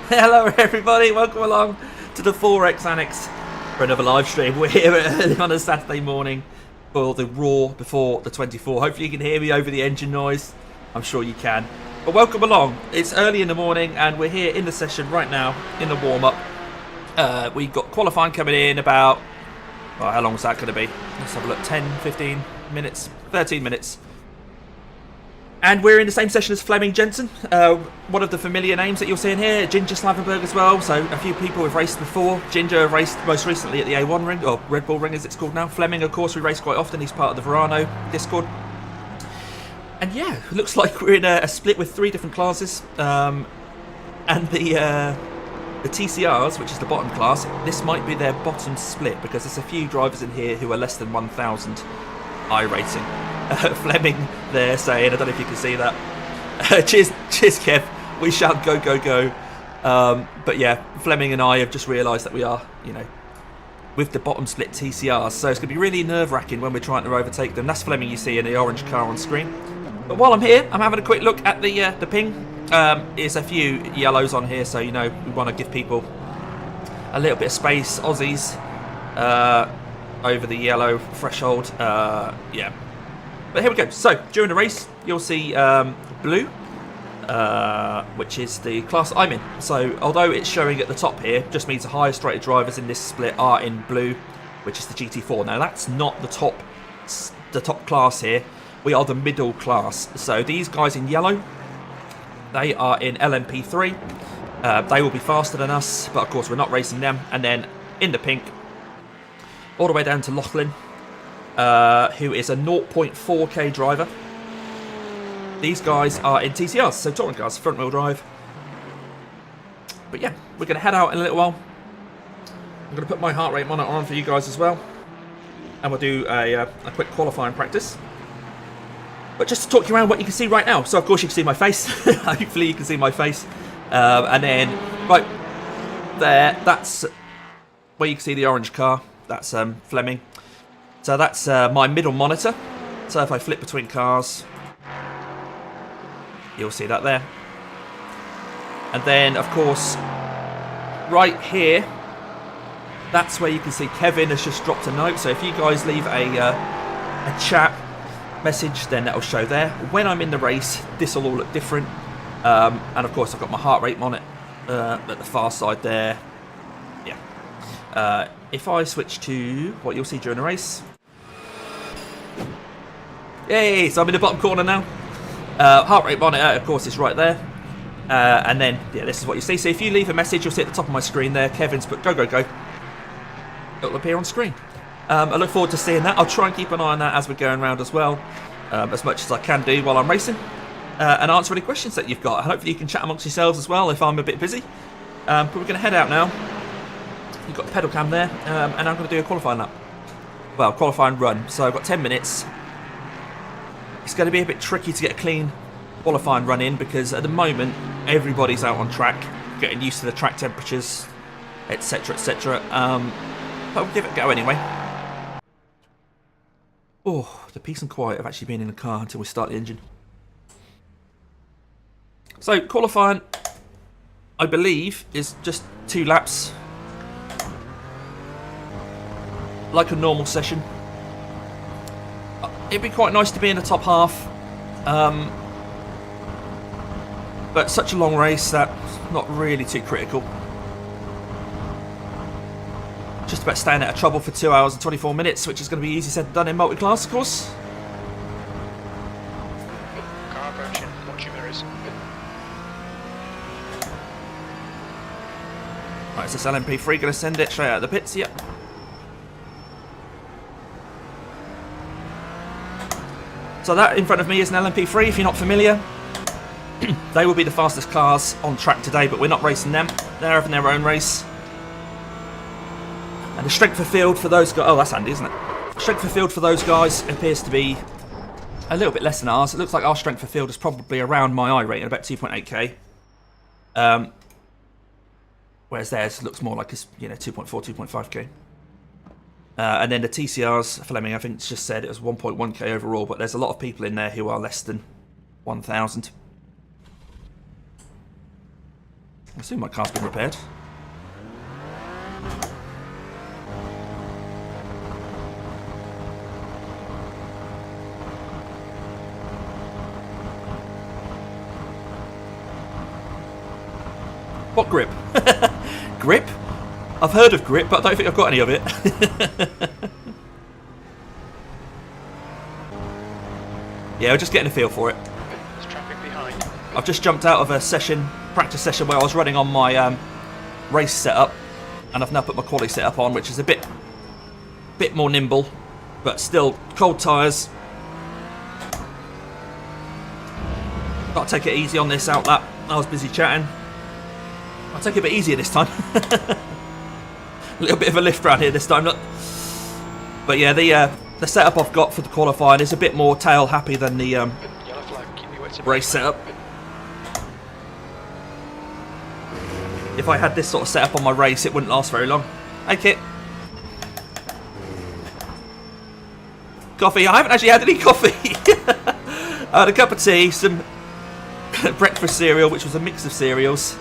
Hello everybody, welcome along to the 4X Annex for another live stream. We're here early on a Saturday morning for the Raw before the 24. Hopefully you can hear me over the engine noise. I'm sure you can. But welcome along. It's early in the morning and we're here in the session right now in the warm-up. We've got qualifying coming in about, well, how long is that going to be? Let's have a look, 10, 15 minutes, 13 minutes. And we're in the same session as Fleming Jensen, one of the familiar names that you'll see in here, Ginger Slavenberg as well, so a few people we've raced before. Ginger raced most recently at the A1 ring, or Red Bull ring as it's called now. Fleming, of course, we race quite often, he's part of the Verano Discord. And yeah, it looks like we're in a split with 3 different classes, and the TCRs, which is the bottom class, this might be their bottom split, because there's a few drivers in here who are less than 1,000 iRacing. Fleming there saying, I don't know if you can see that. Cheers, Kev. We shall go, go, go. But yeah, Fleming and I have just realised that we are, you know, with the bottom split TCRs. So it's going to be really nerve-wracking when we're trying to overtake them. That's Fleming you see in the orange car on screen. But while I'm here, I'm having a quick look at the ping. There's a few yellows on here, so you know we want to give people a little bit of space. Aussies over the yellow threshold. Yeah. But here we go. So, during the race, you'll see blue, which is the class I'm in. So, although it's showing at the top here, just means the highest rated drivers in this split are in blue, which is the GT4. Now, that's not the top class here. We are the middle class. So, these guys in yellow, they are in LMP3. They will be faster than us, but of course, we're not racing them. And then in the pink, all the way down to Lachlan, who is a 0.4k driver. These guys are in TCRs, so touring cars, front wheel drive. But yeah, we're going to head out in a little while. I'm going to put my heart rate monitor on for you guys as well. And we'll do a quick qualifying practice. But just to talk you around what you can see right now. So of course you can see my face. Hopefully you can see my face. And then, right there, that's where you can see the orange car. That's Fleming. So that's my middle monitor. So if I flip between cars, you'll see that there. And then, of course, right here, that's where you can see Kevin has just dropped a note. So if you guys leave a chat message, then that'll show there. When I'm in the race, this will all look different. And of course, I've got my heart rate monitor at the far side there. Yeah. If I switch to what you'll see during the race. Yay, so I'm in the bottom corner now. Heart rate monitor, of course, is right there. And then, yeah, this is what you see. So if you leave a message, you'll see at the top of my screen there, Kevin's put go, go, go. It'll appear on screen. I look forward to seeing that. I'll try and keep an eye on that as we're going around as well, as much as I can do while I'm racing. And answer any questions that you've got. Hopefully you can chat amongst yourselves as well if I'm a bit busy. But we're going to head out now. You've got the pedal cam there, and I'm going to do a qualifying lap. Well, qualifying run. So I've got 10 minutes. It's going to be a bit tricky to get a clean qualifying run in because at the moment everybody's out on track, getting used to the track temperatures, etc, etc. But we'll give it a go anyway. Oh, the peace and quiet of actually being in the car until we start the engine. So qualifying, I believe, is just 2 laps. Like a normal session. It'd be quite nice to be in the top half. But such a long race, that's not really too critical. Just about staying out of trouble for 2 hours and 24 minutes, which is going to be easy said and done in multi-class, of course. Car approaching, watch your mirrors. Right, so this LMP3 going to send it straight out of the pits, yep. So that in front of me is an LMP3, if you're not familiar. They will be the fastest cars on track today, but we're not racing them. They're having their own race. And the strength of field for those guys... Oh, that's handy, isn't it? Strength of field for those guys appears to be a little bit less than ours. It looks like our strength of field is probably around my I rating, about 2.8k. Whereas theirs looks more like it's, you know, 2.4, 2.5k. And then the TCRs, Fleming, I think it's just said it was 1.1k overall, but there's a lot of people in there who are less than 1,000. I assume my car's been repaired. What grip? Grip? I've heard of grip, but I don't think I've got any of it. Yeah, we're just getting a feel for it. There's traffic behind. I've just jumped out of a practice session where I was running on my race setup, and I've now put my quali setup on, which is a bit more nimble, but still cold tyres. Got to take it easy on this outlap. I was busy chatting. I'll take it a bit easier this time. A little bit of a lift around here this time, look. But yeah, the setup I've got for the qualifying is a bit more tail happy than the Yellow flag, keep your wits race setup. If I had this sort of setup on my race, it wouldn't last very long. Hey, Kit. Coffee. I haven't actually had any coffee. I had a cup of tea, some breakfast cereal, which was a mix of cereals.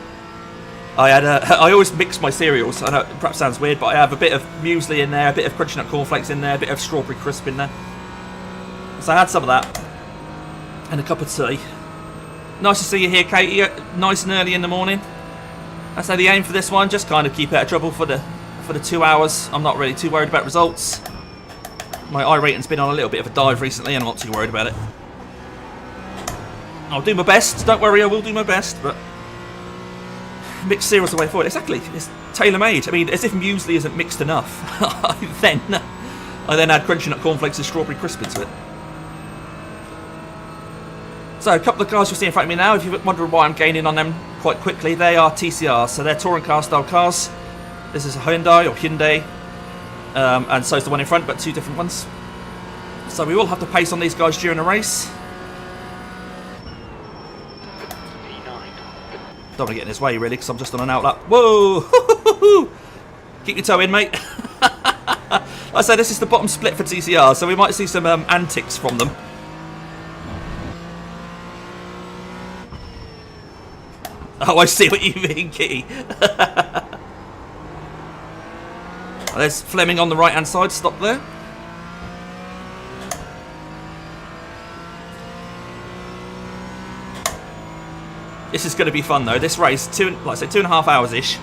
I always mix my cereals. I know it perhaps sounds weird, but I have a bit of muesli in there, a bit of crunchy nut cornflakes in there, a bit of strawberry crisp in there. So I had some of that and a cup of tea. Nice to see you here, Katie. Nice and early in the morning. I say the aim for this one, just kind of keep out of trouble for the 2 hours. I'm not really too worried about results. My iRating's been on a little bit of a dive recently, and I'm not too worried about it. I'll do my best. Don't worry, I will do my best, but mixed cereal's the way forward. Exactly, it's tailor-made. I mean, as if muesli isn't mixed enough. I then add crunchy nut cornflakes and strawberry crisp into it. So a couple of cars you'll see in front of me now. If you're wondering why I'm gaining on them quite quickly, they are TCRs, so they're touring car style cars. This is a Hyundai, and so is the one in front, but two different ones. So we will have to pace on these guys during a race. Don't want to get in his way, really, because I'm just on an outlap. Whoa! Keep your toe in, mate. I say this is the bottom split for TCR, so we might see some antics from them. Oh, I see what you mean, Kitty. There's Fleming on the right-hand side. Stop there. This is going to be fun though. This race, like I said, 2.5 hours-ish.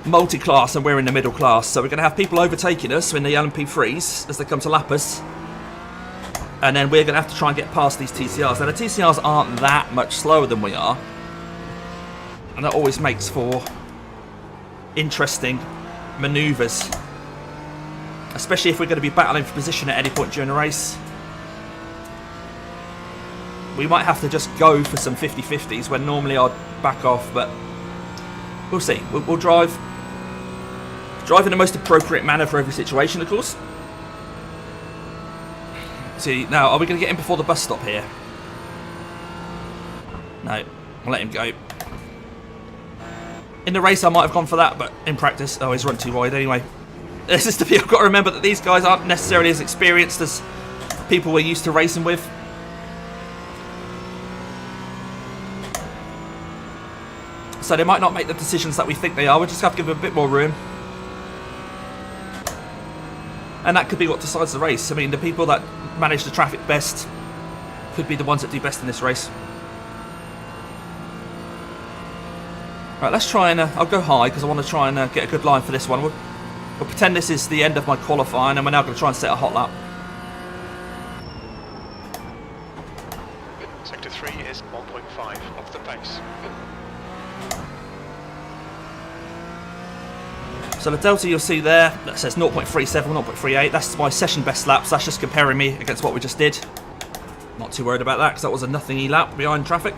Multi-class, and we're in the middle class. So we're going to have people overtaking us in the LMP3s as they come to lap us. And then we're going to have to try and get past these TCRs. Now the TCRs aren't that much slower than we are. And that always makes for interesting manoeuvres. Especially if we're going to be battling for position at any point during the race. We might have to just go for some 50-50s when normally I'd back off, but we'll see. We'll drive in the most appropriate manner for every situation, of course. See, now, are we going to get in before the bus stop here? No, I'll let him go. In the race I might have gone for that, but in practice, oh, he's run too wide anyway. This is the bit I've got to remember, that these guys aren't necessarily as experienced as people we're used to racing with. So they might not make the decisions that we think they are. We'll just have to give them a bit more room. And that could be what decides the race. I mean, the people that manage the traffic best could be the ones that do best in this race. Right, let's try and... I'll go high because I want to try and get a good line for this one. We'll pretend this is the end of my qualifying, and we're now going to try and set a hot lap. Sector 3 is 1.5 off the pace. So the delta you'll see there, that says 0.37, 0.38. That's my session best laps. That's just comparing me against what we just did. Not too worried about that because that was a nothing-y lap behind traffic.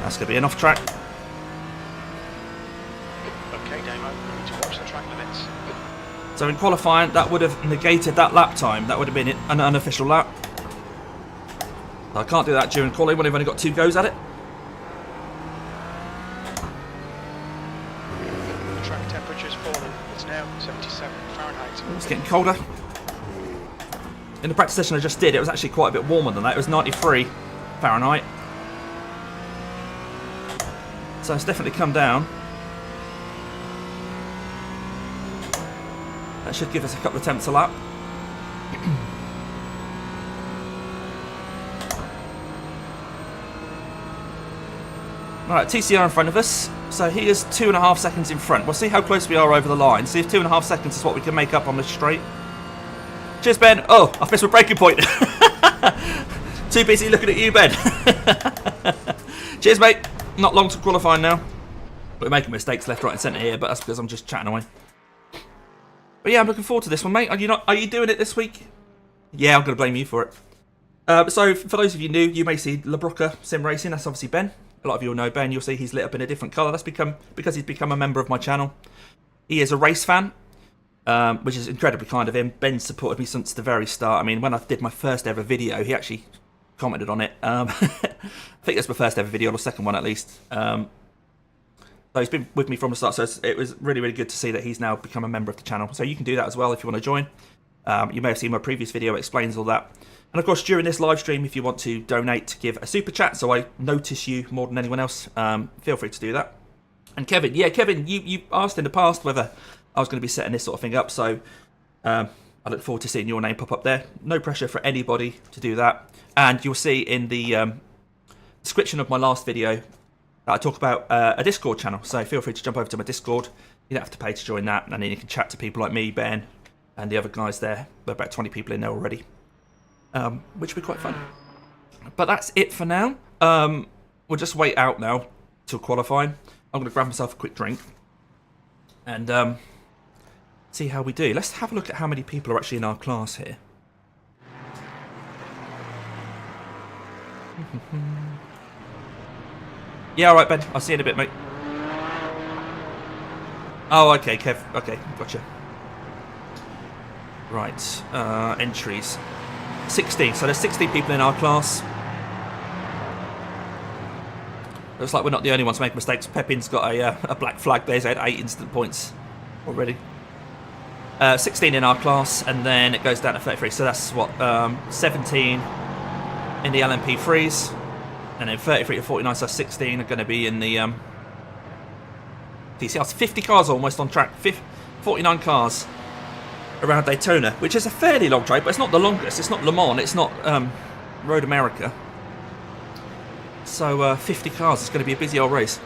That's going to be an off track. Okay, Damo, we need to watch the track limits. So in qualifying, that would have negated that lap time. That would have been an unofficial lap. I can't do that during qualifying when I've only got 2 goes at it. The track temperature's fallen. It's now 77 Fahrenheit. It's getting colder. In the practice session I just did, it was actually quite a bit warmer than that. It was 93 Fahrenheit. So it's definitely come down. That should give us a couple of attempts a lap. Alright, TCR in front of us. So he is 2.5 seconds in front. We'll see how close we are over the line. See if 2.5 seconds is what we can make up on this straight. Cheers, Ben. Oh, I've missed my braking point. Too busy looking at you, Ben. Cheers, mate. Not long to qualifying now. We're making mistakes left, right and centre here, but that's because I'm just chatting away. But yeah, I'm looking forward to this one, mate. Are you doing it this week? Yeah, I'm going to blame you for it. So, for those of you new, you may see LaBroca Sim Racing. That's obviously Ben. A lot of you will know Ben. You'll see he's lit up in a different colour. That's because he's become a member of my channel. He is a race fan, which is incredibly kind of him. Ben's supported me since the very start. I mean, when I did my first ever video, he actually commented on it. I think that's my first ever video, or second one at least. So he's been with me from the start, so it was really, really good to see that he's now become a member of the channel. So you can do that as well if you want to join. You may have seen my previous video, it explains all that. And of course, during this live stream, if you want to donate, give a super chat, so I notice you more than anyone else, feel free to do that. And Kevin, yeah, Kevin, you asked in the past whether I was going to be setting this sort of thing up, so I look forward to seeing your name pop up there. No pressure for anybody to do that. And you'll see in the description of my last video that I talk about a Discord channel, so feel free to jump over to my Discord. You don't have to pay to join that, and then you can chat to people like me, Ben, and the other guys there. There are about 20 people in there already. Which will be quite fun. But that's it for now. We'll just wait out now till qualifying. I'm going to grab myself a quick drink and see how we do. Let's have a look at how many people are actually in our class here. Yeah, alright, Ben. I'll see you in a bit, mate. Oh, okay, Kev. Okay, gotcha. Right, entries. 16, so there's 16 people in our class. Looks like we're not the only ones making mistakes. Pepin's got a black flag there. He's had 8 instant points already. 16 in our class, and then it goes down to 33. So that's what, 17 in the LMP3s, and then 33 to 49, so 16 are going to be in the TCRs. 50 cars almost on track. 49 cars around Daytona, which is a fairly long track, but it's not the longest. It's not Le Mans, it's not Road America. So 50 cars, it's going to be a busy old race.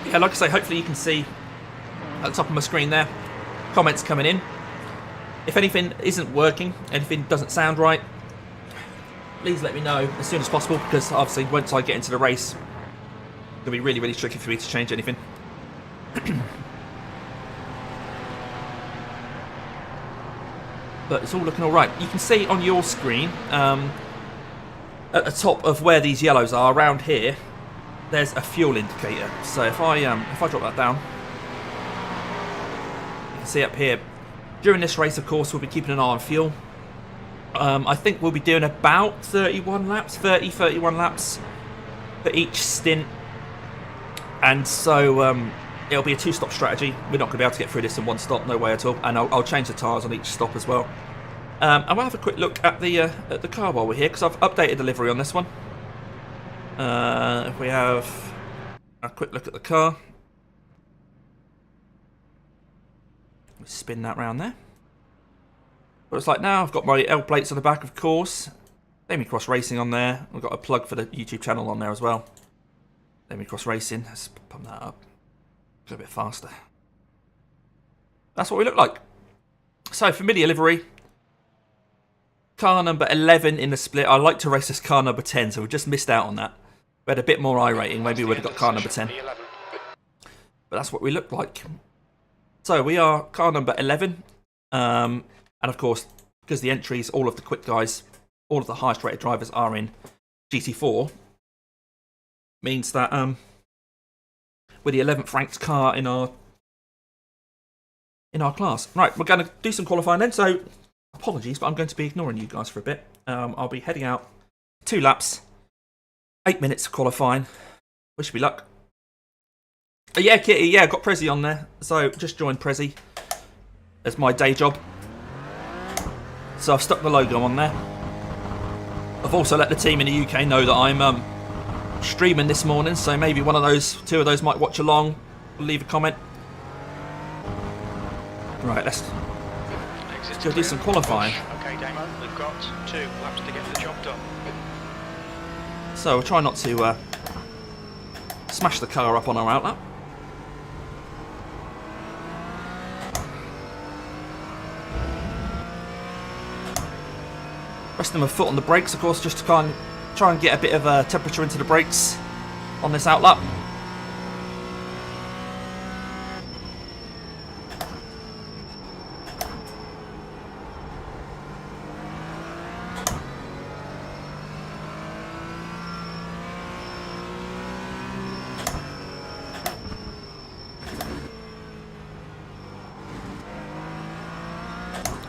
Yeah, like I say, hopefully you can see at the top of my screen there, comments coming in. If anything isn't working, anything doesn't sound right, please let me know as soon as possible, because obviously once I get into the race, it's going to be really, really tricky for me to change anything. But it's all looking alright. You can see on your screen, at the top of where these yellows are, around here, there's a fuel indicator. So if I drop that down, you can see up here, during this race, of course, we'll be keeping an eye on fuel. I think we'll be doing about 31 laps for each stint. And so it'll be a 2-stop strategy. We're not going to be able to get through this in 1 stop, no way at all. And I'll change the tyres on each stop as well. And we'll have a quick look at the car while we're here, because I've updated the livery on this one. If we have a quick look at the car. We spin that round there. What it's like now, I've got my L plates on the back, of course. Cross Racing on there. We've got a plug for the YouTube channel on there as well. Cross Racing. Let's pump that up. Go a bit faster. That's what we look like. So, familiar livery. Car number 11 in the split. I like to race this car number 10, so we just missed out on that. We had a bit more iRating. Maybe we would have got car number 10. But that's what we look like. So, we are car number 11. And of course, because the entries, all of the quick guys, all of the highest rated drivers are in GT4, means that we're the 11th ranked car in our class. Right, we're going to do some qualifying then, so apologies, but I'm going to be ignoring you guys for a bit. I'll be heading out 2 laps, 8 minutes of qualifying. Wish me luck. Yeah, Kitty, yeah, got Prezi on there, so just joined Prezi as my day job. So I've stuck the logo on there. I've also let the team in the UK know that I'm streaming this morning, so maybe two of those might watch along, leave a comment. Right, let's go do some qualifying. Okay, Damo, we've got 2 laps to get the job done. So we'll try not to smash the car up on our outlap. Resting my foot on the brakes, of course, just to try and get a bit of temperature into the brakes on this outlap.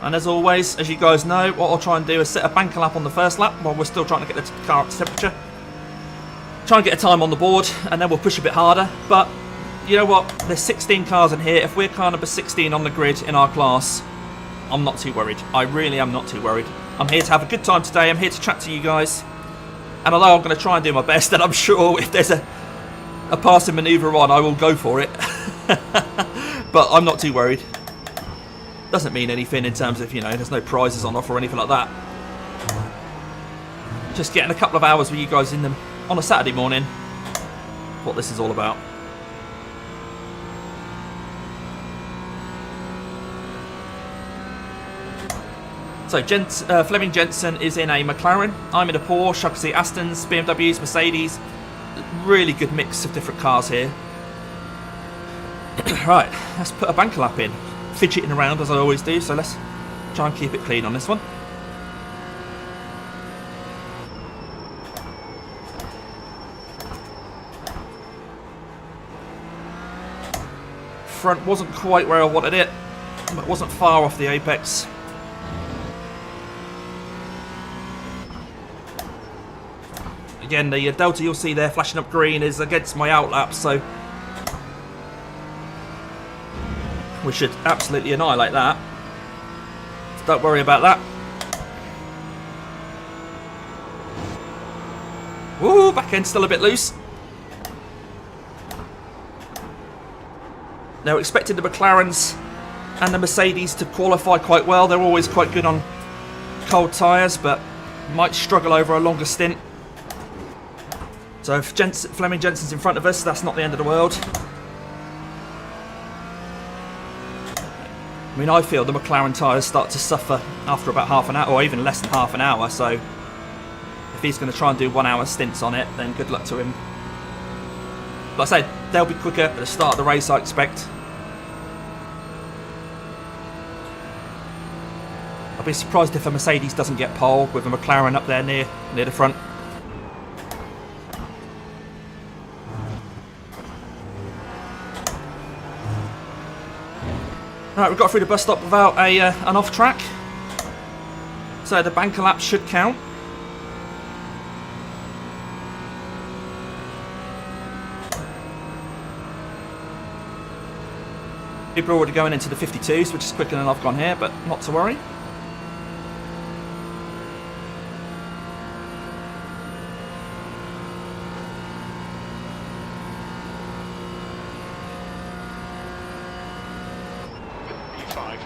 And as always, as you guys know, what I'll try and do is set a banker lap on the first lap while we're still trying to get the car up to temperature. Try and get a time on the board, and then we'll push a bit harder. But you know what? There's 16 cars in here. If we're car number 16 on the grid in our class, I'm not too worried. I really am not too worried. I'm here to have a good time today. I'm here to chat to you guys. And although I'm going to try and do my best, and I'm sure if there's a passing manoeuvre on, I will go for it. But I'm not too worried. Doesn't mean anything in terms of, you know, there's no prizes on offer or anything like that. Just getting a couple of hours with you guys in them on a Saturday morning. What this is all about. So Fleming Jensen is in a McLaren. I'm in a Porsche. I can see Astons, BMWs, Mercedes. Really good mix of different cars here. Right, let's put a banker lap in. Fidgeting around as I always do, so let's try and keep it clean on this one. Front wasn't quite where I wanted it, but wasn't far off the apex. Again, the delta you'll see there flashing up green is against my outlap, so we should absolutely annihilate that. So don't worry about that. Woo, back end still a bit loose. Now expected the McLarens and the Mercedes to qualify quite well. They're always quite good on cold tyres, but might struggle over a longer stint. So if Fleming Jensen's in front of us, that's not the end of the world. I mean, I feel the McLaren tyres start to suffer after about half an hour, or even less than half an hour, so if he's going to try and do 1 hour stints on it, then good luck to him. Like I said, they'll be quicker at the start of the race, I expect. I'll be surprised if a Mercedes doesn't get pole with a McLaren up there near the front. Right, we've got through the bus stop without an off track, so the banker lap should count. People are already going into the 52s, which is quicker than I've gone here, but not to worry.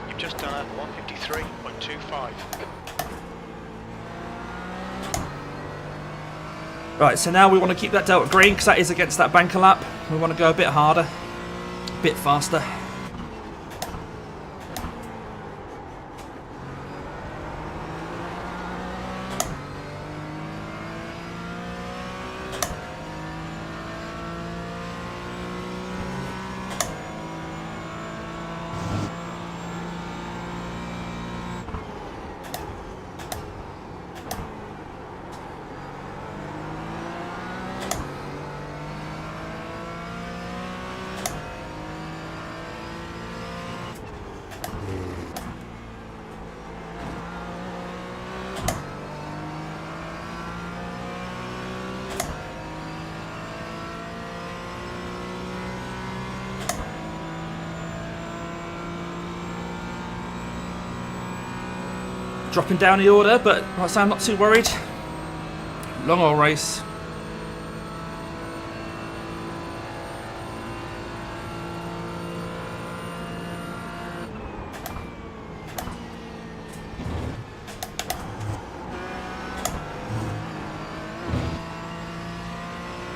You've just done a 153.25. Right, so now we want to keep that delta green because that is against that banker lap. We want to go a bit harder, a bit faster. Dropping down the order, but like I say, I'm not too worried. Long oil race.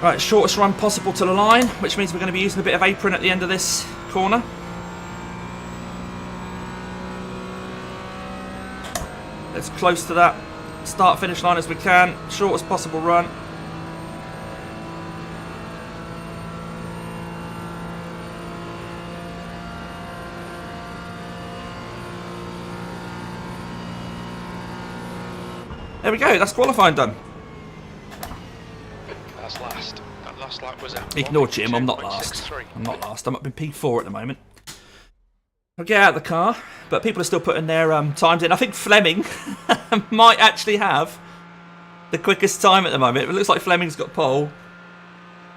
Right, shortest run possible to the line, which means we're going to be using a bit of apron at the end of this corner. As close to that start-finish line as we can, shortest possible run. There we go, that's qualifying done. That's last. That last lap was at Ignore Jim, I'm not last. I'm not last, I'm up in P4 at the moment. I'll get out of the car, but people are still putting their times in. I think Fleming might actually have the quickest time at the moment. It looks like Fleming's got pole.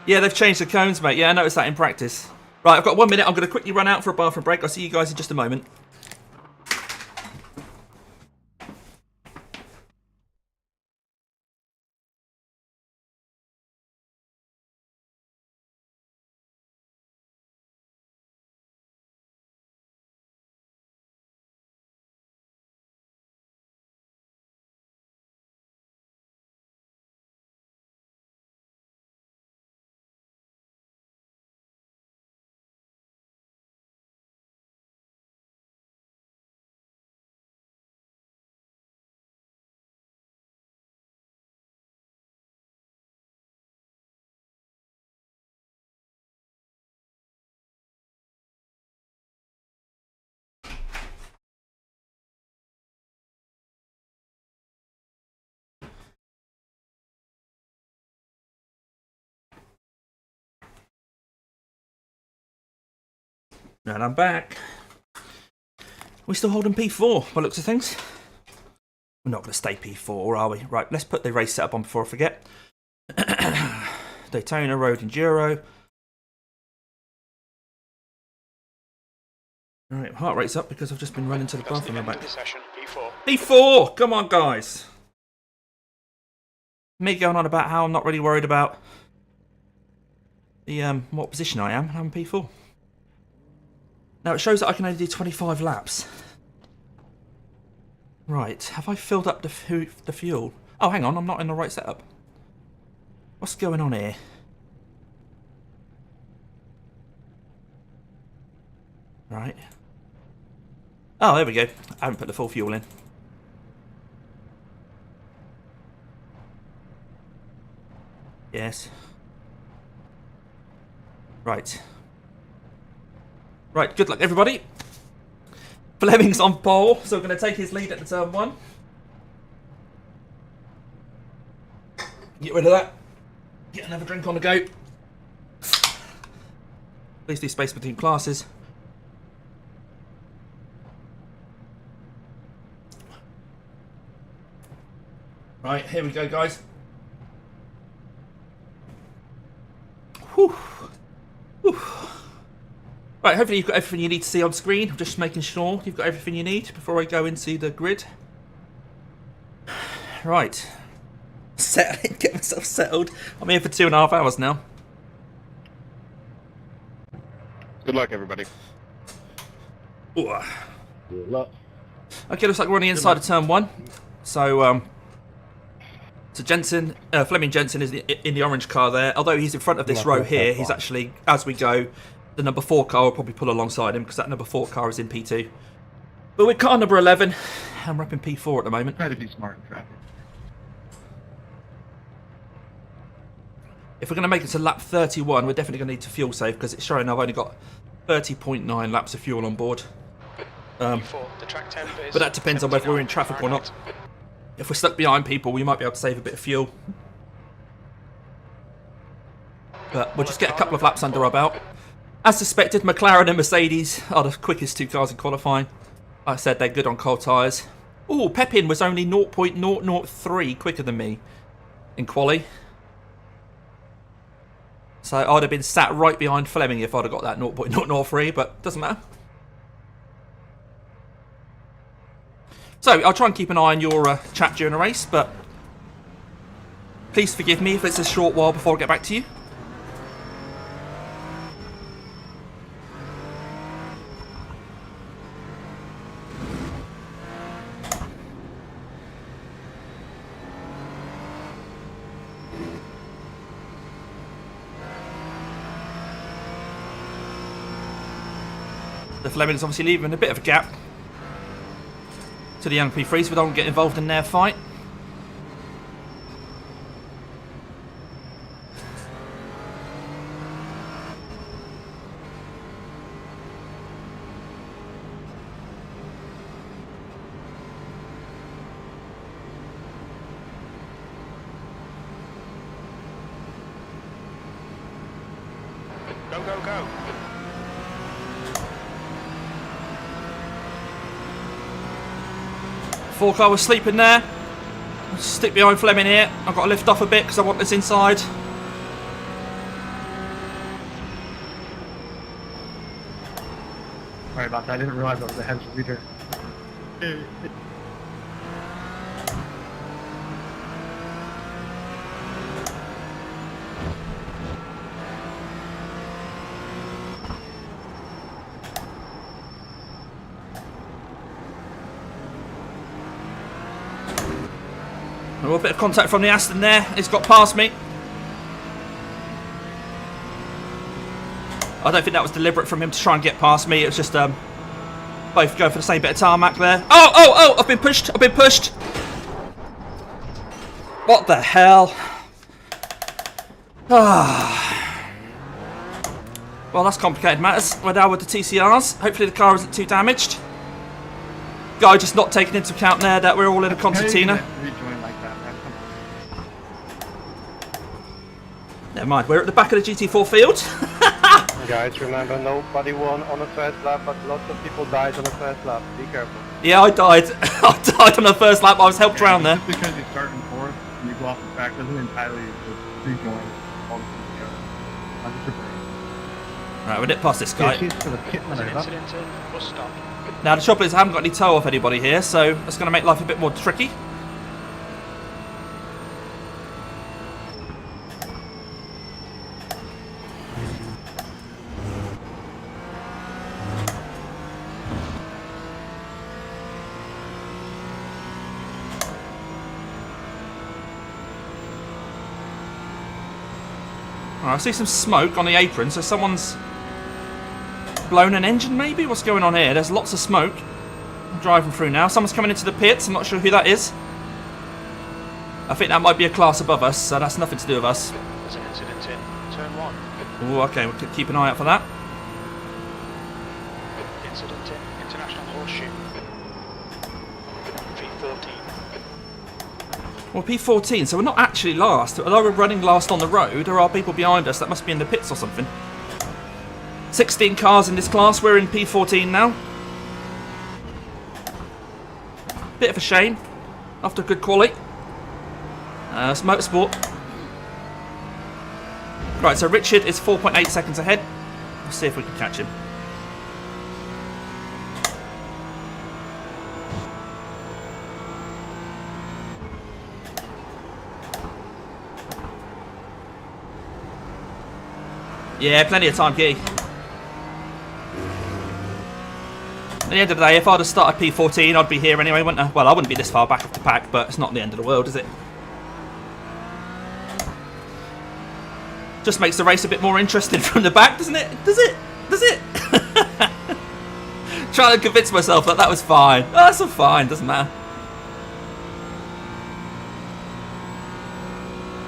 Yeah, they've changed the cones, mate. Yeah, I noticed that in practice. Right, I've got 1 minute. I'm going to quickly run out for a bathroom break. I'll see you guys in just a moment. And I'm back. We're still holding P4 by looks of things. We're not going to stay P4, are we? Right, let's put the race setup on before I forget. Daytona Road Enduro. Alright, heart rate's up because I've just been running to the bathroom and back. P4! Come on, guys! Me going on about how I'm not really worried about the what position I am. I'm P4. Now it shows that I can only do 25 laps. Right, have I filled up the fuel? Oh, hang on, I'm not in the right setup. What's going on here? Right. Oh, there we go. I haven't put the full fuel in. Yes. Right. Right, good luck everybody. Fleming's on pole, so we're going to take his lead at the turn 1. Get rid of that. Get another drink on the go. Please do space between classes. Right, here we go, guys. Whew. Whew. Right, hopefully you've got everything you need to see on screen. I'm just making sure you've got everything you need before I go into the grid. Right. Get myself settled. I'm here for 2.5 hours now. Good luck, everybody. Ooh. Good luck. Okay, looks like we're on the inside of turn 1. So, Jensen, Fleming Jensen is in the orange car there. Although he's in front of this row here, he's actually, as we go, the number 4 car will probably pull alongside him because that number 4 car is in P2. But we're car number 11, and we're up in P4 at the moment. Try to be smart in traffic. If we're going to make it to lap 31, we're definitely going to need to fuel save because it's showing I've only got 30.9 laps of fuel on board. But that depends on whether we're in traffic or not. If we're stuck behind people, we might be able to save a bit of fuel. But we'll just get a couple of laps under our belt. As suspected, McLaren and Mercedes are the quickest 2 cars in qualifying. Like I said, they're good on cold tyres. Ooh, Pepin was only 0.003 quicker than me in quali. So I'd have been sat right behind Fleming if I'd have got that 0.003, but doesn't matter. So I'll try and keep an eye on your chat during the race, but Please forgive me if it's a short while before I get back to you. The Fleming's obviously leaving a bit of a gap to the young P3s. We don't get involved in their fight. Go, go, go. Four car was sleeping there. I'll stick behind Fleming here. I've got to lift off a bit because I want this inside. Sorry about that. I didn't realize I was ahead of the leader. A bit of contact from the Aston there. He's got past me. I don't think that was deliberate from him to try and get past me. It was just both go for the same bit of tarmac there. Oh, oh, oh! I've been pushed. I've been pushed. What the hell? Ah. Well, that's complicated matters. We're down with the TCRs. Hopefully the car isn't too damaged. Guy just not taking into account there that we're all in a concertina. Never mind, we're at the back of the GT4 field. Guys, remember, nobody won on the first lap, but lots of people died on the first lap. Be careful. Yeah, I died. I died on the first lap. I was helped around there. Just because you start in fourth and you go off the track doesn't entitle you to rejoin all the together. Right, we're nip past this guy. Incident in, bus stop. Now the trouble is I haven't got any tow off anybody here, so that's going to make life a bit more tricky. I see some smoke on the apron, so someone's blown an engine maybe? What's going on here? There's lots of smoke. I'm driving through now. Someone's coming into the pits. I'm not sure who that is. I think that might be a class above us, so that's nothing to do with us. There's an incident in turn 1. Ooh, okay, we'll keep an eye out for that. Incident in International Horseshoe. P14. Well, P14, so we're not actually last. Although we're running last on the road, there are people behind us that must be in the pits or something. 16 cars in this class, we're in P14 now. Bit of a shame, after good quality. It's motorsport. Right, so Richard is 4.8 seconds ahead. We'll see if we can catch him. Yeah, plenty of time, Key. At the end of the day, if I'd have started P14, I'd be here anyway, wouldn't I? Well, I wouldn't be this far back off the pack, but it's not the end of the world, is it? Just makes the race a bit more interesting from the back, doesn't it? Does it? Does it? Trying to convince myself that that was fine. Oh, that's all fine, doesn't matter.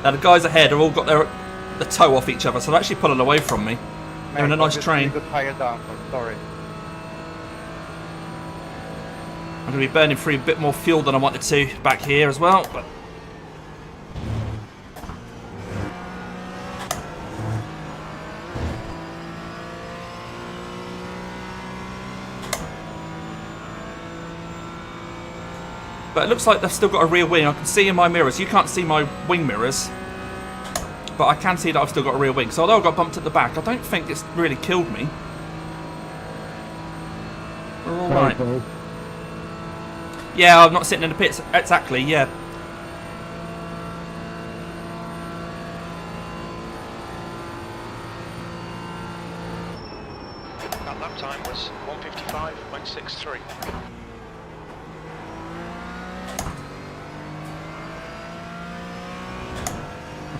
Now the guys ahead have all got the toe off each other, so they're actually pulling away from me. They're in a nice train. Sorry. I'm going to be burning through a bit more fuel than I wanted to back here as well. But it looks like they've still got a rear wing. I can see in my mirrors. You can't see my wing mirrors. But I can see that I've still got a rear wing. So although I got bumped at the back, I don't think it's really killed me. We're alright. Yeah, I'm not sitting in the pits. Exactly, yeah. That lap time was 1:55.63.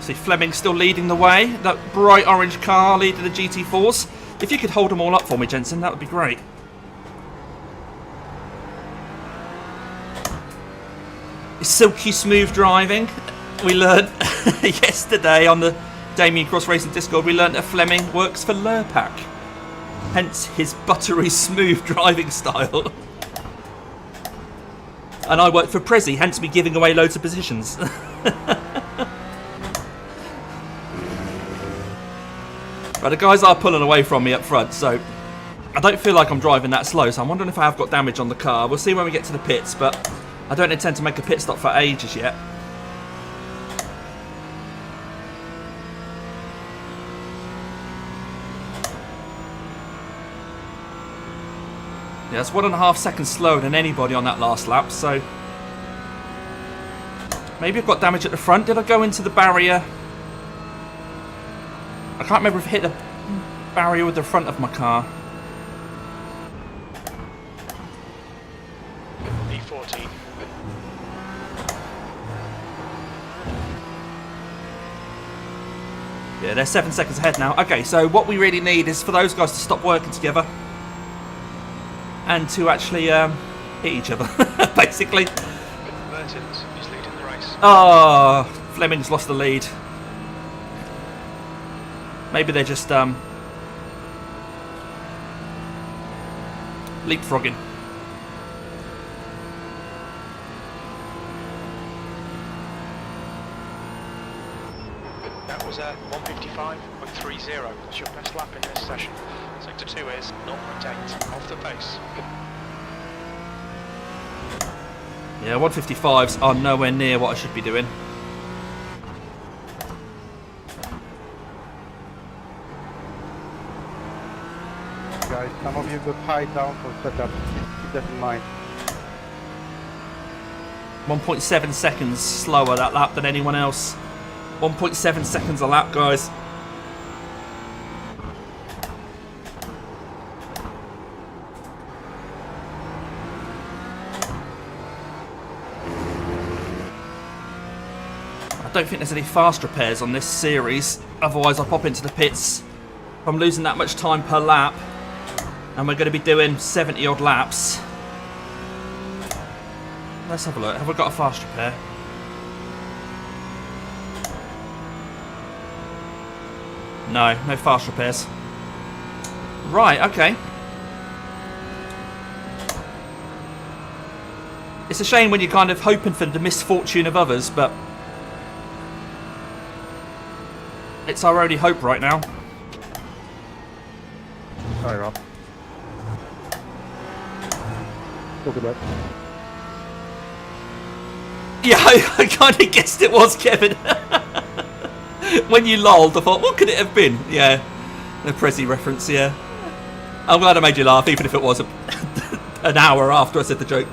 See Fleming still leading the way. That bright orange car leading the GT4s. If you could hold them all up for me, Jensen, that would be great. Silky smooth driving. We learned yesterday on the Damien Cross Racing Discord, we learned that Fleming works for Lurpak. Hence his buttery smooth driving style. And I work for Prezi, hence me giving away loads of positions. But the guys are pulling away from me up front, so I don't feel like I'm driving that slow, so I'm wondering if I have got damage on the car. We'll see when we get to the pits, but I don't intend to make a pit stop for ages yet. Yeah, it's 1.5 seconds slower than anybody on that last lap, so maybe I've got damage at the front. Did I go into the barrier? I can't remember if I hit the barrier with the front of my car. E14. Yeah, they're 7 seconds ahead now. Okay, so what we really need is for those guys to stop working together and to actually hit each other, basically. Mertens is leading the race. Oh, Fleming's lost the lead. Maybe they're just leapfrogging. That was 1:55.30. That's your best lap in this session. Sector 2 is 0.8 off the pace. Yeah, 155s are nowhere near what I should be doing. Guys, some of you got high down for setup. Keep that in mind. 1.7 seconds slower that lap than anyone else. 1.7 seconds a lap, guys. I don't think there's any fast repairs on this series, otherwise I'll pop into the pits. If I'm losing that much time per lap, and we're going to be doing 70 odd laps. Let's have a look. Have we got a fast repair? No, no fast repairs. Right, okay. It's a shame when you're kind of hoping for the misfortune of others, but it's our only hope right now. Sorry, Rob. Look at that. Yeah, I kind of guessed it was Kevin. When you lolled, I thought, what could it have been? Yeah, the Prezi reference, yeah. I'm glad I made you laugh, even if it was an hour after I said the joke.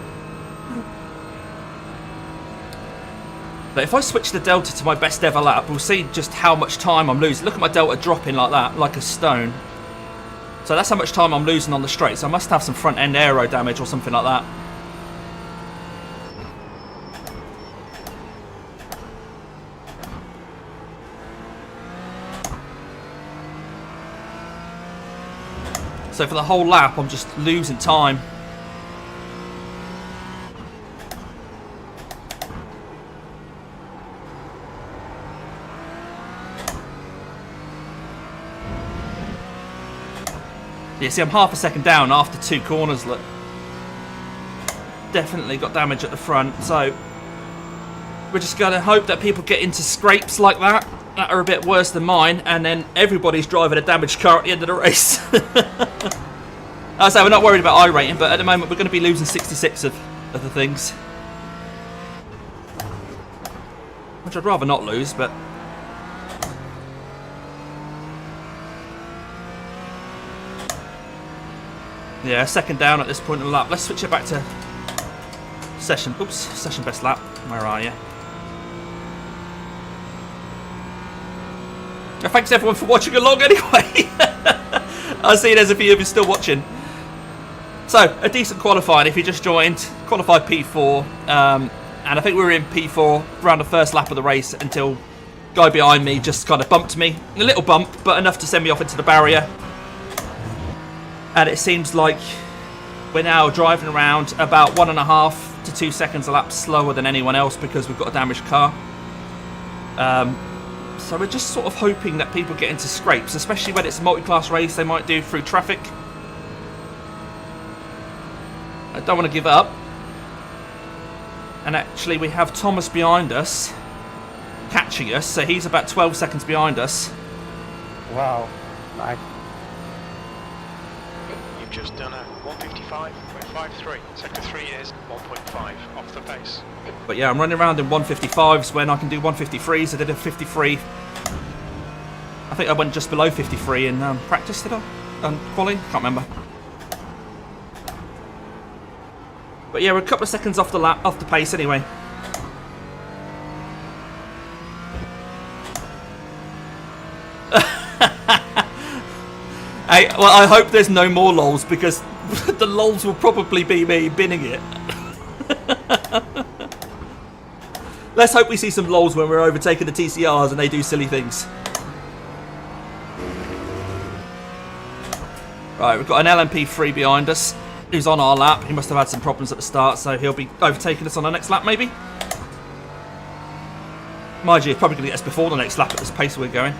But if I switch the delta to my best ever lap, we'll see just how much time I'm losing. Look at my delta dropping like that, like a stone. So that's how much time I'm losing on the straight. So I must have some front end aero damage or something like that. So for the whole lap, I'm just losing time. Yeah, see, I'm half a second down after 2 corners. Look, definitely got damage at the front. So we're just going to hope that people get into scrapes like that are a bit worse than mine, and then everybody's driving a damaged car at the end of the race. I say we're not worried about iRating, but at the moment we're going to be losing 66 of the things, which I'd rather not lose, but yeah, second down at this point in the lap. Let's switch it back to session. Oops, session best lap. Where are you? Thanks everyone for watching along anyway. I see there's a few of you still watching. So, a decent qualifying if you just joined. Qualified P4. And I think we were in P4 around the first lap of the race until guy behind me just kind of bumped me. A little bump, but enough to send me off into the barrier. And it seems like we're now driving around about 1.5 to 2 seconds a lap slower than anyone else because we've got a damaged car. So we're just sort of hoping that people get into scrapes, especially when it's a multi-class race they might do through traffic. I don't want to give up. And actually we have Thomas behind us, catching us, so he's about 12 seconds behind us. Wow, nice. You've just done a 155.53. Sector 3 is 1.5 off the pace. But yeah, I'm running around in 155s when I can do 153s. I did a 53. I think I went just below 53 in practice, did I? Quali? Can't remember. But yeah, we're a couple of seconds off the lap, off the pace anyway. Hey, well, I hope there's no more lols because the lols will probably be me binning it. Let's hope we see some lols when we're overtaking the TCRs and they do silly things. Right, we've got an LMP3 behind us who's on our lap. He must have had some problems at the start, so he'll be overtaking us on the next lap maybe. Mind you, probably going to get us before the next lap at this pace we're going.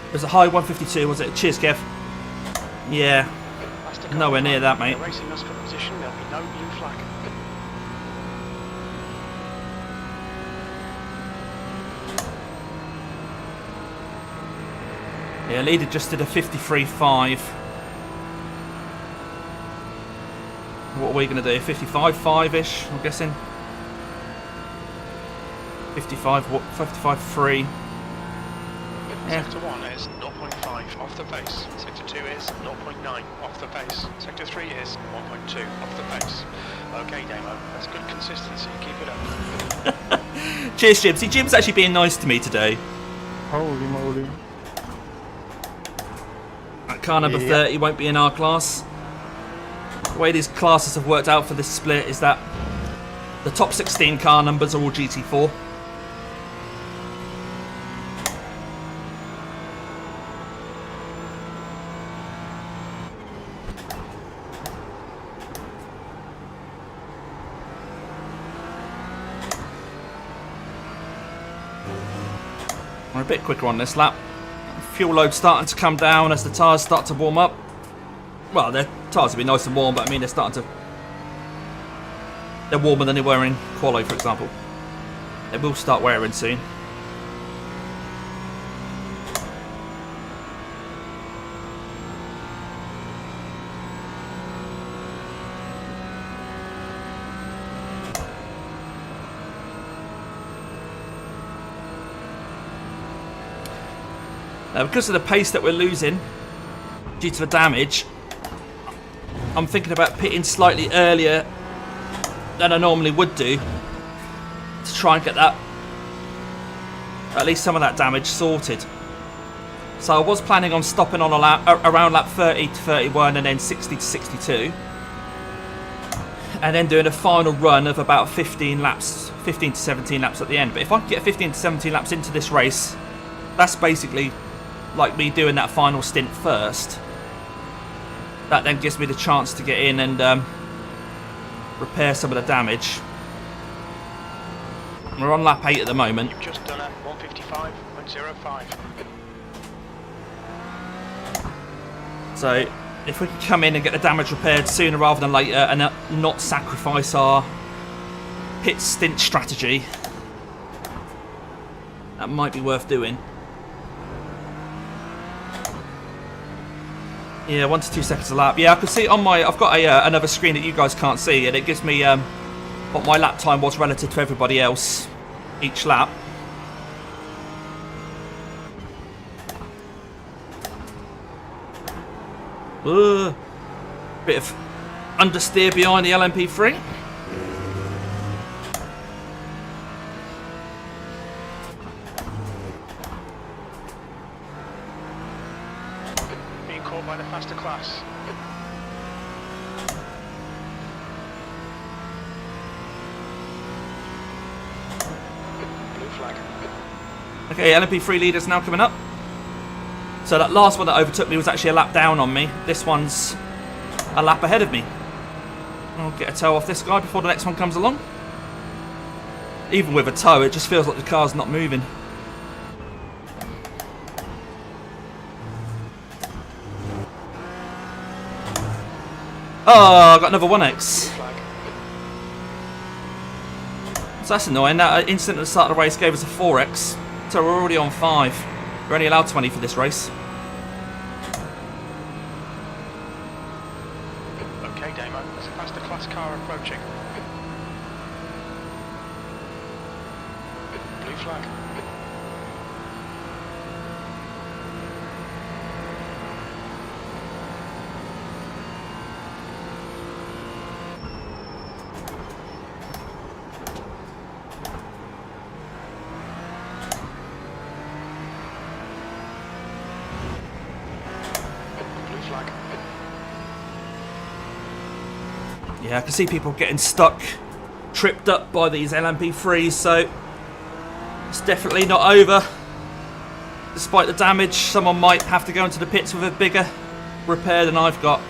It was a high 152, was it? Cheers, Kev. Yeah, nowhere near that, mate. Racing us for position, there'll be no blue flag. Yeah, leader just did a 53.5. What are we going to do? 55.5-ish, I'm guessing. 55.3. Yeah. Sector 1 is 0.5 off the pace. Sector 2 is 0.9 off the pace. Sector 3 is 1.2 off the pace. Okay, Damo, that's good consistency. Keep it up. Cheers, Jim. See, Jim's actually being nice to me today. Holy moly. That car number 30 won't be in our class. The way these classes have worked out for this split is that the top 16 car numbers are all GT4. We're a bit quicker on this lap. Fuel load starting to come down as the tyres start to warm up. Well, their tyres will be nice and warm, but I mean they're warmer than they were in Quali, for example. They will start wearing soon. Now, because of the pace that we're losing due to the damage, I'm thinking about pitting slightly earlier than I normally would do to try and get that, at least some of that damage sorted. So I was planning on stopping on around lap 30 to 31 and then 60 to 62, and then doing a final run of about 15 to 17 laps at the end. But if I can get 15 to 17 laps into this race, that's basically like me doing that final stint first. That then gives me the chance to get in and repair some of the damage. We're on lap 8 at the moment. You've just done a 155.05. So if we can come in and get the damage repaired sooner rather than later and not sacrifice our pit stint strategy, that might be worth doing. Yeah, 1 to 2 seconds a lap. Yeah, I can see it on my... I've got a another screen that you guys can't see, and it gives me what my lap time was relative to everybody else each lap. Bit of understeer behind the LMP3. Being caught by the faster class. Blue flag. Okay, LMP3 leader's now coming up. So that last one that overtook me was actually a lap down on me. This one's a lap ahead of me. I'll get a tow off this guy before the next one comes along. Even with a tow, it just feels like the car's not moving. Oh, I got another 1X. So that's annoying. That incident at the start of the race gave us a 4X. So we're already on 5. We're only allowed 20 for this race. Okay, Damo, there's a faster class car approaching. Blue flag. Yeah, I can see people getting stuck, tripped up by these LMP3s, so it's definitely not over. Despite the damage, someone might have to go into the pits with a bigger repair than I've got.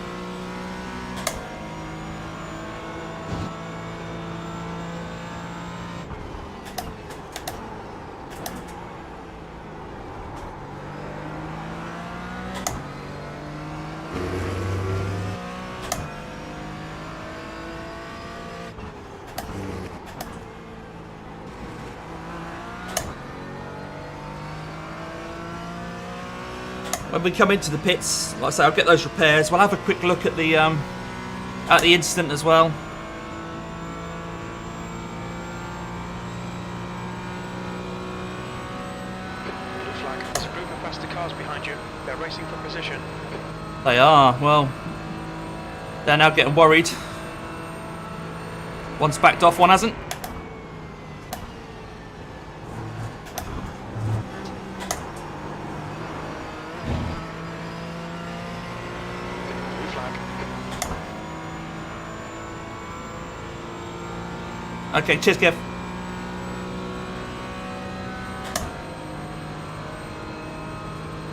When we come into the pits, like I say, I'll get those repairs. We'll have a quick look at the incident as well. Blue flag. There's a group of faster cars behind you. They're racing for position. They are. Well, they're now getting worried. One's backed off, one hasn't. Okay, cheers, Gev.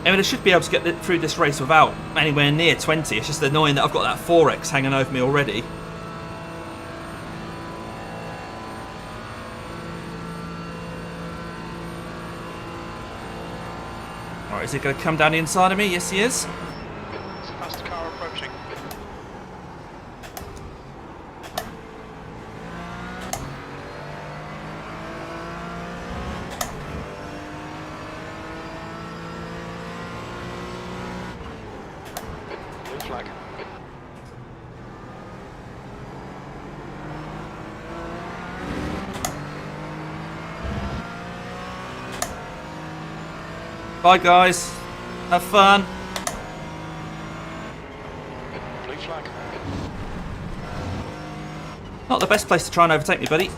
I mean, I should be able to get through this race without anywhere near 20. It's just annoying that I've got that 4X hanging over me already. Alright, is he going to come down the inside of me? Yes, he is. There's a faster car approaching. Flag. Bye, guys. Have fun. Blue flag. Not the best place to try and overtake me, buddy.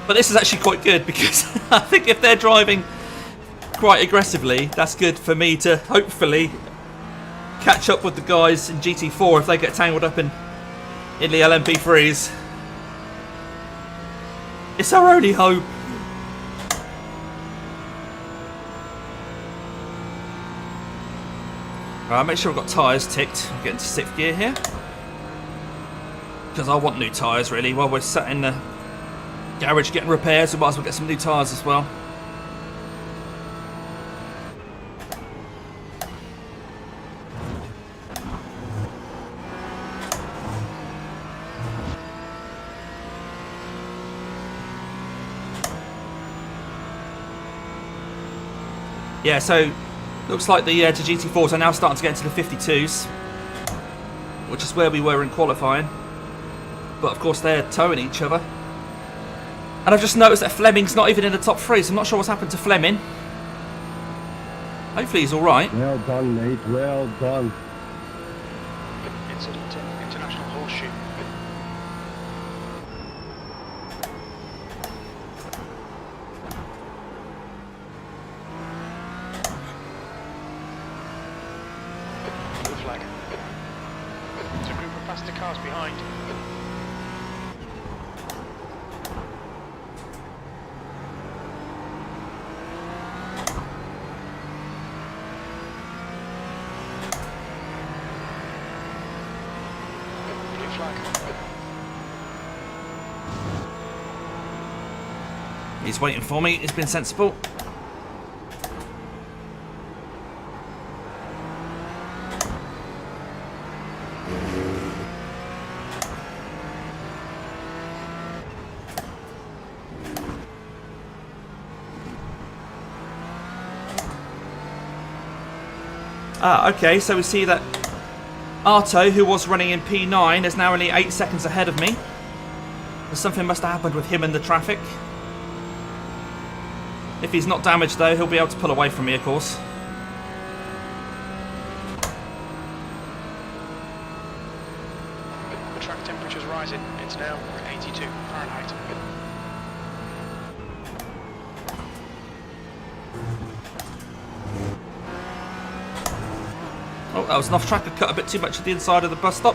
But this is actually quite good because I think if they're driving quite aggressively, that's good for me to hopefully catch up with the guys in GT4 if they get tangled up in the LMP3s. It's our only hope. Alright, make sure I've got tyres ticked. I'm getting to 6th gear here. Because I want new tyres really while we're sat in the garage getting repairs, we might as well get some new tyres as well. Yeah, so looks like the GT4s are now starting to get into the 52s, which is where we were in qualifying. But of course they're towing each other. And I've just noticed that Fleming's not even in the top 3, so I'm not sure what's happened to Fleming. Hopefully he's alright. Well done, mate. Well done. Incident in International Horseshoe. Blue flag. There's a group of faster cars behind. Blue flag. He's waiting for me. He's been sensible. Okay, so we see that Arto, who was running in P9, is now only 8 seconds ahead of me. Something must have happened with him and the traffic. If he's not damaged though, he'll be able to pull away from me, of course. The track temperature's rising. It's now 82 Fahrenheit. Oh, that was an off-track. I cut a bit too much at the inside of the bus stop.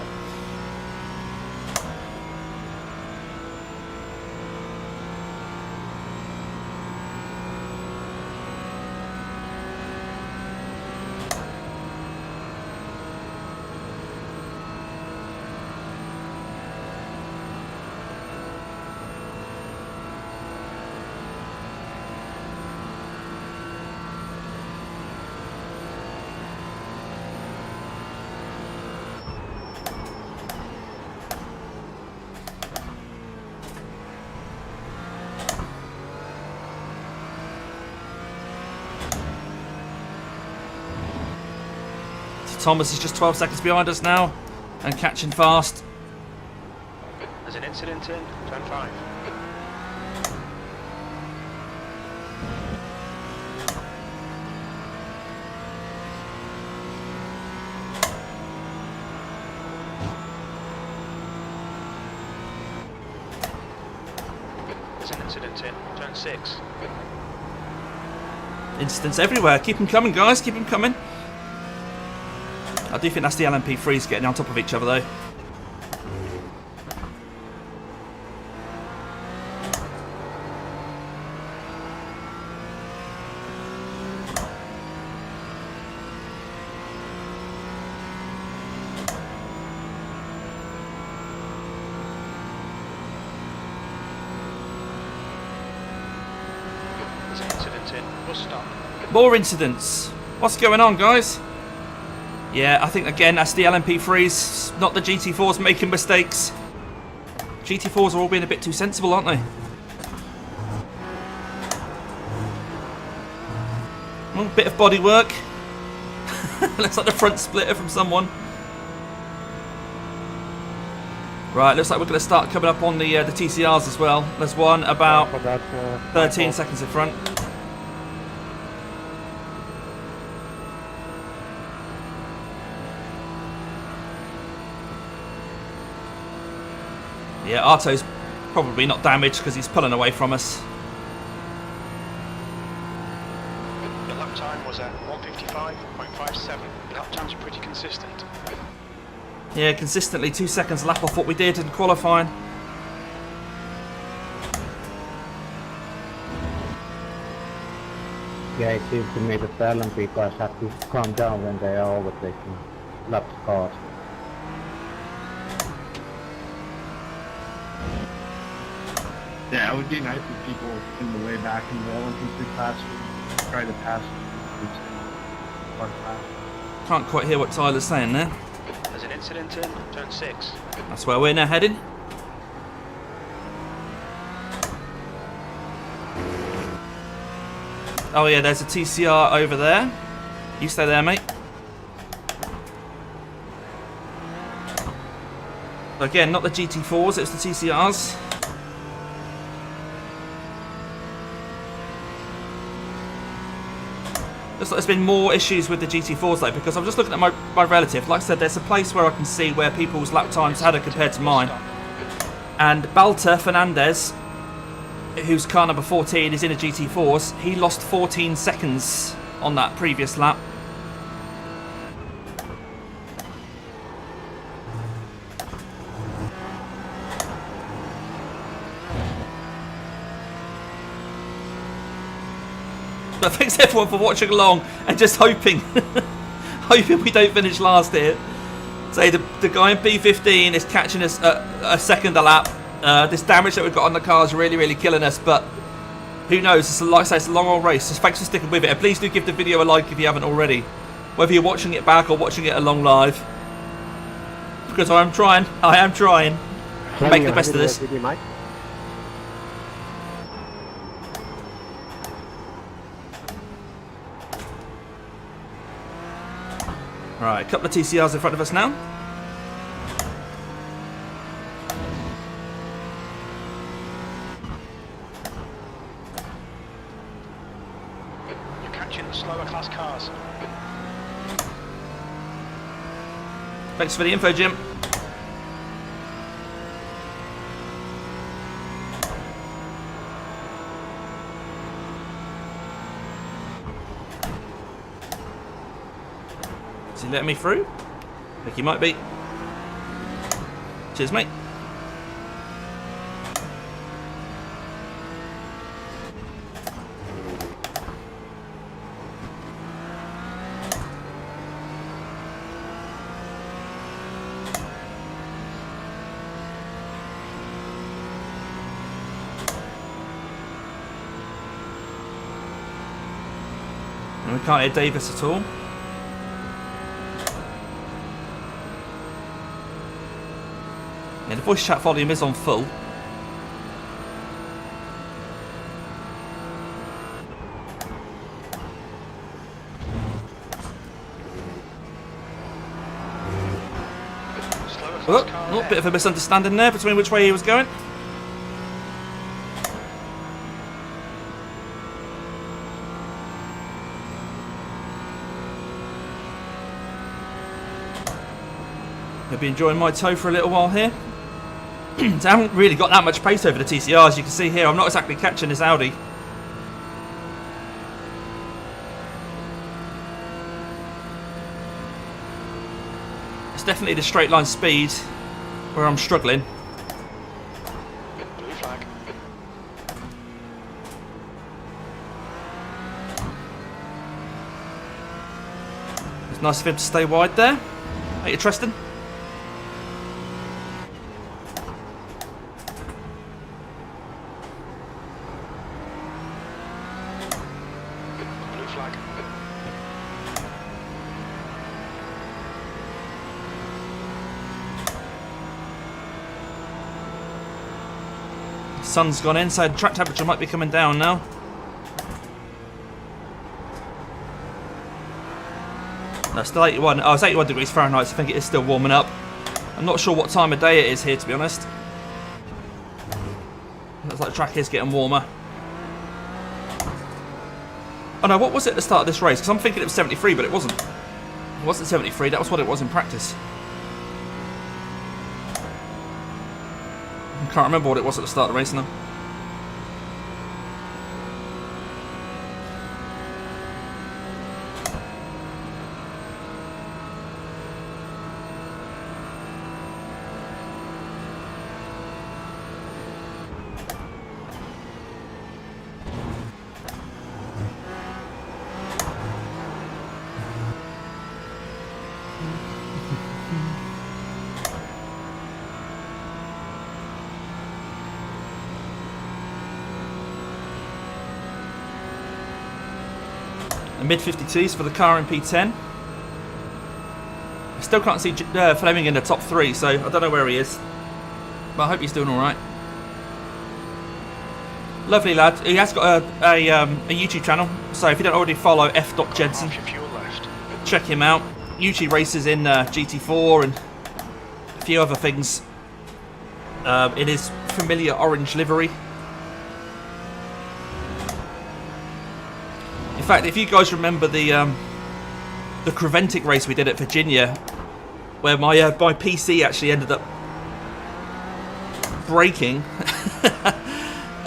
Thomas is just 12 seconds behind us now and catching fast. There's an incident in turn 5. There's an incident in turn 6. Incidents everywhere. Keep them coming, guys. Keep them coming. I do think that's the LMP3s getting on top of each other, though. There's an incident in bus stop. More incidents. What's going on, guys? Yeah, I think, again, that's the LMP3s, not the GT4s making mistakes. GT4s are all being a bit too sensible, aren't they? Well, a bit of body work. Looks like the front splitter from someone. Right, looks like we're going to start coming up on the TCRs as well. There's one about 13 seconds in front. Yeah, Arto's probably not damaged because he's pulling away from us. The lap time was at 1:55.57. Lap times are pretty consistent. Yeah, consistently 2 seconds lap off what we did in qualifying. Yeah, it seems to me that the LMP cars have to calm down when they are overtaking lapped cars. Yeah, it would be nice if people in the way back in the LMP3 class would try to pass the class. Can't quite hear what Tyler's saying there. There's an incident in turn 6. That's where we're now heading. Oh yeah, there's a TCR over there. You stay there, mate. Again, not the GT4s, it's the TCRs. Looks like there's been more issues with the GT4s though, because I'm just looking at my relative. Like I said, there's a place where I can see where people's lap times had it compared to mine. And Balta Fernandez, who's car number 14, is in a GT4s. He lost 14 seconds on that previous lap. But thanks everyone for watching along and just hoping hoping we don't finish last here. Say the guy in P15 is catching us a second a lap. This damage that we've got on the car is really, really killing us, but who knows? It's like I say, it's a long old race, so thanks for sticking with it. And please do give the video a like if you haven't already, whether you're watching it back or watching it along live, because I am trying to make the best of this. Right, a couple of TCRs in front of us now. You're catching the slower class cars. Thanks for the info, Jim. Is he letting me through? I think he might be. Cheers, mate. And we can't hear Davis at all. Yeah, the voice chat volume is on full. Oh, bit of a misunderstanding there between which way he was going. I'll be enjoying my tow for a little while here. So I haven't really got that much pace over the TCR, as you can see here. I'm not exactly catching this Audi. It's definitely the straight line speed where I'm struggling. Blue flag. It's nice of him to stay wide there. Ain't you, Tristan? Blue flag. Sun's gone in, so track temperature might be coming down now. No, still 81. Oh, it's 81 degrees Fahrenheit, so I think it is still warming up. I'm not sure what time of day it is here, to be honest. Looks like the track is getting warmer. Oh no, what was it at the start of this race? Because I'm thinking it was 73, but it wasn't. It wasn't 73, that was what it was in practice. I can't remember what it was at the start of the race now. The mid-52s for the car in P10. I still can't see Fleming in the top 3, so I don't know where he is. But I hope he's doing alright. Lovely lad. He has got a YouTube channel, so if you don't already follow f.jensen, Half your fuel left. check him out. Usually races in GT4 and a few other things in his familiar orange livery. In fact, if you guys remember the Creventic race we did at Virginia, where my PC actually ended up breaking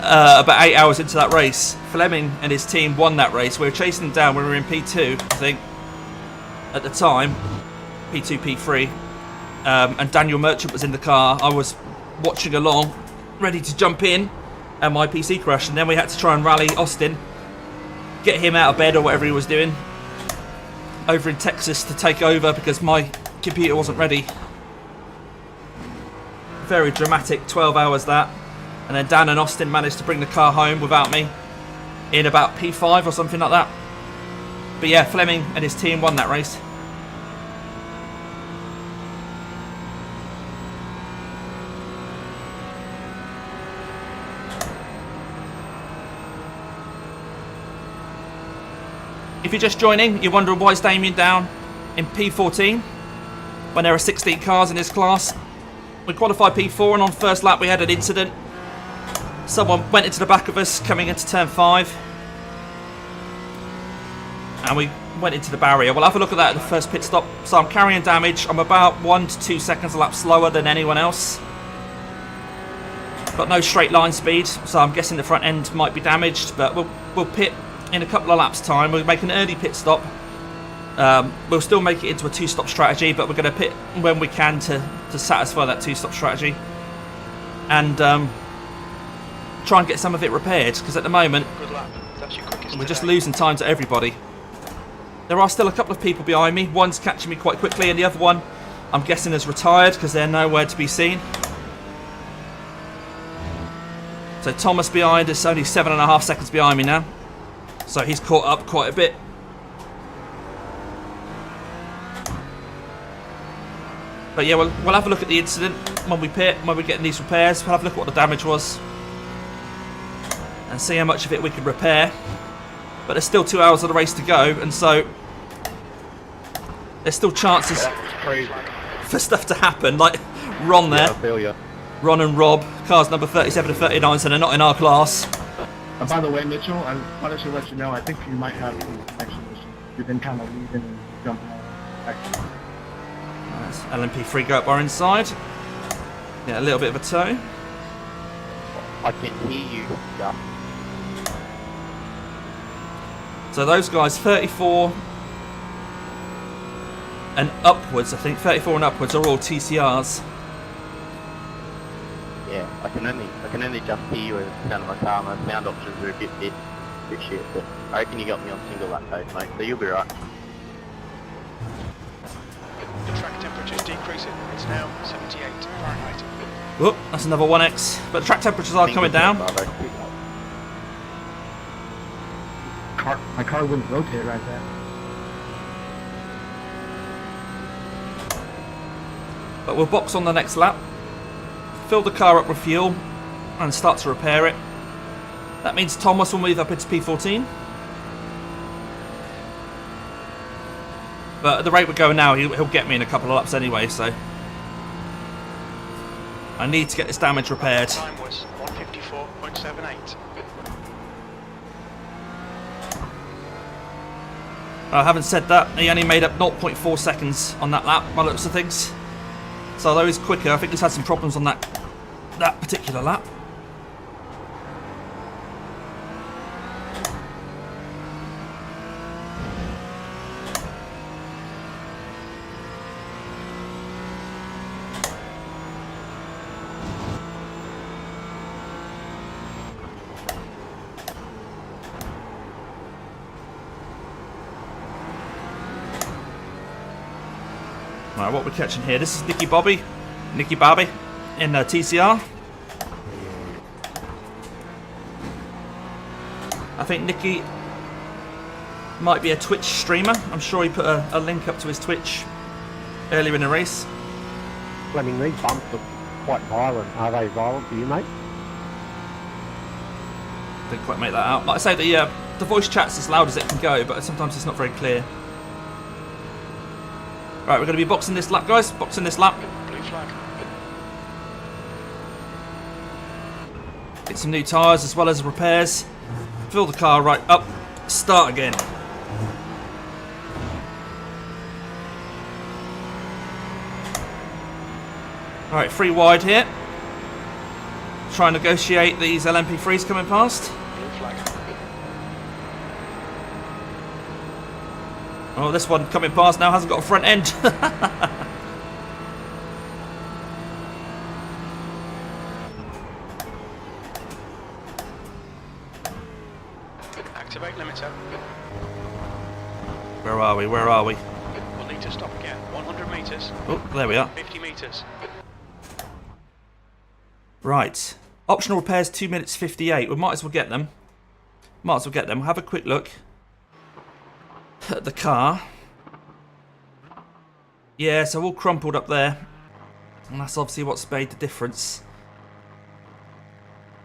about 8 hours into that race. Fleming and his team won that race. We were chasing them down when we were in P2, I think, at the time. P2, P3. And Daniel Merchant was in the car. I was watching along, ready to jump in, and my PC crashed. And then we had to try and rally Austin, get him out of bed or whatever he was doing, over in Texas to take over because my computer wasn't ready. Very dramatic 12 hours that. And then Dan and Austin managed to bring the car home without me in about P5 or something like that. But yeah, Fleming and his team won that race. If you're just joining, you're wondering why is Damien down in P14 when there are 16 cars in his class. We qualified P4 and on first lap we had an incident. Someone went into the back of us coming into turn 5 and we went into the barrier. We'll have a look at that at the first pit stop. So I'm carrying damage. I'm about 1 to 2 seconds a lap slower than anyone else. Got no straight line speed, so I'm guessing the front end might be damaged, but we'll pit in a couple of laps time. We'll make an early pit stop. We'll still make it into a 2-stop strategy, but we're going to pit when we can to satisfy that 2-stop strategy and try and get some of it repaired, because at the moment Good lap. That's your quickest we're just today. losing time to everybody. There are still a couple of people behind me. One's catching me quite quickly and the other one I'm guessing has retired because they're nowhere to be seen. So Thomas behind is only 7.5 seconds behind me now, so he's caught up quite a bit. But yeah, we'll have a look at the incident when we pit, when we're getting these repairs. We'll have a look at what the damage was and see how much of it we can repair. But there's still 2 hours of the race to go, and so there's still chances Crazy. for stuff to happen. Like Ron there, Yeah, I feel you. Ron and Rob, cars number 37 to 39, so they're not in our class. And by the way, Mitchell, I wanted to let you know, I think you might have some connection issues. You've been kind of leaving and jumping on. Nice. LMP3 go up our inside. Yeah, a little bit of a toe. I can hear you. Yeah. So those guys, 34 and upwards, I think 34 and upwards are all TCRs. Yeah, I can only just hear you as the sound of my car. My sound options are a bit shit, but I reckon you got me on single lactose, mate, so you'll be right. The track temperature is decreasing. It's now 78 Fahrenheit. Whoop, that's another 1x. But the track temperatures are coming down. My car wouldn't rotate right there. But we'll box on the next lap, fill the car up with fuel and start to repair it. That means Thomas will move up into P14. But at the rate we're going now, he'll get me in a couple of laps anyway, so I need to get this damage repaired. Time was 154.78. I haven't said that, he only made up 0.4 seconds on that lap, by the looks of things. So although he's quicker, I think he's had some problems on that particular lap. Right, what we're catching here, this is Nicky Bobby in TCR. I think Nicky might be a Twitch streamer. I'm sure he put a link up to his Twitch earlier in the race. Fleming, these bumps are quite violent. Are they violent for you, mate? didn't quite make that out. Like I say, the voice chat's as loud as it can go, but sometimes it's not very clear. Right, we're going to be boxing this lap, guys. Boxing this lap. Blue flag. Get some new tyres as well as repairs. Fill the car right up. Start again. Alright, 3 wide here. Try and negotiate these LMP3s coming past. Blue flag. Oh, this one coming past now hasn't got a front end. Activate limiter. Where are we? Where are we? We'll need to stop again. 100 metres. Oh, there we are. 50 metres. Right. Optional repairs 2 minutes 58. We might as well get them. Might as well get them. We'll have a quick look at the car. Yeah, so all crumpled up there. And that's obviously what's made the difference.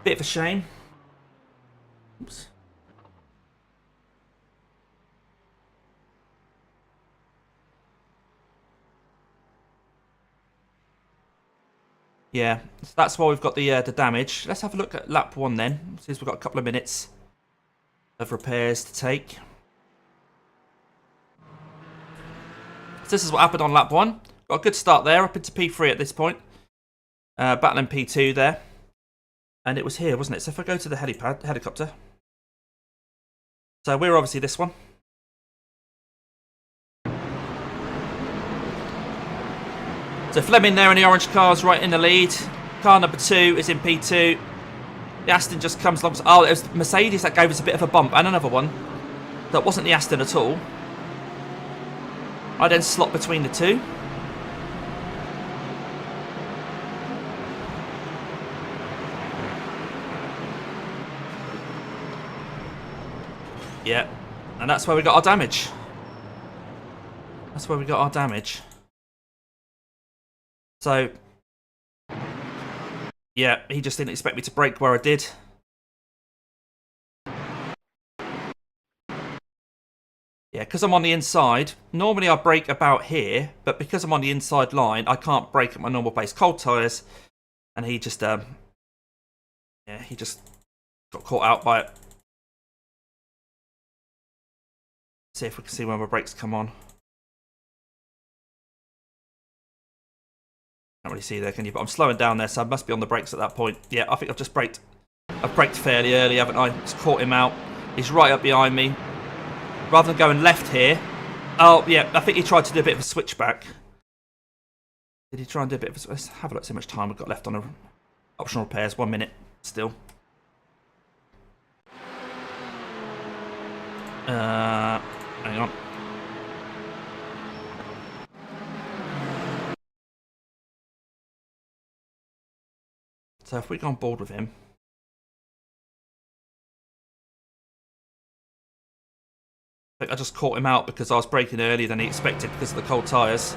Bit of a shame. Oops. Yeah, so that's why we've got the damage. Let's have a look at lap 1 then, since we've got a couple of minutes of repairs to take. So this is what happened on lap 1. Got a good start there, up into P3 at this point. Battling P2 there. And it was here, wasn't it? So if I go to the helicopter. So we're obviously this one. So Fleming there in the orange car's right in the lead. Car number 2 is in P2. The Aston just comes along. Oh, it was Mercedes that gave us a bit of a bump, and another one. That wasn't the Aston at all. I then slot between the two. Yeah, and that's where we got our damage. That's where we got our damage. So, yeah, he just didn't expect me to brake where I did. Yeah, because I'm on the inside, normally I brake about here, but because I'm on the inside line, I can't brake at my normal pace. Cold tyres, and he just, yeah, he just got caught out by it. See if we can see when my brakes come on. Can't really see there, can you? But I'm slowing down there, so I must be on the brakes at that point. Yeah, I think I've just braked. I've braked fairly early, haven't I? Just caught him out. He's right up behind me. Rather than going left here. Oh, yeah, I think he tried to do a bit of a switchback. Did he try and do a bit of a... Let's have a look, see how much time we've got left on the optional repairs. 1 minute still. Hang on. So if we go on board with him, I think I just caught him out because I was braking earlier than he expected because of the cold tyres.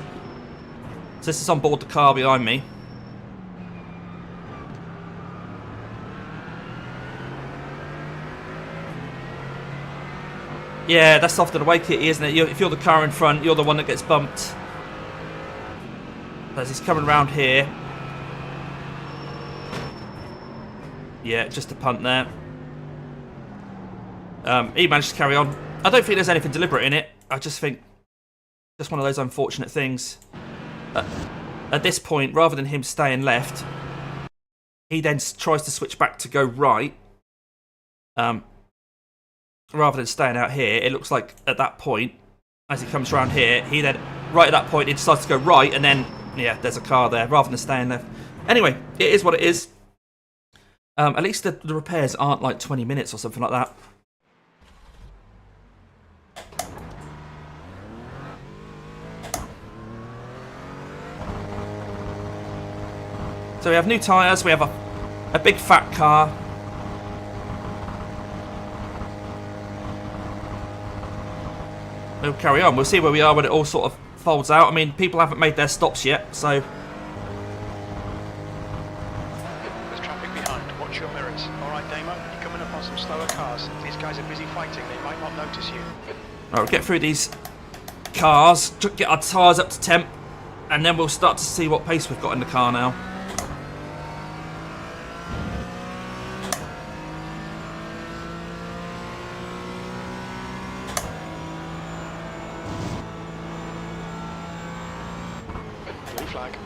So this is on board the car behind me. Yeah, that's often the way, Kitty, isn't it? If you're the car in front, you're the one that gets bumped. As he's coming around here. Yeah, just a punt there. He managed to carry on. I don't think there's anything deliberate in it. I just think just one of those unfortunate things. At this point, rather than him staying left, he then tries to switch back to go right. Rather than staying out here, it looks like at that point, as he comes around here, he then, right at that point, he decides to go right, and then, yeah, there's a car there, rather than staying left. Anyway, it is what it is. At least the repairs aren't like 20 minutes or something like that. So we have new tyres, we have a big fat car. We'll carry on, we'll see where we are when it all sort of folds out. I mean, people haven't made their stops yet, so... There's traffic behind, watch your front mirrors. Alright, Damo, you're coming up on some slower cars. These guys are busy fighting, they might not notice you. Right, we'll get through these cars, get our tyres up to temp, and then we'll start to see what pace we've got in the car now. Blue flag.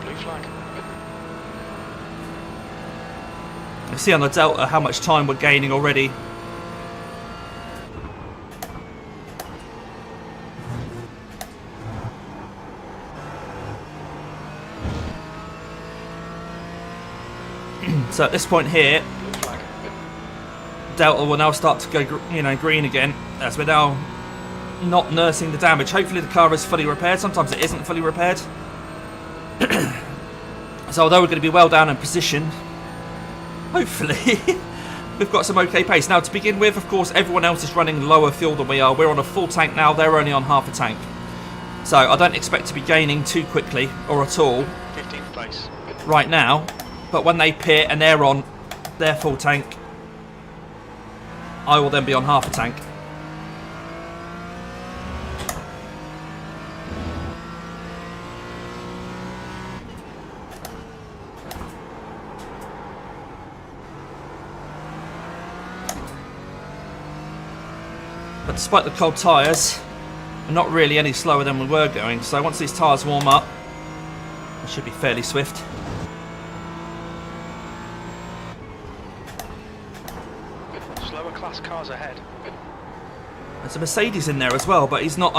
Blue flag. You see on the Delta how much time we're gaining already. So at this point here, Blue flag. Delta will now start to go, green again, as we're now not nursing the damage. Hopefully the car is fully repaired. Sometimes it isn't fully repaired. So although we're going to be well down in position, hopefully we've got some okay pace. Now to begin with, of course, everyone else is running lower fuel than we are. We're on a full tank now, they're only on half a tank. So I don't expect to be gaining too quickly, or at all, 15th place. right now. But when they pit and they're on their full tank, I will then be on half a tank. But despite the cold tyres, we're not really any slower than we were going. So once these tyres warm up, I should be fairly swift. Slower class cars ahead. There's a Mercedes in there as well, but he's not.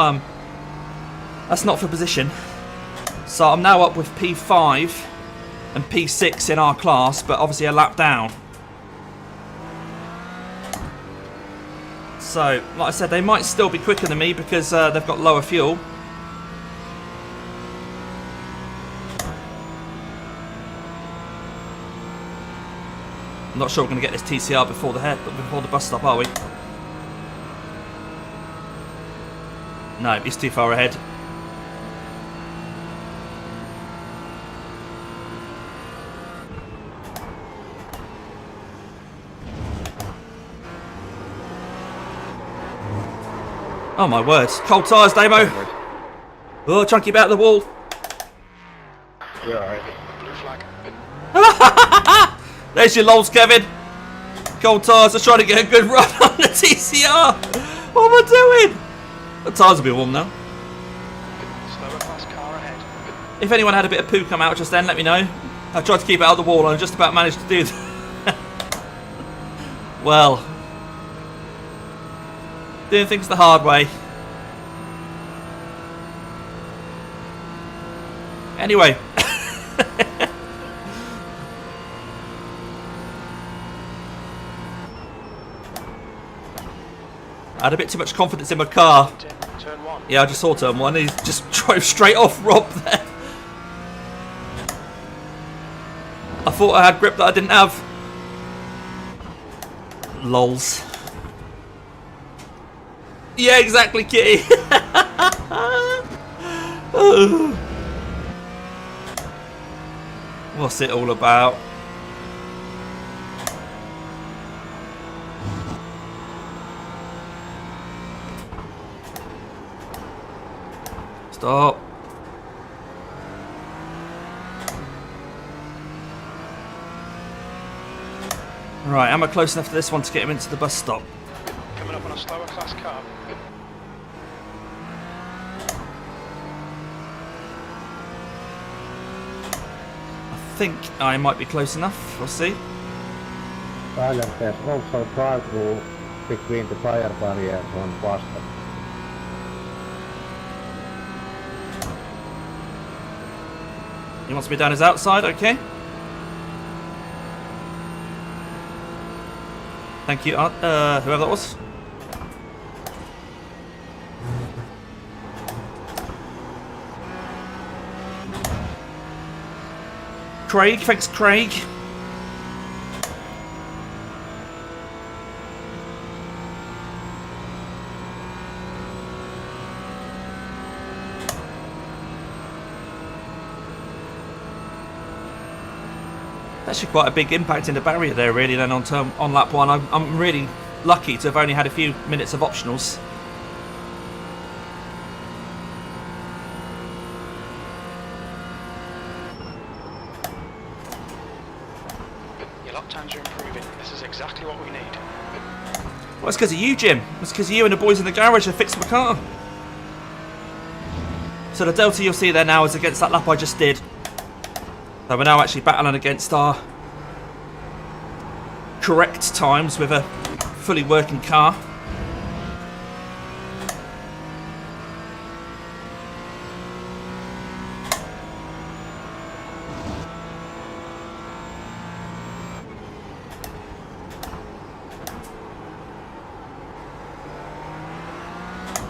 That's not for position. So I'm now up with P5 and P6 in our class, but obviously a lap down. So, like I said, they might still be quicker than me because they've got lower fuel. I'm not sure we're going to get this TCR before the bus stop, are we? No, he's too far ahead. Oh my word. Cold tyres, Damo. Oh, chunky about the wall. You're alright. Blue flag. There's your lols, Kevin. Cold tyres. I'm trying to get a good run on the TCR. What am I doing? The tyres will be warm now. Slower class car ahead. If anyone had a bit of poo come out just then, let me know. I tried to keep it out of the wall and I just about managed to do that. Well, doing things the hard way. Anyway. I had a bit too much confidence in my car. Turn 1. Yeah, I just saw turn 1. He just drove straight off Rob there. I thought I had grip that I didn't have. Lols. Yeah, exactly, Kitty. What's it all about? Stop. Right, am I close enough to this one to get him into the bus stop? Coming up on a slower class car. I think I might be close enough. We'll see. Silent, there's also drive-through between the tire barriers on Boston. He wants me down his outside, okay. Thank you, whoever that was. Craig, thanks Craig. Actually quite a big impact in the barrier there really then on lap 1. I'm really lucky to have only had a few minutes of optionals. Your lap times are improving. This is exactly what we need. Well, it's because of you, Jim. It's because you and the boys in the garage have fixed my car. So the delta you'll see there now is against that lap I just did. So we're now actually battling against our correct times with a fully working car.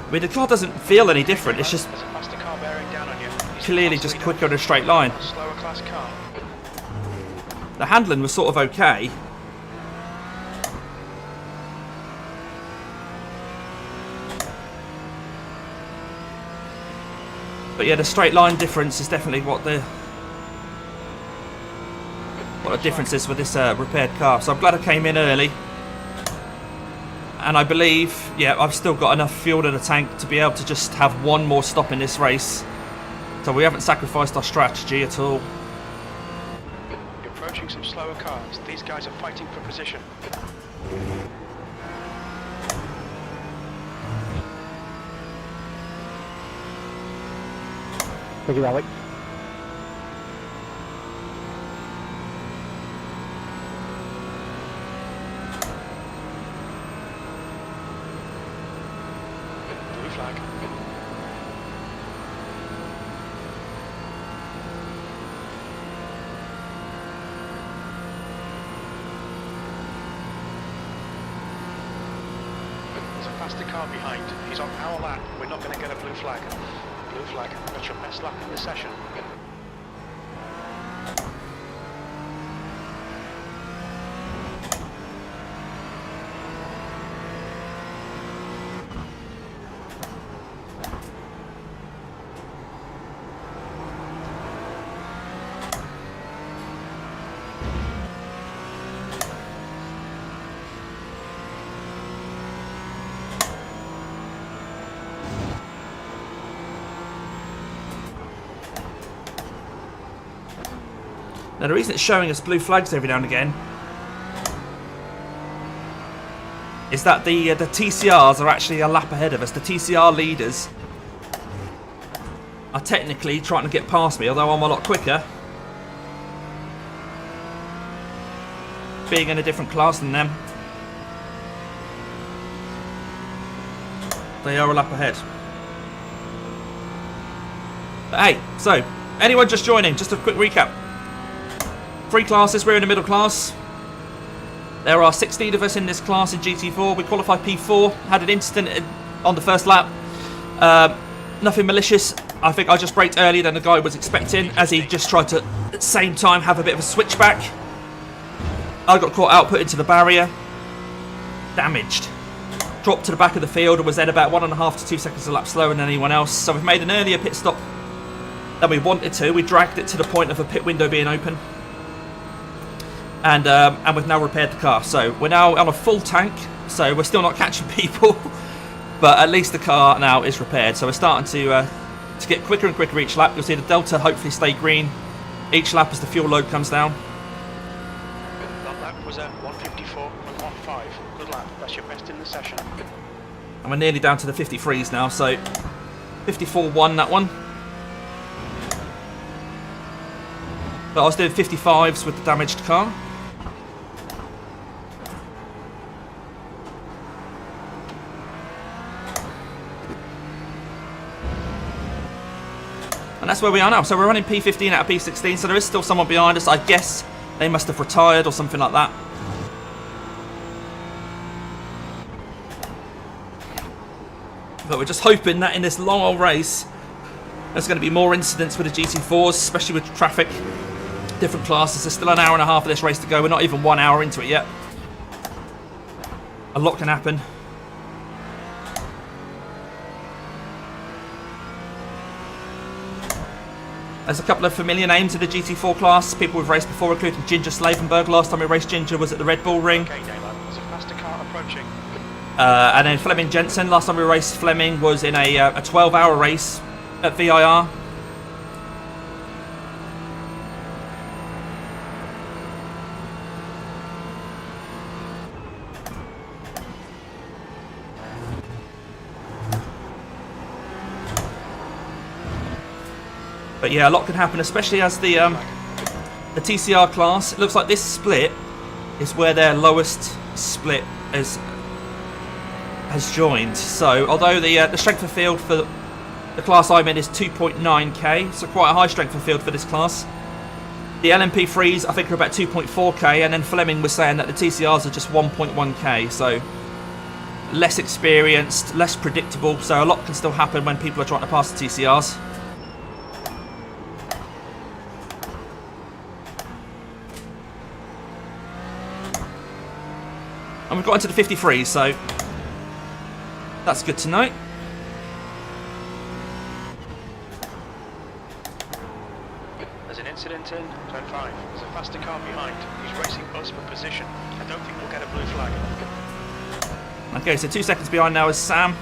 I mean, the car doesn't feel any different, it's just There's a faster car bearing down on you. clearly just quicker in a straight line. Slower class car. The handling was sort of okay. But yeah, the straight line difference is definitely what the difference is with this repaired car. So I'm glad I came in early. And I believe, yeah, I've still got enough fuel in the tank to be able to just have one more stop in this race. So we haven't sacrificed our strategy at all. You're approaching some slower cars. These guys are fighting for position. Thank you, Alex. Blue flag. There's a faster car behind. He's on our lap. We're not going to get a blue flag. Blue flag. That's your best lap in the session. Now the reason it's showing us blue flags every now and again is that the TCRs are actually a lap ahead of us. The TCR leaders are technically trying to get past me, although I'm a lot quicker, being in a different class than them. They are a lap ahead. But hey, so anyone just joining, just a quick recap. 3 classes, we're in the middle class. There are 16 of us in this class in GT4. We qualified P4, had an incident on the first lap. Nothing malicious. I think I just braked earlier than the guy was expecting, as he just tried to, at the same time, have a bit of a switchback. I got caught out, put into the barrier. Damaged. Dropped to the back of the field and was then about 1.5 to 2 seconds a lap slower than anyone else. So we've made an earlier pit stop than we wanted to. We dragged it to the point of a pit window being open. And we've now repaired the car. So we're now on a full tank. So we're still not catching people. But at least the car now is repaired. So we're starting to get quicker and quicker each lap. You'll see the delta hopefully stay green each lap as the fuel load comes down. That lap was at 154.15. Good lap. That's your best in the session. And we're nearly down to the 53s now. So 54.1 that one. But I was doing 55s with the damaged car. And that's where we are now. So we're running P15 out of P16, so there is still someone behind us. I guess they must have retired or something like that. But we're just hoping that in this long old race, there's going to be more incidents with the GT4s, especially with traffic, different classes. There's still an hour and a half of this race to go. We're not even 1 hour into it yet. A lot can happen. There's a couple of familiar names in the GT4 class. People we've raced before, including Ginger Slavenberg. Last time we raced Ginger was at the Red Bull Ring. Okay, Damo, there's a faster car approaching. And then Fleming Jensen. Last time we raced Fleming was in a 12-hour race at VIR. But yeah, a lot can happen, especially as the TCR class. It looks like this split is where their lowest split has joined. So, although the strength of field for the class I'm in is 2.9k, so quite a high strength of field for this class. The LMP3s I think are about 2.4k, and then Fleming was saying that the TCRs are just 1.1k. So less experienced, less predictable. So a lot can still happen when people are trying to pass the TCRs. And we've got into the 53s, so that's good to know. There's an incident in turn 5. There's a faster car behind. He's racing us for position. I don't think we'll get a blue flag. Okay, so 2 seconds behind now is Sam.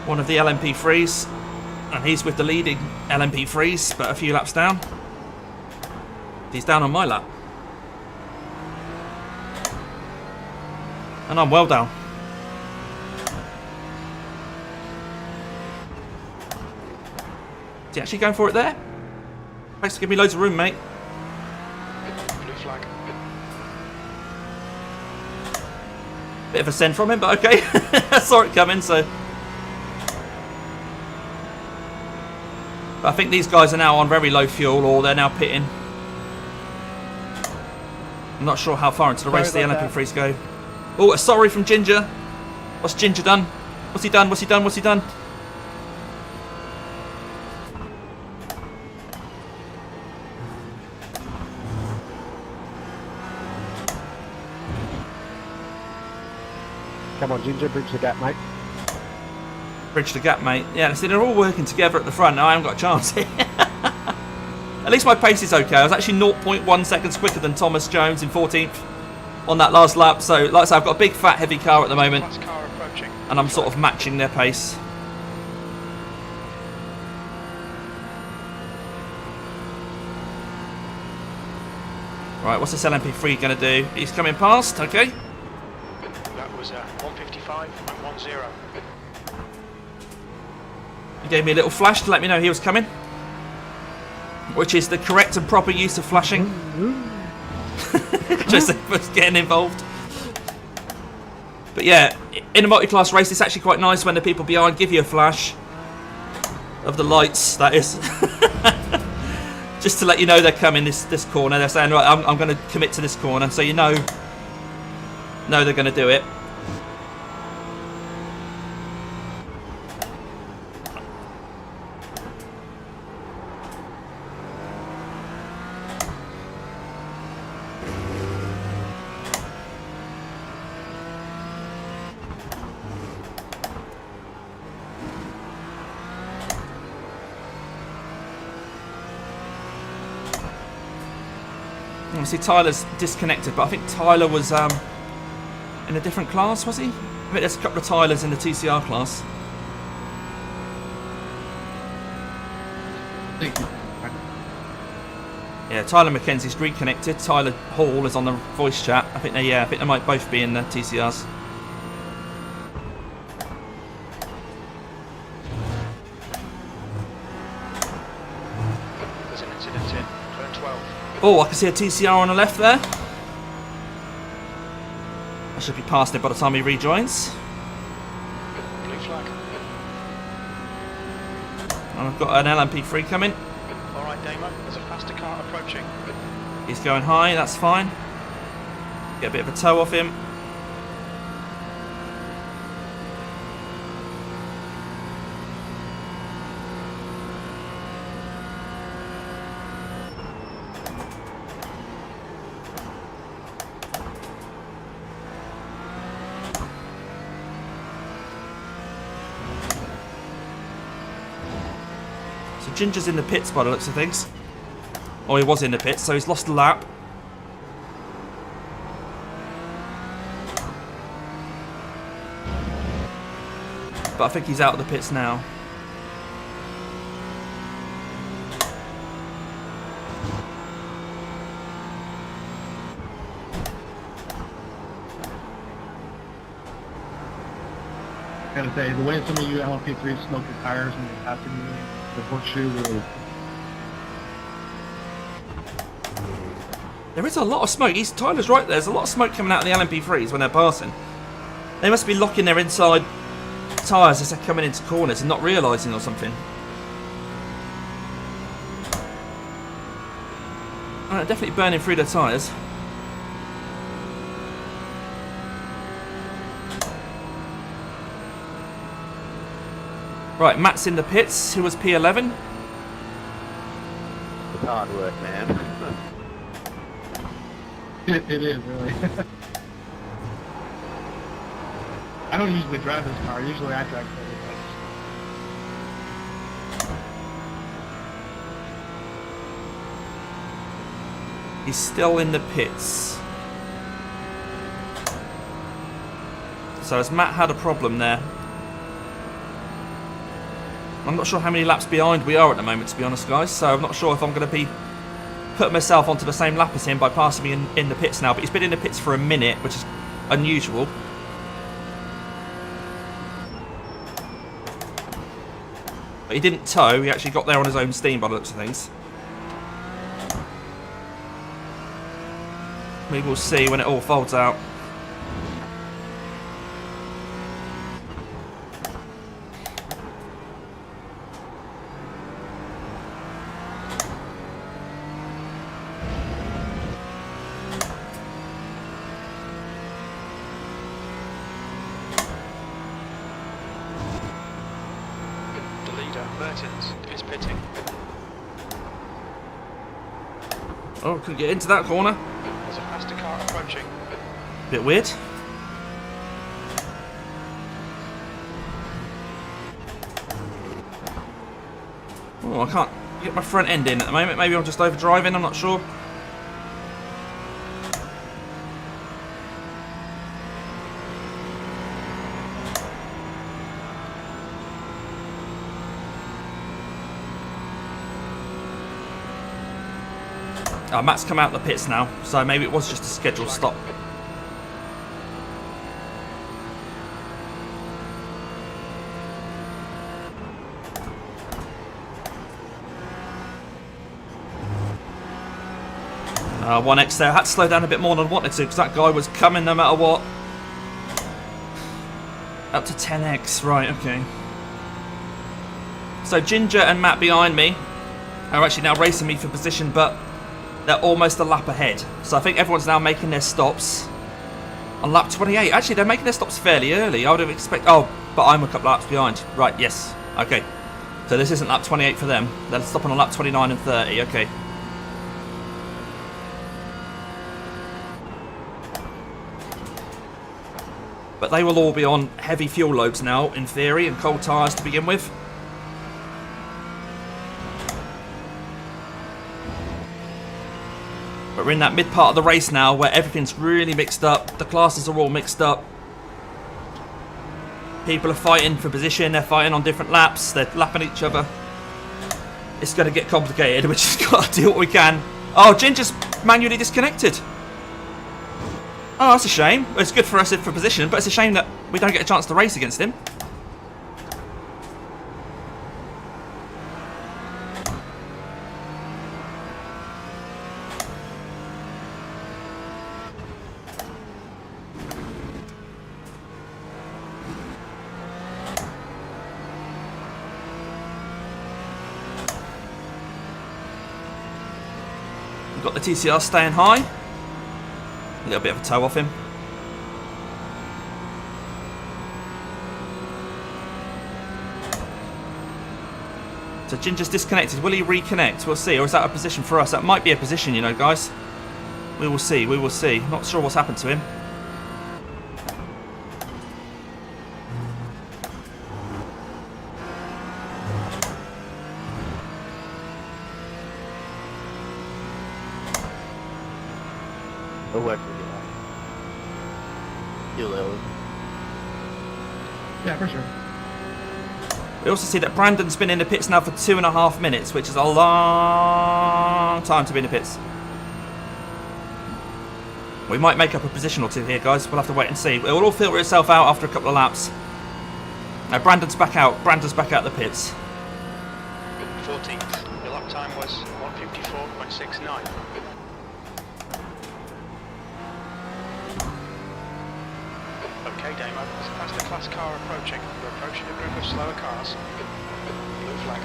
One of the LMP3s. And he's with the leading LMP3s, but a few laps down. He's down on my lap. And I'm well down. Is he actually going for it there? Thanks to give me loads of room, mate. Blue flag. Bit of a send from him, but okay. I saw it coming, so. But I think these guys are now on very low fuel, or they're now pitting. I'm not sure how far into the race the LMP3s go. Oh, a sorry from Ginger. What's Ginger done? What's he done? What's he done? What's he done? Come on, Ginger, bridge the gap, mate. Bridge the gap, mate. Yeah, see, they're all working together at the front. Now I haven't got a chance here. At least my pace is okay. I was actually 0.1 seconds quicker than Thomas Jones in 14th. On that last lap, so like I said, I've got a big fat heavy car at the moment, Fast car approaching. and I'm sort of matching their pace. Right, what's this LMP3 going to do? He's coming past, okay. That was 155.10. He gave me a little flash to let me know he was coming, which is the correct and proper use of flashing. Joseph was getting involved. But yeah, in a multi-class race, it's actually quite nice when the people behind give you a flash of the lights, that is. Just to let you know they're coming this corner. They're saying, right, I'm going to commit to this corner, so you know they're going to do it. Obviously Tyler's disconnected, but I think Tyler was in a different class, was he? I think there's a couple of Tylers in the TCR class. Yeah, Tyler McKenzie's reconnected. Tyler Hall is on the voice chat. I think they might both be in the TCRs. There's an incident in turn 12. Oh, I can see a TCR on the left there. I should be past it by the time he rejoins. Blue flag. And I've got an LMP3 coming. Alright, Damo, there's a faster car approaching. He's going high, that's fine. Get a bit of a toe off him. So Ginger's in the pits by the looks of things. Or he was in the pits, so he's lost a lap. But I think he's out of the pits now. I gotta say, the way some of you LMP3 smoke your tires when you're passing me, the horseshoe really. There is a lot of smoke. Tyler's right, there's a lot of smoke coming out of the LMP3s when they're passing. They must be locking their inside tyres as they're coming into corners and not realising or something. Oh, they're definitely burning through their tyres. Right, Matt's in the pits, who was P11. It's hard work, man. It is, really. I don't usually drive this car. Usually I drive it. He's still in the pits. So has Matt had a problem there? I'm not sure how many laps behind we are at the moment, to be honest, guys. So I'm not sure if I'm going to be putting myself onto the same lap as him by passing me in the pits now. But he's been in the pits for a minute, which is unusual. But he didn't tow. He actually got there on his own steam by the looks of things. We will see when it all folds out. Is pitting. Oh, couldn't get into that corner. There's a faster car approaching. Bit weird. Oh, I can't get my front end in at the moment. Maybe I'm just overdriving, I'm not sure. Oh, Matt's come out of the pits now, so maybe it was just a scheduled stop. Uh, 1x there. I had to slow down a bit more than I wanted to because that guy was coming no matter what. Up to 10x, right, okay. So Ginger and Matt behind me are actually now racing me for position, but they're almost a lap ahead. So I think everyone's now making their stops on lap 28. Actually, they're making their stops fairly early. I would have expected... Oh, but I'm a couple laps behind. Right, yes. Okay. So this isn't lap 28 for them. They're stopping on lap 29 and 30. Okay. But they will all be on heavy fuel loads now, in theory, and cold tyres to begin with. But we're in that mid part of the race now where everything's really mixed up. The classes are all mixed up. People are fighting for position. They're fighting on different laps. They're lapping each other. It's going to get complicated. We just got to do what we can. Oh, Ginger's manually disconnected. Oh, that's a shame. It's good for us for position, but it's a shame that we don't get a chance to race against him. We've got the TCR staying high. A little bit of a toe off him. So Ginger's disconnected. Will he reconnect? We'll see. Or is that a position for us? That might be a position, you know, guys. We will see. We will see. Not sure what's happened to him. We'll work with you. You'll live. Yeah, for sure. We also see that Brandon's been in the pits now for 2.5 minutes, which is a long time to be in the pits. We might make up a position or two here, guys. We'll have to wait and see. It will all filter itself out after a couple of laps. Now, Brandon's back out. Brandon's back out the pits. 14th. Your lap time was 1:54.69. Okay, Damo. There's a faster class car approaching. We're approaching a group of slower cars. Blue flag.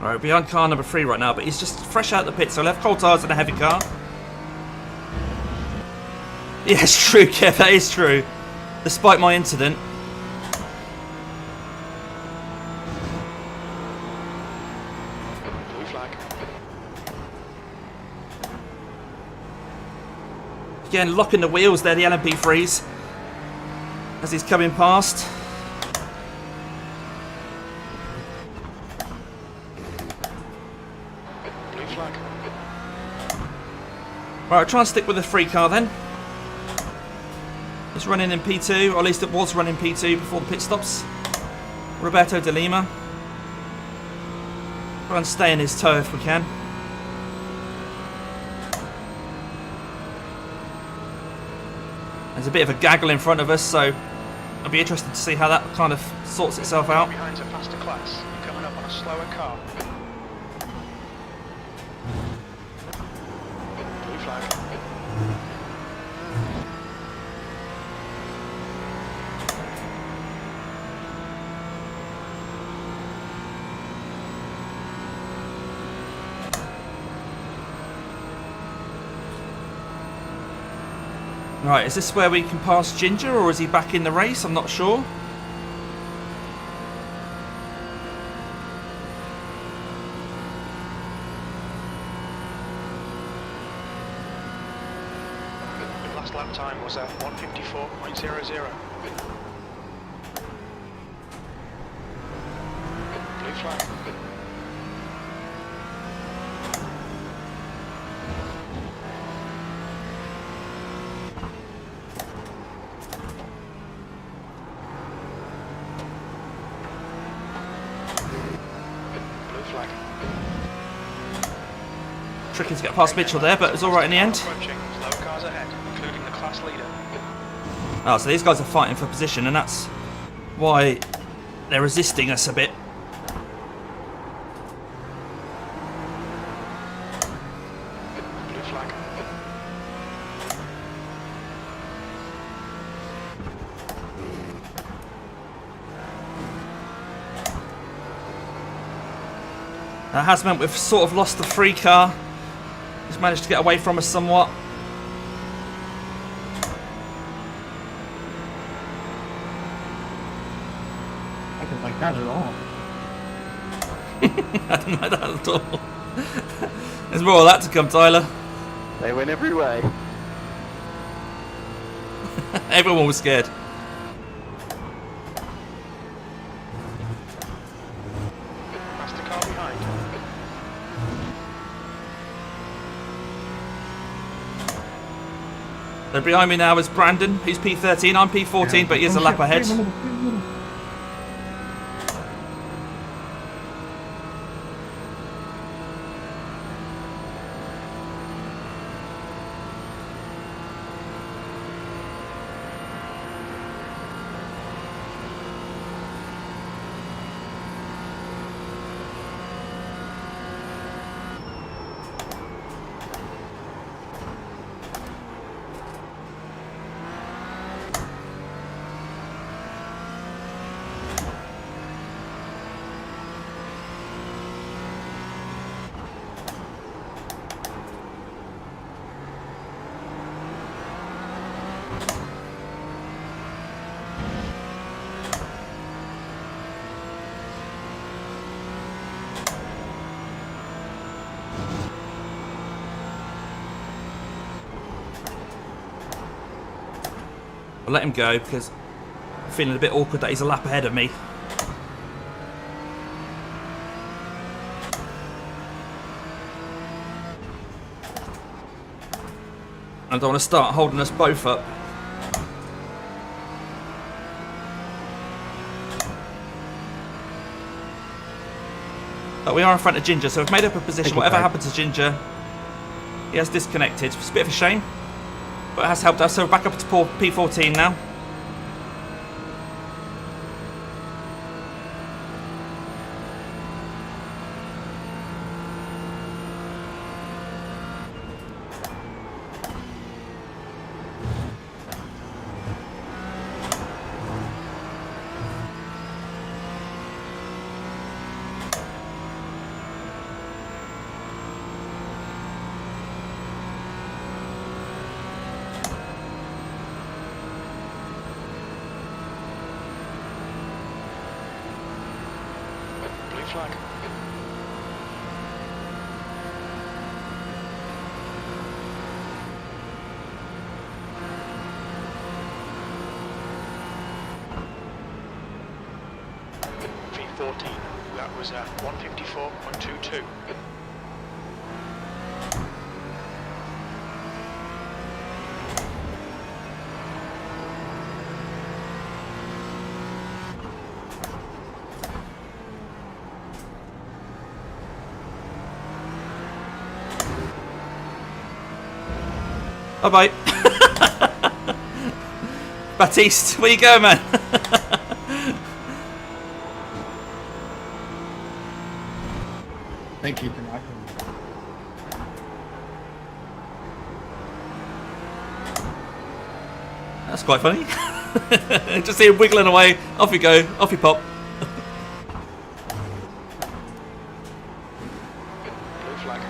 Alright, behind car number 3 right now, but he's just fresh out the pit, so he'll have cold tyres and a heavy car. Yeah, it's true, Kev, that is true. Despite my incident. Blue flag. Again, locking the wheels there, the LMP3s. As he's coming past. Blue flag. Right, try and stick with the 3 car then. It's running in P2, or at least it was running P2 before the pit stops. Roberto De Lima. Try and stay in his toe if we can. There's a bit of a gaggle in front of us, so I'll be interested to see how that kind of sorts itself out. Behind's a faster class. You're coming up on a slower car. Blue flag. Right, is this where we can pass Ginger, or is he back in the race? I'm not sure. Your last lap time was at 1:54.00. Blue flag. Blue flag. Tricky to get past Mitchell there, but it was alright in the end. Approaching. Slower cars ahead, including the class leader. Oh, so these guys are fighting for position, and that's why they're resisting us a bit. Blue flag. That has meant we've sort of lost the 3 car. He's managed to get away from us somewhat. I don't like that at all. I don't like that at all. There's more of that to come, Tyler. They win every way. Everyone was scared. Faster car behind. So behind me now is Brandon. He's P13. I'm P14, but he is a lap ahead. I'll let him go because I'm feeling a bit awkward that he's a lap ahead of me. I don't want to start holding us both up. But we are in front of Ginger, so we've made up a position. Whatever happens to Ginger, he has disconnected. It's a bit of a shame, but it has helped us. So we're back up to P14 now. Blue flag. V14. That was 154.22. Bye-bye. Baptiste, where you going, man? Thank you for not coming. That's quite funny. Just see him wiggling away. Off you go. Off you pop. Blue flag.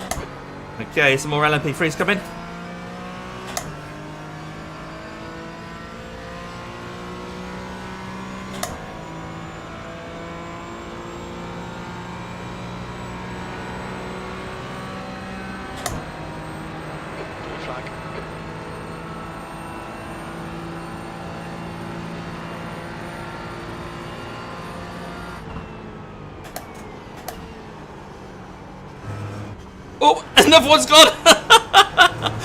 Okay, some more LMP3s coming. Blue flag. Oh, another one's gone.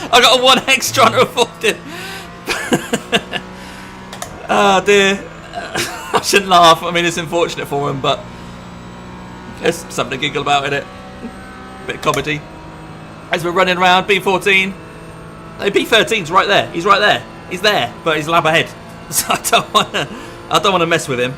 I got a 1x trying to avoid it. Oh dear. I shouldn't laugh. I mean, it's unfortunate for him, but there's something to giggle about in it. Bit of comedy. As we're running around, B14. No, B13's right there. He's right there. He's there, but he's a lap ahead. So I don't want to mess with him.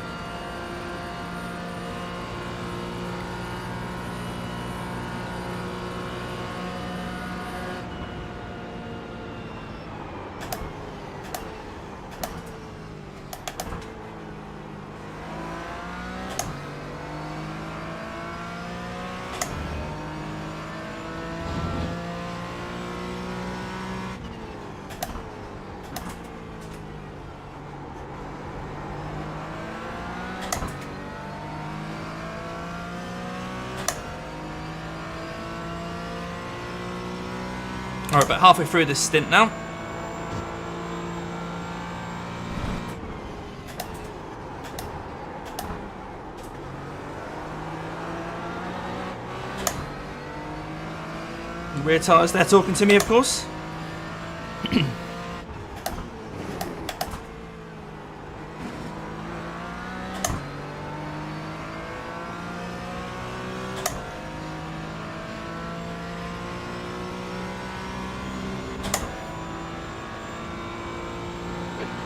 Alright, about halfway through this stint now. Rear tyres there talking to me, of course.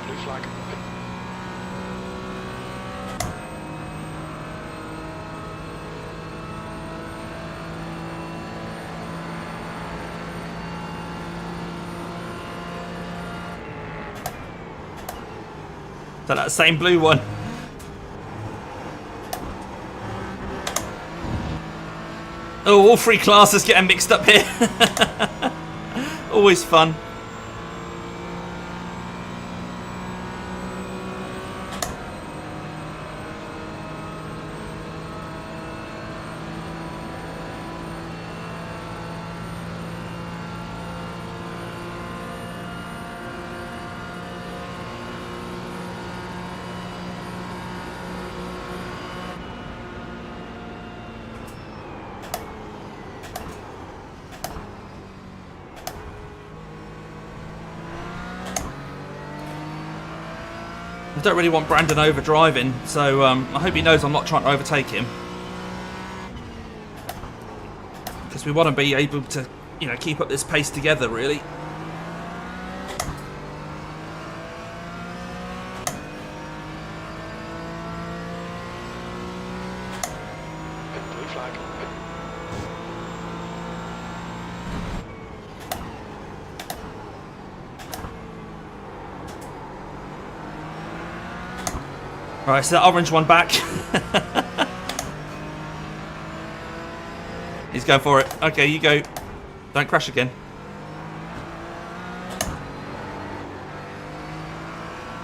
Blue flag. So that same blue one. Oh, all three classes getting mixed up here. Always fun. don't really want Brandon over driving, so I hope he knows I'm not trying to overtake him. Because we want to be able to, you know, keep up this pace together, really. Blue flag. Right, so that orange one back. He's going for it. Okay, you go. Don't crash again.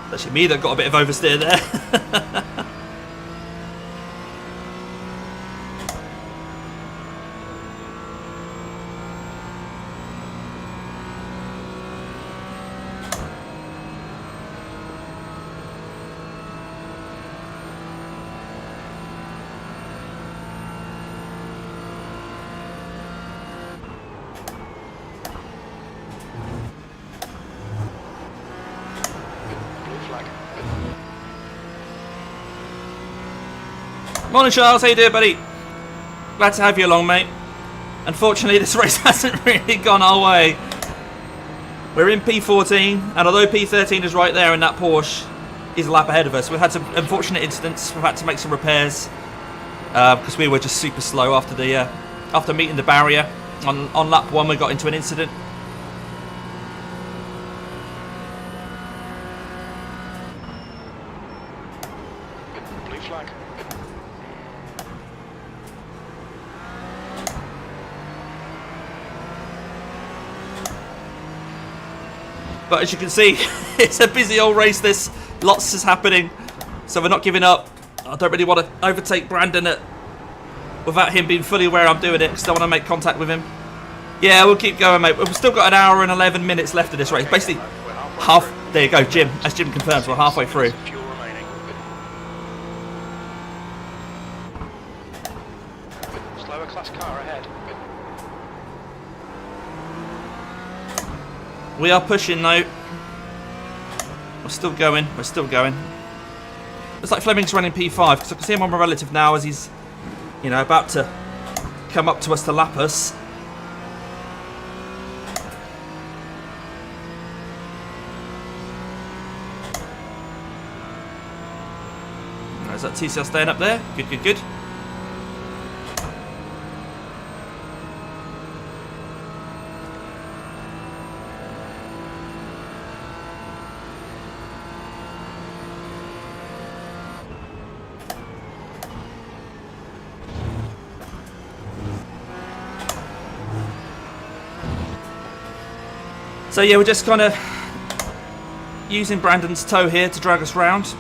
It's actually me that got a bit of oversteer there. Morning, Charles. How you doing, buddy? Glad to have you along, mate. Unfortunately, this race hasn't really gone our way. We're in P14, and although P13 is right there and that Porsche is a lap ahead of us, we've had some unfortunate incidents. We've had to make some repairs because we were just super slow after meeting the barrier. On lap 1, we got into an incident. Blue flag. But as you can see, it's a busy old race. This lots is happening, so we're not giving up. I don't really want to overtake Brandon without him being fully aware I'm doing it, because I want to make contact with him. Yeah, we'll keep going, mate. We've still got an hour and 11 minutes left of this race. Basically, half. There you go, Jim. As Jim confirms, we're halfway through. Fuel remaining. Slower class car ahead. We are pushing though. We're still going. We're still going. Looks like Fleming's running P5 because I can see him on my relative now as he's, you know, about to come up to us to lap us. Is that TCL staying up there? Good, good, good. So yeah, we're just kind of using Brandon's toe here to drag us round.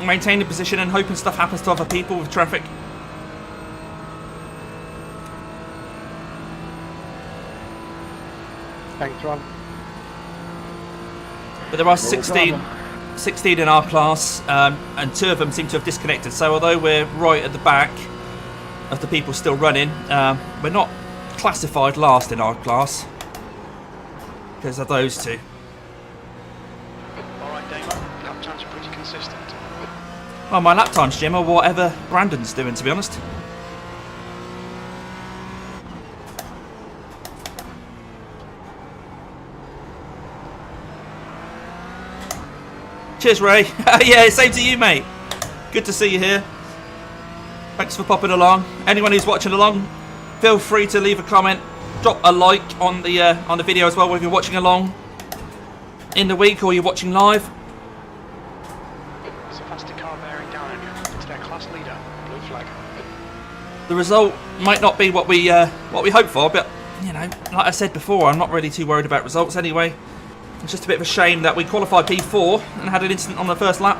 Maintaining position and hoping stuff happens to other people with traffic. Thanks, Ron. But there are 16 in our class, and 2 of them seem to have disconnected. So although we're right at the back of the people still running, we're not classified last in our class because of those 2. Alright, Damo. Lap times are pretty consistent. Well, my lap times, Jim, or whatever Brandon's doing, to be honest. Cheers, Ray. Yeah, same to you, mate. Good to see you here. Thanks for popping along. Anyone who's watching along, feel free to leave a comment. Drop a like on the video as well, whether you're watching along in the week or you're watching live. It's a faster car bearing down on you. It's their class leader. Blue flag. The result might not be what we hope for, but you know, like I said before, I'm not really too worried about results anyway. It's just a bit of a shame that we qualified P4 and had an incident on the first lap.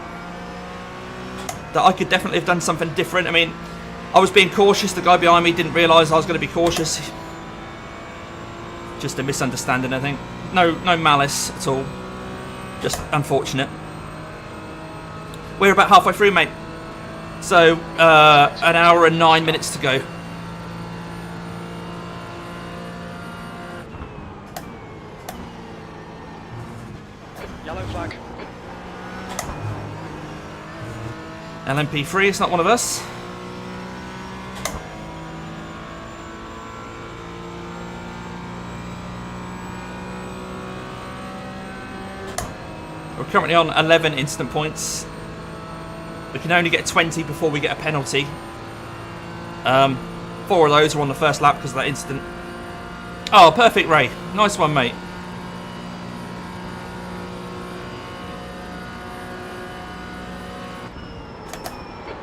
That I could definitely have done something different. I mean, I was being cautious. The guy behind me didn't realise I was going to be cautious. Just a misunderstanding, I think. No malice at all. Just unfortunate. We're about halfway through, mate. So, an hour and 9 minutes to go. Yellow flag. LMP3 is not one of us. We're currently on 11 instant points. We can only get 20 before we get a penalty. 4 of those are on the first lap because of that instant. Oh, perfect, Ray. Nice one, mate.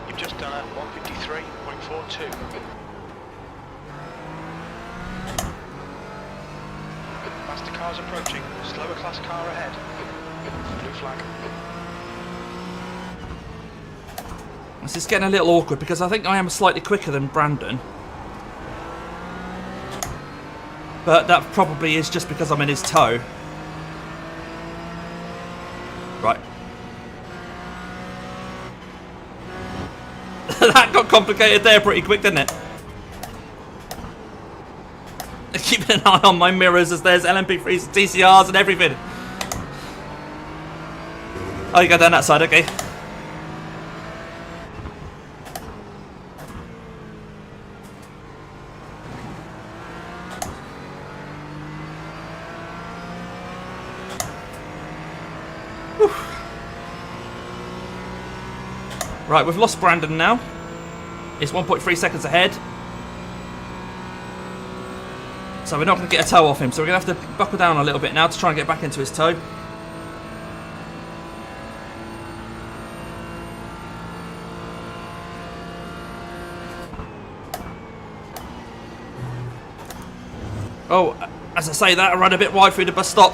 You've just done a 153.42. Faster cars approaching. Slower class car ahead. Blue flag. This is getting a little awkward because I think I am slightly quicker than Brandon. But that probably is just because I'm in his toe. Right. That got complicated there pretty quick, didn't it? Keeping an eye on my mirrors as there's LMP3s, TCRs and everything. Oh, you go down that side, okay. Right, we've lost Brandon now. It's 1.3 seconds ahead. So we're not going to get a toe off him. So we're going to have to buckle down a little bit now to try and get back into his toe. Oh, as I say that, I ran a bit wide through the bus stop.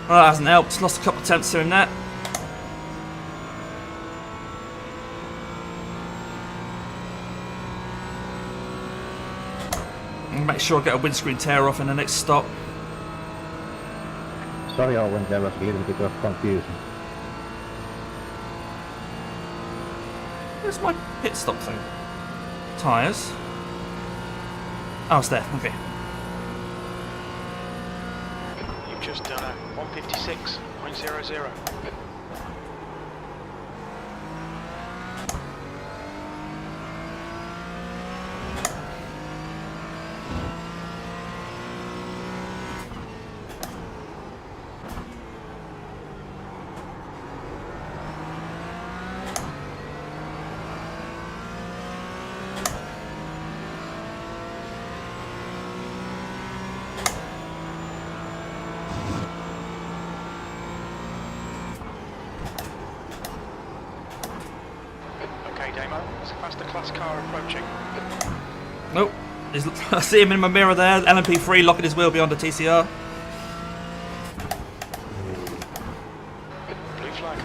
Well, that hasn't helped. Lost a couple of attempts to him there. Make sure I get a windscreen tear off in the next stop. Sorry, Owen, there was a little bit of confusion. Where's my pit stop thing? Tyres. Oh, it's there. Okay. You've just done a 156.00. There's a faster class car approaching. Nope. I see him in my mirror there. LMP3 locking his wheel beyond the TCR. Blue flag. Blue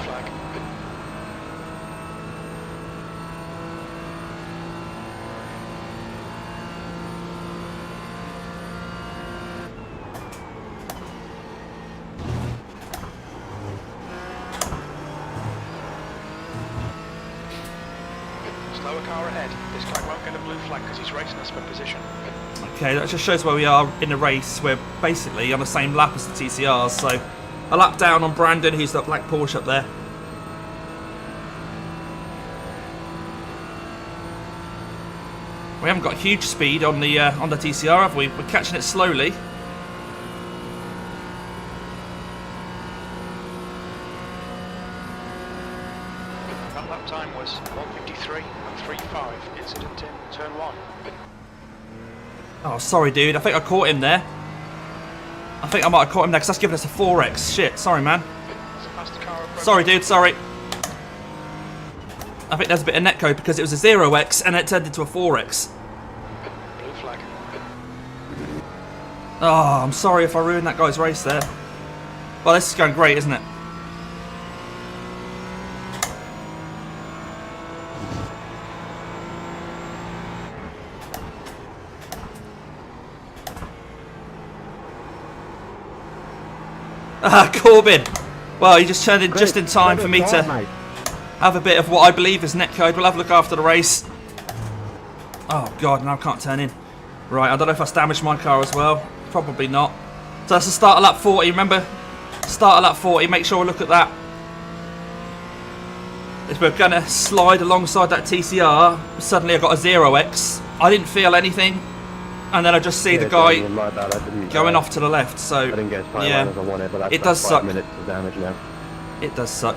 flag. Slower car ahead. This guy won't get a blue flag because he's racing us for position. Okay, that just shows where we are in the race. We're basically on the same lap as the TCRs, so a lap down on Brandon, who's that black Porsche up there. We haven't got huge speed on the TCR, have we? We're catching it slowly. That lap time was 1:53.35. Incident in turn 1. Oh, sorry, dude. I think I caught him there. I think I might have caught him there because that's giving us a 4x. Shit, sorry, man. There's a faster car approaching. Sorry, dude, sorry. I think there's a bit of netcode because it was a 0x and it turned into a 4x. Blue flag. Oh, I'm sorry if I ruined that guy's race there. Well, this is going great, isn't it? Corbin. Well, he just turned in just in time for me to have a bit of what I believe is netcode. We'll have a look after the race. Oh God, now I can't turn in. Right, I don't know if I damaged my car as well. Probably not. So that's the start of lap 40. Remember, start of lap 40. Make sure we look at that. If we're going to slide alongside that TCR, suddenly I got a 0x. I didn't feel anything. And then I just see the guy going off to the left. So, I didn't get as far as I wanted, but that's it does 5 suck. minutes of damage now. It does suck.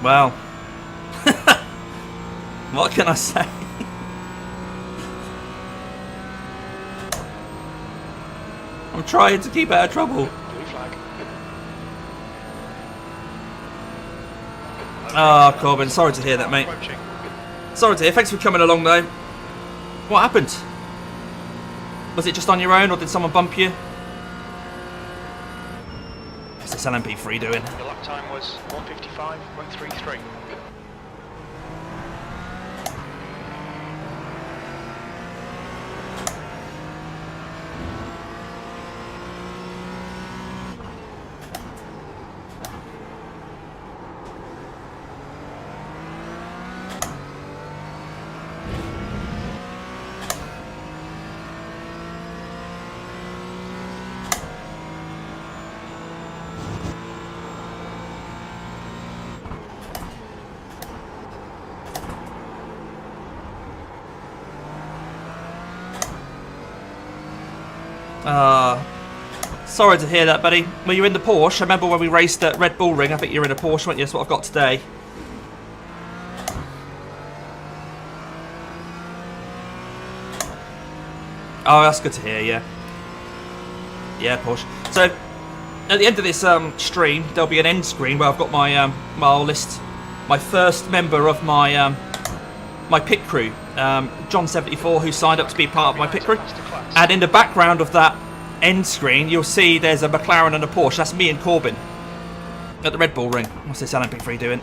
Well, what can I say? I'm trying to keep out of trouble. Blue flag. Ah, Corbin, sorry to hear that, mate. Approaching. Sorry to hear. Thanks for coming along, though. What happened? Was it just on your own, or did someone bump you? What's this LMP3 doing? Your lap time was 1:55.33. Sorry to hear that, buddy. Were you in the Porsche? I remember when we raced at Red Bull Ring. I think you were in a Porsche, weren't you? That's what I've got today. Oh, that's good to hear, yeah. Yeah, Porsche. So, at the end of this stream, there'll be an end screen where I've got my I'll list my first member of my my pit crew, John74, who signed up to be part of my pit crew. And in the background of that end screen, you'll see there's a McLaren and a Porsche. That's me and Corbin at the Red Bull Ring. What's this LMP3 doing?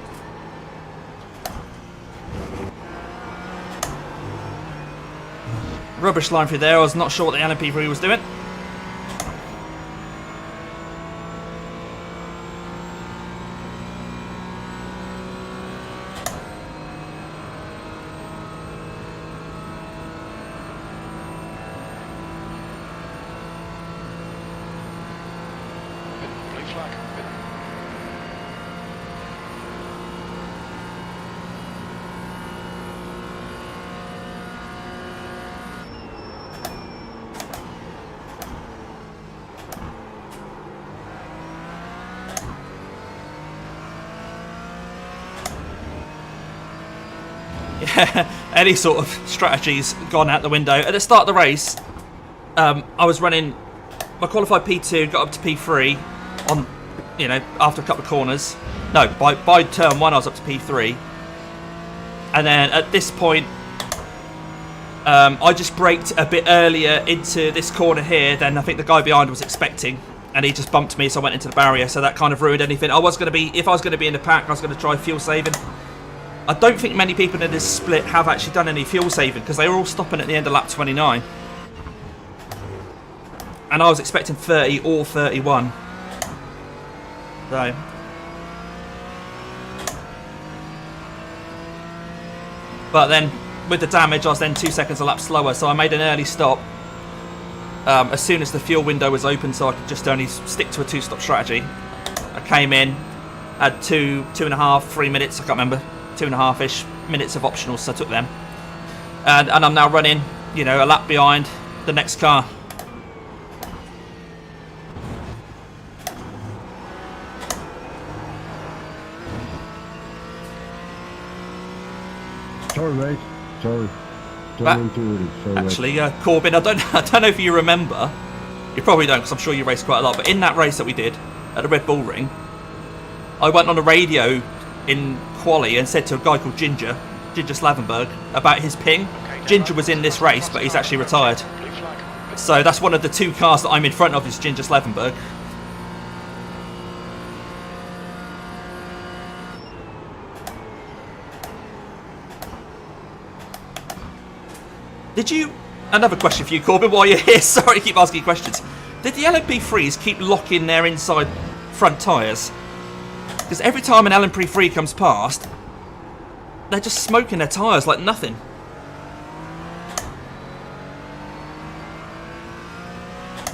Rubbish line through there. I was not sure what the LMP3 was doing. Blue flag. Yeah, any sort of strategy's gone out the window. At the start of the race, I was running, I qualified P2, got up to P3 on, you know, after a couple of corners. No, by turn 1 I was up to P3. And then at this point, I just braked a bit earlier into this corner here than I think the guy behind was expecting. And he just bumped me, so I went into the barrier. So that kind of ruined anything. If I was going to be in the pack, I was going to try fuel saving. I don't think many people in this split have actually done any fuel saving because they were all stopping at the end of lap 29. And I was expecting 30 or 31. So. But then, with the damage, I was then 2 seconds a lap slower, so I made an early stop as soon as the fuel window was open, so I could just only stick to a 2-stop strategy. I came in, had 2.5, 3 minutes, I can't remember, 2.5-ish minutes of optionals, so I took them. And I'm now running, you know, a lap behind the next car. Sorry, mate. Sorry. Actually, Corbin, I don't know if you remember. You probably don't, because I'm sure you raced quite a lot. But in that race that we did at the Red Bull Ring, I went on the radio in quali and said to a guy called Ginger Slavenberg, about his ping. Ginger was in this race, but he's actually retired. So that's one of the 2 cars that I'm in front of is Ginger Slavenberg. Did you... Another question for you, Corbin, while you're here. Sorry to keep asking you questions. Did the LMP3s keep locking their inside front tyres? Because every time an LMP3 comes past, they're just smoking their tyres like nothing.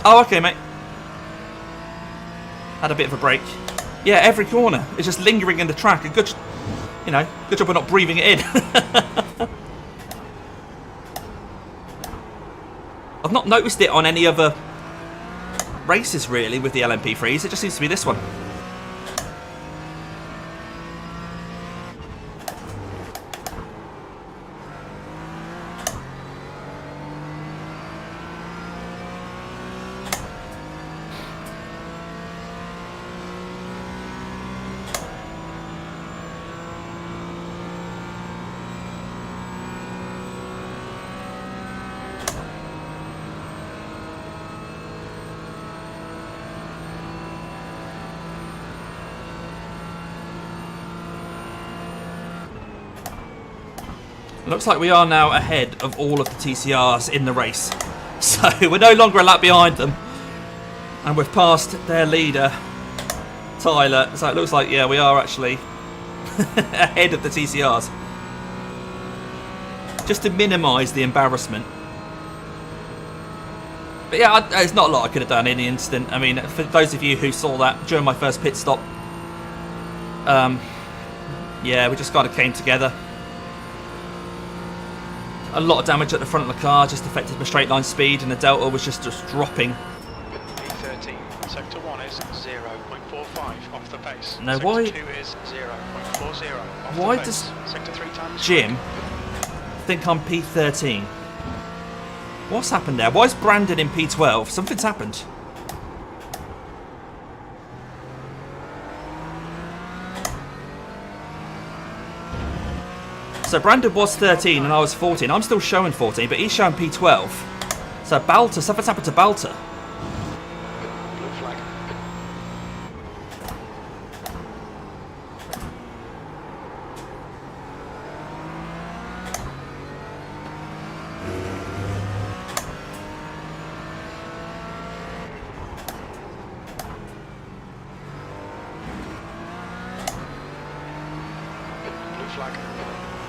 Oh, okay, mate. Had a bit of a break. Yeah, every corner. It's just lingering in the track. A good, you know, good job we're not breathing it in. I've not noticed it on any other races, really, with the LMP3s. It just seems to be this one. Looks like we are now ahead of all of the TCRs in the race. So we're no longer a lap behind them. And we've passed their leader, Tyler. So it looks like, yeah, we are actually ahead of the TCRs. Just to minimise the embarrassment. But yeah, there's not a lot I could have done in the instant. I mean, for those of you who saw that during my first pit stop, yeah, we just kind of came together. A lot of damage at the front of the car, just affected my straight line speed, and the delta was just dropping. P13, sector 1 is 0.45 off the pace. Now sector why... 2 is 0.40 off why the pace. does sector 3 times Jim think I'm P13? What's happened there? Why is Brandon in P12? Something's happened. So Brandon was 13 and I was 14. I'm still showing 14, but he's showing P12. So Balta, something's happened to Balta. blue flag. Blue flag.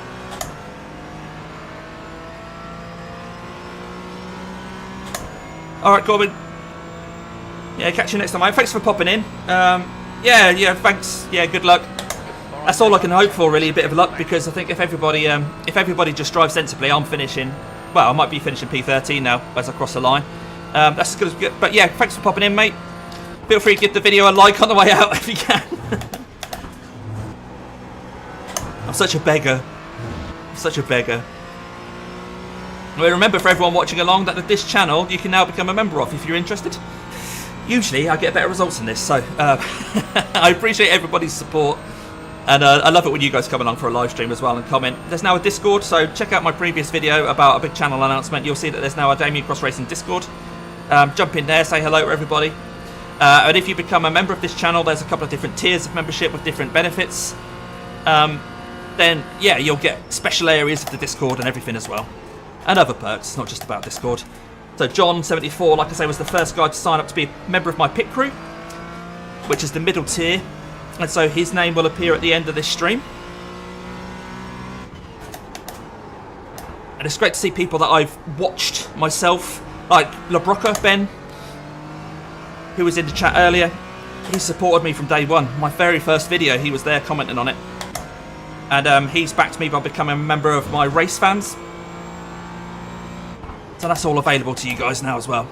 Alright, Corbin. Yeah, catch you next time, mate. Thanks for popping in. Yeah, thanks. Yeah, good luck. That's all I can hope for, really, a bit of luck, because I think if everybody just drives sensibly, I'm finishing. Well, I might be finishing P13 now as I cross the line. That's as good as good. But yeah, thanks for popping in, mate. Feel free to give the video a like on the way out if you can. I'm such a beggar. I'm such a beggar. Well, remember, for everyone watching along, that this channel you can now become a member of if you're interested. Usually I get better results than this, so I appreciate everybody's support, and I love it when you guys come along for a live stream as well and comment. There's now a Discord, so check out my previous video about a big channel announcement. You'll see that there's now a Damien Cross Racing Discord. Jump in there, say hello to everybody. And if you become a member of this channel, there's a couple of different tiers of membership with different benefits. Then yeah, you'll get special areas of the Discord and everything as well. And other perks, it's not just about Discord. So John74, like I say, was the first guy to sign up to be a member of my pit crew, which is the middle tier. And so his name will appear at the end of this stream. And it's great to see people that I've watched myself, like LaBrocca, Ben, who was in the chat earlier. He supported me from day one. My very first video, he was there commenting on it. And he's backed me by becoming a member of my race fans. So that's all available to you guys now as well.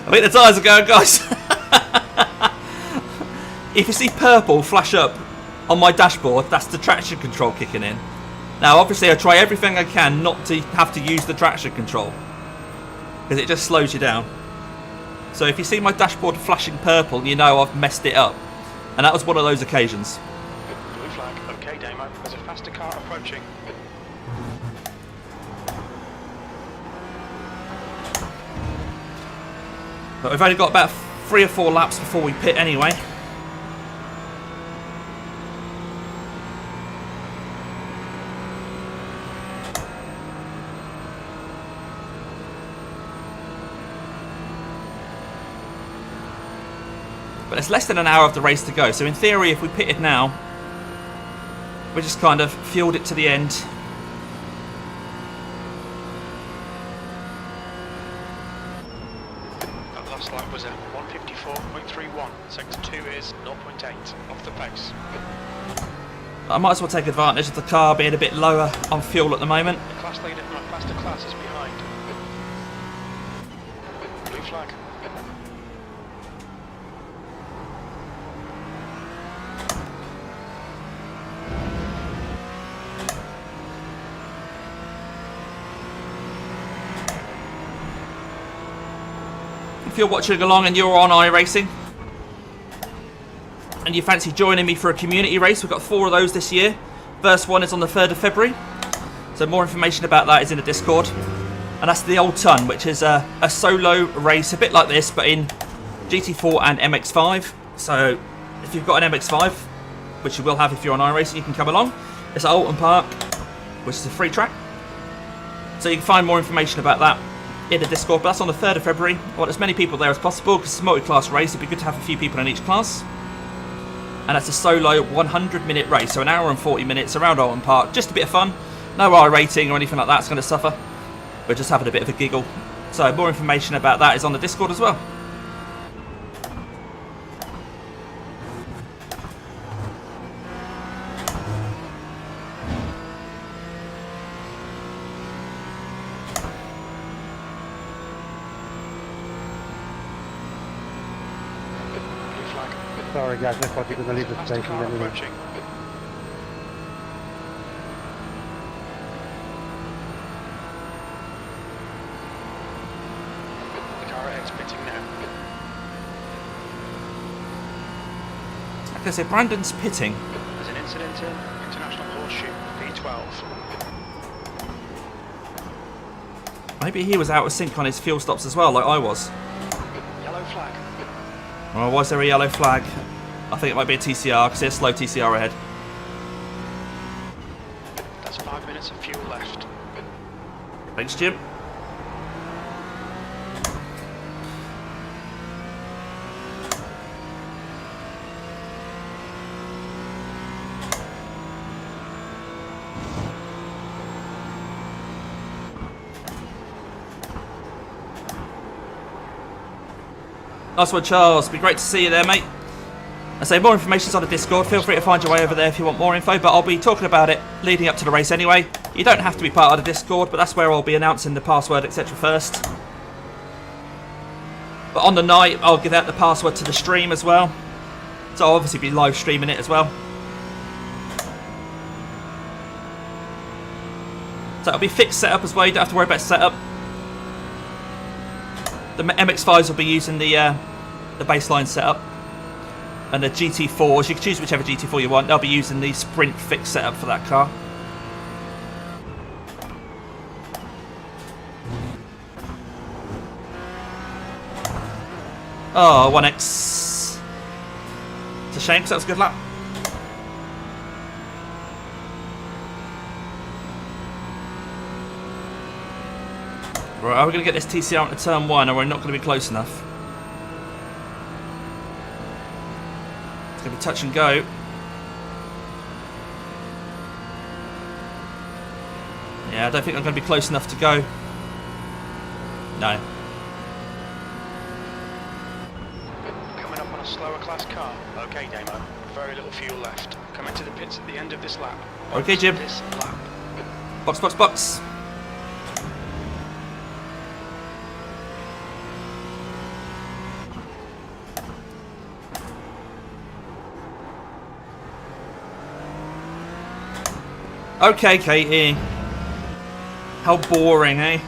I think the tyres are going, guys. If you see purple flash up on my dashboard, that's the traction control kicking in. Now, obviously, I try everything I can not to have to use the traction control, because it just slows you down. So if you see my dashboard flashing purple, you know I've messed it up. And that was one of those occasions. Blue flag, open. Okay, Damo, there's a faster car approaching. But we've only got about 3 or 4 laps before we pit anyway. But it's less than an hour of the race to go, so in theory if we pitted now, we just kind of fueled it to the end. That last lap was a 154.31, sector 2 is 0.8 off the pace. I might as well take advantage of the car being a bit lower on fuel at the moment. The class leader from a faster class is behind. Blue flag. If you're watching along and you're on iRacing and you fancy joining me for a community race, we've got 4 of those this year. First one is on the 3rd of February. So more information about that is in the Discord. And that's the Old Ton, which is a solo race, a bit like this, but in GT4 and MX5. So if you've got an MX5, which you will have if you're on iRacing, you can come along. It's at Alton Park, which is a free track. So you can find more information about that in the Discord, but that's on the 3rd of February. I want as many people there as possible because it's a multi-class race. It'd be good to have a few people in each class. And that's a solo 100-minute race, so an hour and 40 minutes around Alton Park. Just a bit of fun. No iRating or anything like that's going to suffer. We're just having a bit of a giggle. So more information about that is on the Discord as well. Sorry guys, I thought you were going to leave the Faster station. car Anyway. approaching. The car ahead's pitting now. Like I said, Brandon's pitting. There's an incident in International Horseshoe, P12. Maybe he was out of sync on his fuel stops as well, like I was. Yellow flag. Well, why is there a yellow flag? I think it might be a TCR, because there's slow TCR ahead. That's 5 minutes of fuel left. Thanks, Jim. Nice one, Charles. Be great to see you there, mate. I say more information's on the Discord. Feel free to find your way over there if you want more info, but I'll be talking about it leading up to the race anyway. You don't have to be part of the Discord, but that's where I'll be announcing the password, etc. first. But on the night, I'll give out the password to the stream as well. So I'll obviously be live streaming it as well. So it'll be fixed setup as well. You don't have to worry about setup. The MX-5s will be using the baseline setup. And the GT4s, you can choose whichever GT4 you want, they'll be using the sprint fixed setup for that car. Oh, 1X. It's a shame because that was a good lap. Right, are we going to get this TCR into turn 1 or we're not going to be close enough? It's going to be touch and go. Yeah, I don't think I'm going to be close enough to go. No. Coming up on a slower class car. Okay, Damo. Very little fuel left. Coming to the pits at the end of this lap. Okay, Jim. This lap. Box, box, box. Okay, Katie. How boring, eh?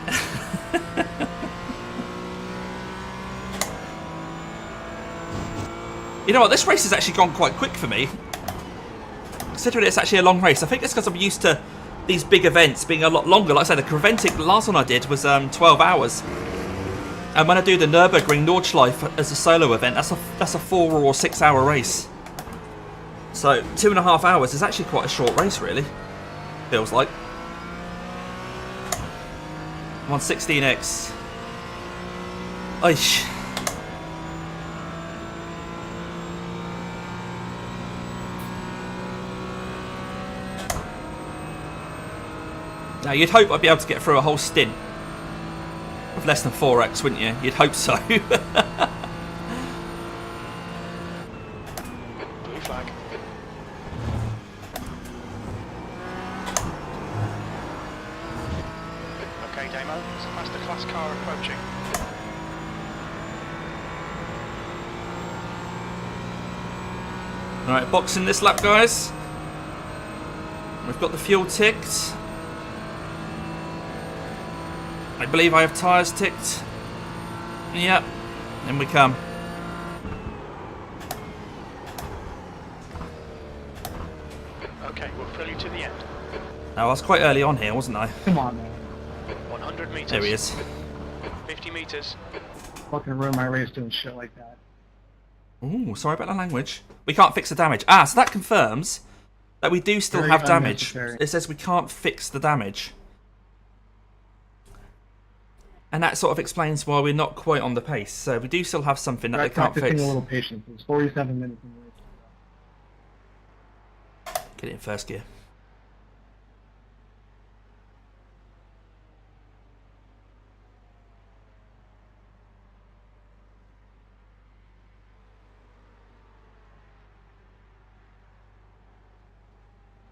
You know what? This race has actually gone quite quick for me. considering it's actually a long race. I think it's because I'm used to these big events being a lot longer. Like I said, the Creventic, the last one I did was 12 hours. And when I do the Nürburgring Nordschleife as a solo event, that's a 4 or 6 hour race. So 2.5 hours is actually quite a short race, really. Feels like. I'm on 16X. Oish. Now, you'd hope I'd be able to get through a whole stint with less than 4x, wouldn't you? You'd hope so. Blue flag. Okay, Damo, it's a faster class car approaching. Alright, boxing this lap, guys. We've got the fuel ticked. I believe I have tyres ticked. Yep, in we come. Okay, we'll fill you to the end. Now, I was quite early on here, wasn't I? Come on, man. 100 metres. There he is. 50 metres. Fucking ruin my race doing shit like that. Ooh, sorry about the language. We can't fix the damage. Ah, so that confirms that we do still Very have damage. unnecessary. It says we can't fix the damage. And that sort of explains why we're not quite on the pace. So we do still have something that they can't Practicing fix. a little patience. It's 47 minutes in the race. Get it in first gear.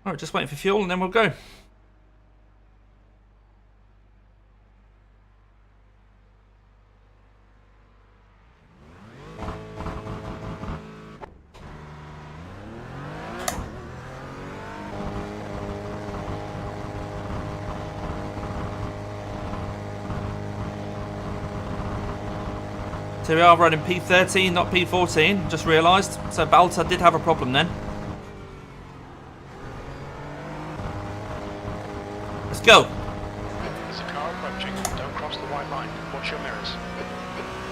Alright, just waiting for fuel and then we'll go. So we are running P13, not P14, just realised. So Balta did have a problem then. Let's go. There's a car approaching. Don't cross the white line. Watch your mirrors.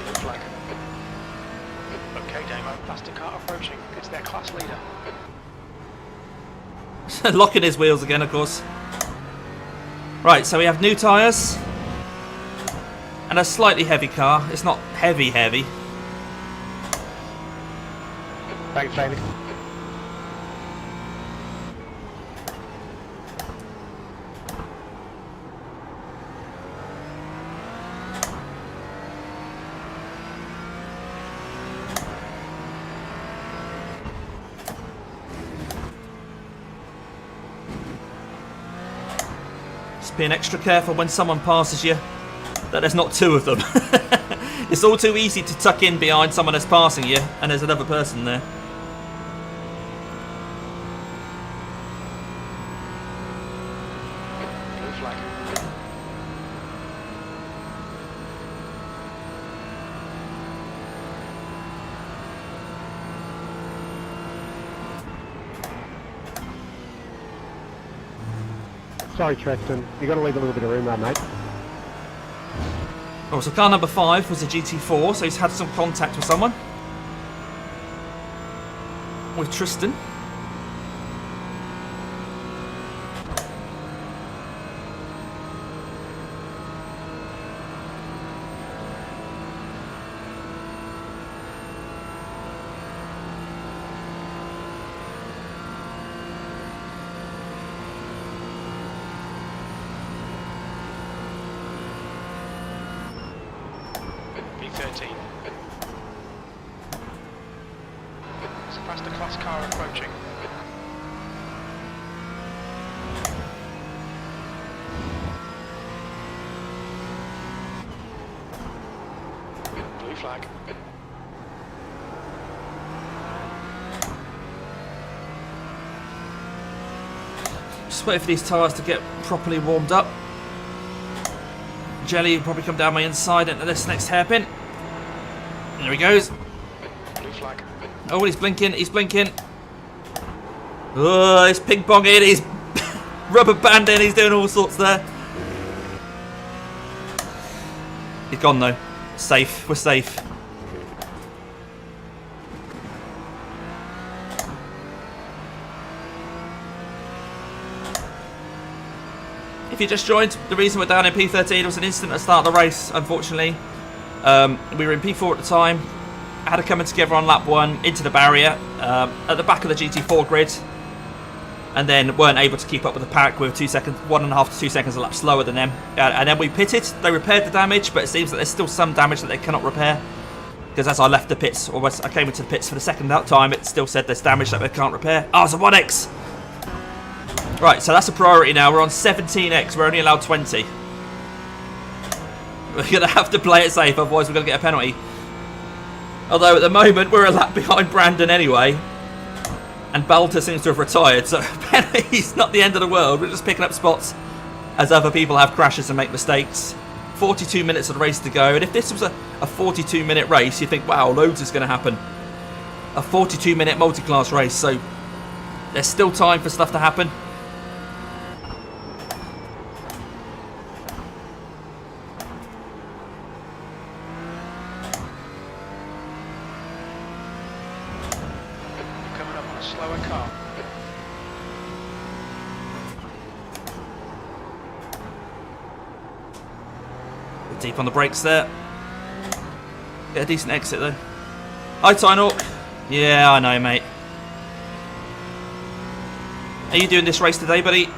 Blue flag. Okay, Damo, faster car approaching. It's their class leader. Locking his wheels again, of course. Right, so we have new tyres. And a slightly heavy car. It's not heavy. Thanks, David. Just being extra careful when someone passes you that there's not two of them. It's all too easy to tuck in behind someone that's passing you and there's another person there. Blue flag. Sorry, Tristan. You got to leave a little bit of room there, mate. Oh, so car number 5 was a GT4, so he's had some contact with someone. With Tristan. P13. It's a faster class car approaching. Blue flag. Just waiting for these tyres to get properly warmed up. Jelly will probably come down my inside into this next hairpin. There he goes. Blue flag. Oh, he's blinking, he's blinking. Oh, he's ping-ponging, he's rubber banding, he's doing all sorts there. He's gone though. Safe, we're safe. If you just joined, the reason we're down in P13 was an incident at the start of the race, unfortunately. We were in P4 at the time. Had to come together on lap 1 into the barrier at the back of the GT4 grid, and then weren't able to keep up with the pack. We were 1.5 to 2 seconds a lap slower than them, and then we pitted. They repaired the damage, but it seems that there's still some damage that they cannot repair, because as I left the pits, or as I came into the pits for the second time, it still said there's damage that they can't repair. Oh, it's a 1x. Right, so that's a priority now. We're on 17x. We're only allowed 20. We're going to have to play it safe, otherwise we're going to get a penalty. Although at the moment we're a lap behind Brandon anyway, and Balta seems to have retired, so penalty's not the end of the world. We're just picking up spots as other people have crashes and make mistakes. 42 minutes of the race to go, and if this was a 42-minute race, you think, wow, loads is going to happen. A 42-minute multi-class race, so there's still time for stuff to happen. Coming up on a slower car. Deep on the brakes there. Get a decent exit though. Hi Tynhawk. Yeah, I know, mate. Are you doing this race today, buddy?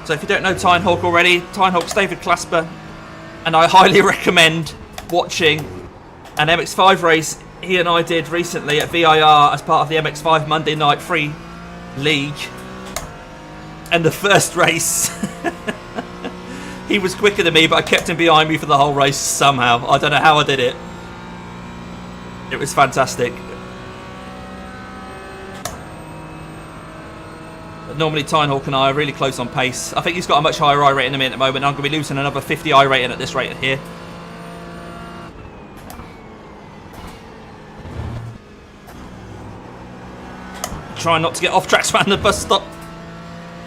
So if you don't know Tynhawk already, Tynhawk's David Clasper, and I highly recommend watching an MX-5 race he and I did recently at VIR as part of the MX-5 Monday Night Free League. And the first race, he was quicker than me, but I kept him behind me for the whole race somehow. I don't know how I did it. It was fantastic. But normally Tynhawk and I are really close on pace. I think he's got a much higher I rating than me at the moment. I'm going to be losing another 50 I rating at this rate here. Try not to get off tracks around the bus stop.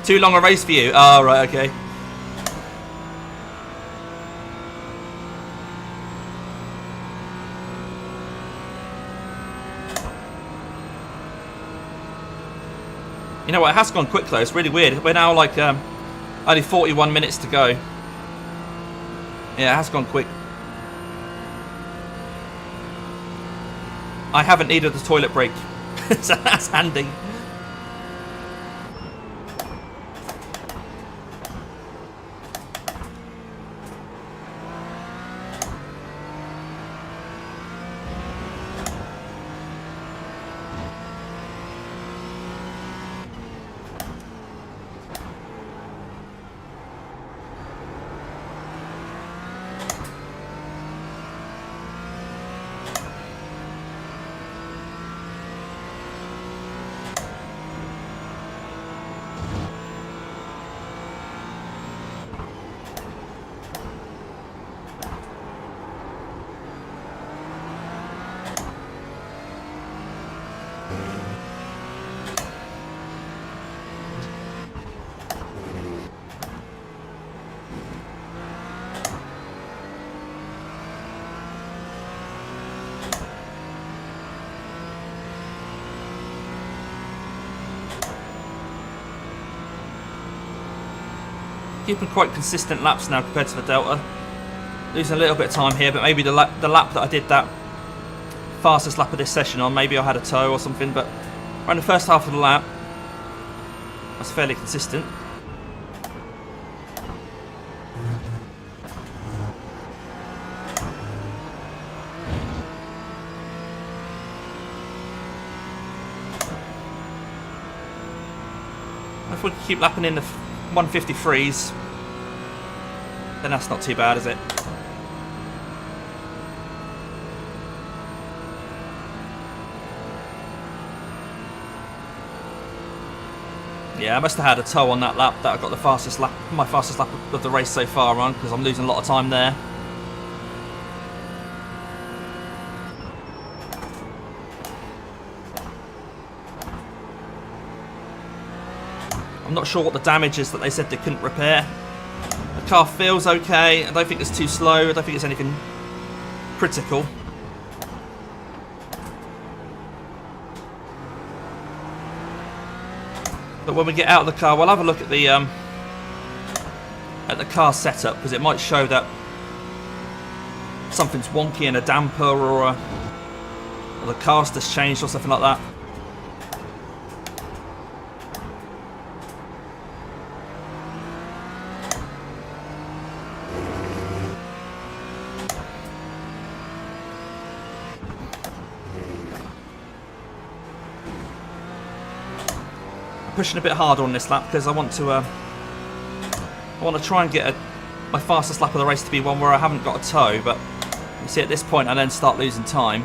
Too long a race for you? Oh, right, okay. You know what, it has gone quick though, it's really weird. We're now like only 41 minutes to go. Yeah, it has gone quick. I haven't needed the toilet break, so that's handy. Keeping quite consistent laps now compared to the Delta. Losing a little bit of time here, but maybe the lap that I did that fastest lap of this session on, maybe I had a tow or something, but around the first half of the lap, that's fairly consistent. If we can keep lapping in the 153s, then that's not too bad, is it? Yeah, I must have had a tow on that lap. That I got the fastest lap, my fastest lap of the race so far on, because I'm losing a lot of time there. I'm not sure what the damage is that they said they couldn't repair. The car feels okay. I don't think it's too slow. I don't think it's anything critical. But when we get out of the car, we'll have a look at the car setup, because it might show that something's wonky in a damper, or the caster's changed or something like that. Pushing a bit harder on this lap because I want to try and get my fastest lap of the race to be one where I haven't got a tow, but you see at this point I then start losing time.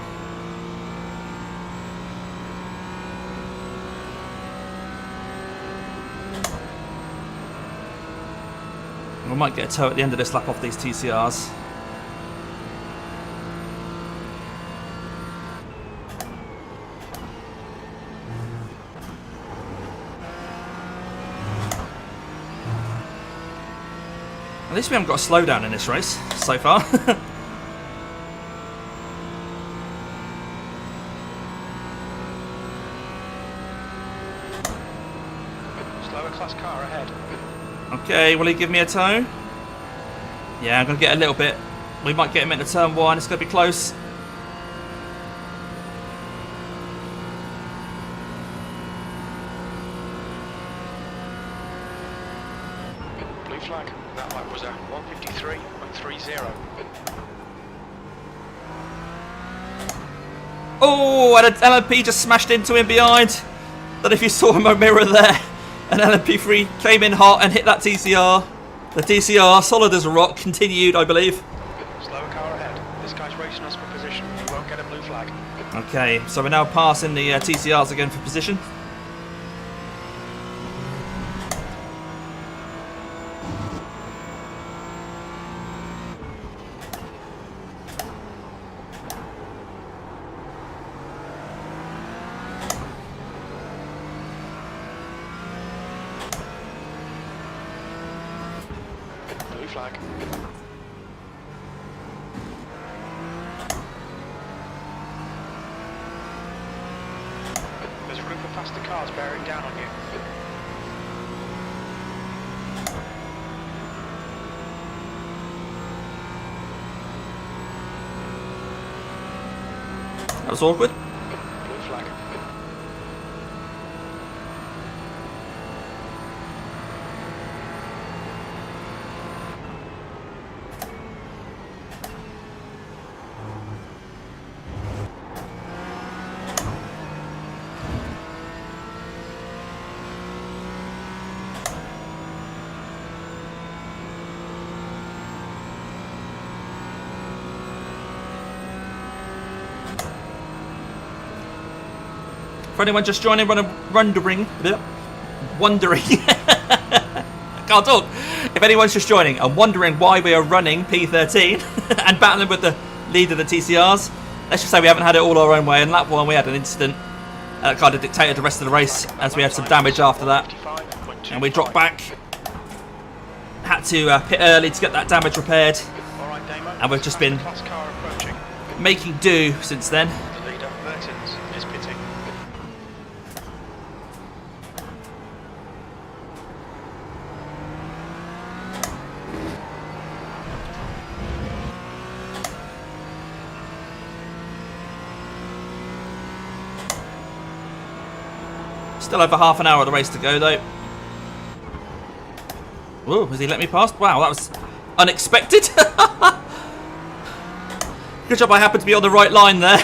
We might get a tow at the end of this lap off these TCRs. At least we haven't got a slowdown in this race so far. Slower class car ahead. Okay, will he give me a tow? Yeah, I'm going to get a little bit. We might get him into turn 1. It's going to be close. Blue flag. That lap was a 153.30. Oh, and an LMP just smashed into him behind. Don't know if you saw him on mirror there. An LMP3 came in hot and hit that TCR. The TCR, solid as a rock, continued, I believe. Slower car ahead. This guy's racing us for position. You won't get a blue flag. Okay, so we're now passing the TCRs again for position. Blue flag. There's a group of faster cars bearing down on you. That was awkward. Blue flag. For anyone just joining, wondering, can't talk. If anyone's just joining and wondering why we are running P13 and battling with the lead of the TCRs, let's just say we haven't had it all our own way. In lap 1 we had an incident that kind of dictated the rest of the race, as we had some damage after that, and we dropped back. Had to pit early to get that damage repaired, and we've just been making do since then. The leader, Mertens, is pitting. Still over half an hour of the race to go though. Ooh, has he let me past? Wow, that was unexpected. Good job I happened to be on the right line there.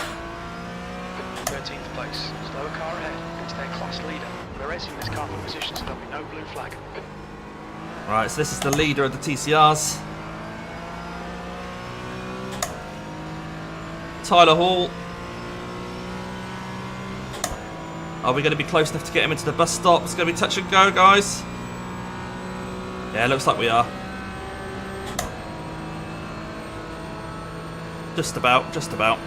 13th place. Slower car ahead. It's their class leader. We're racing this car for position, so there'll be no blue flag. Right, so this is the leader of the TCRs. Tyler Hall. Are we going to be close enough to get him into the bus stop? It's going to be touch and go, guys. Yeah, looks like we are. Just about, just about.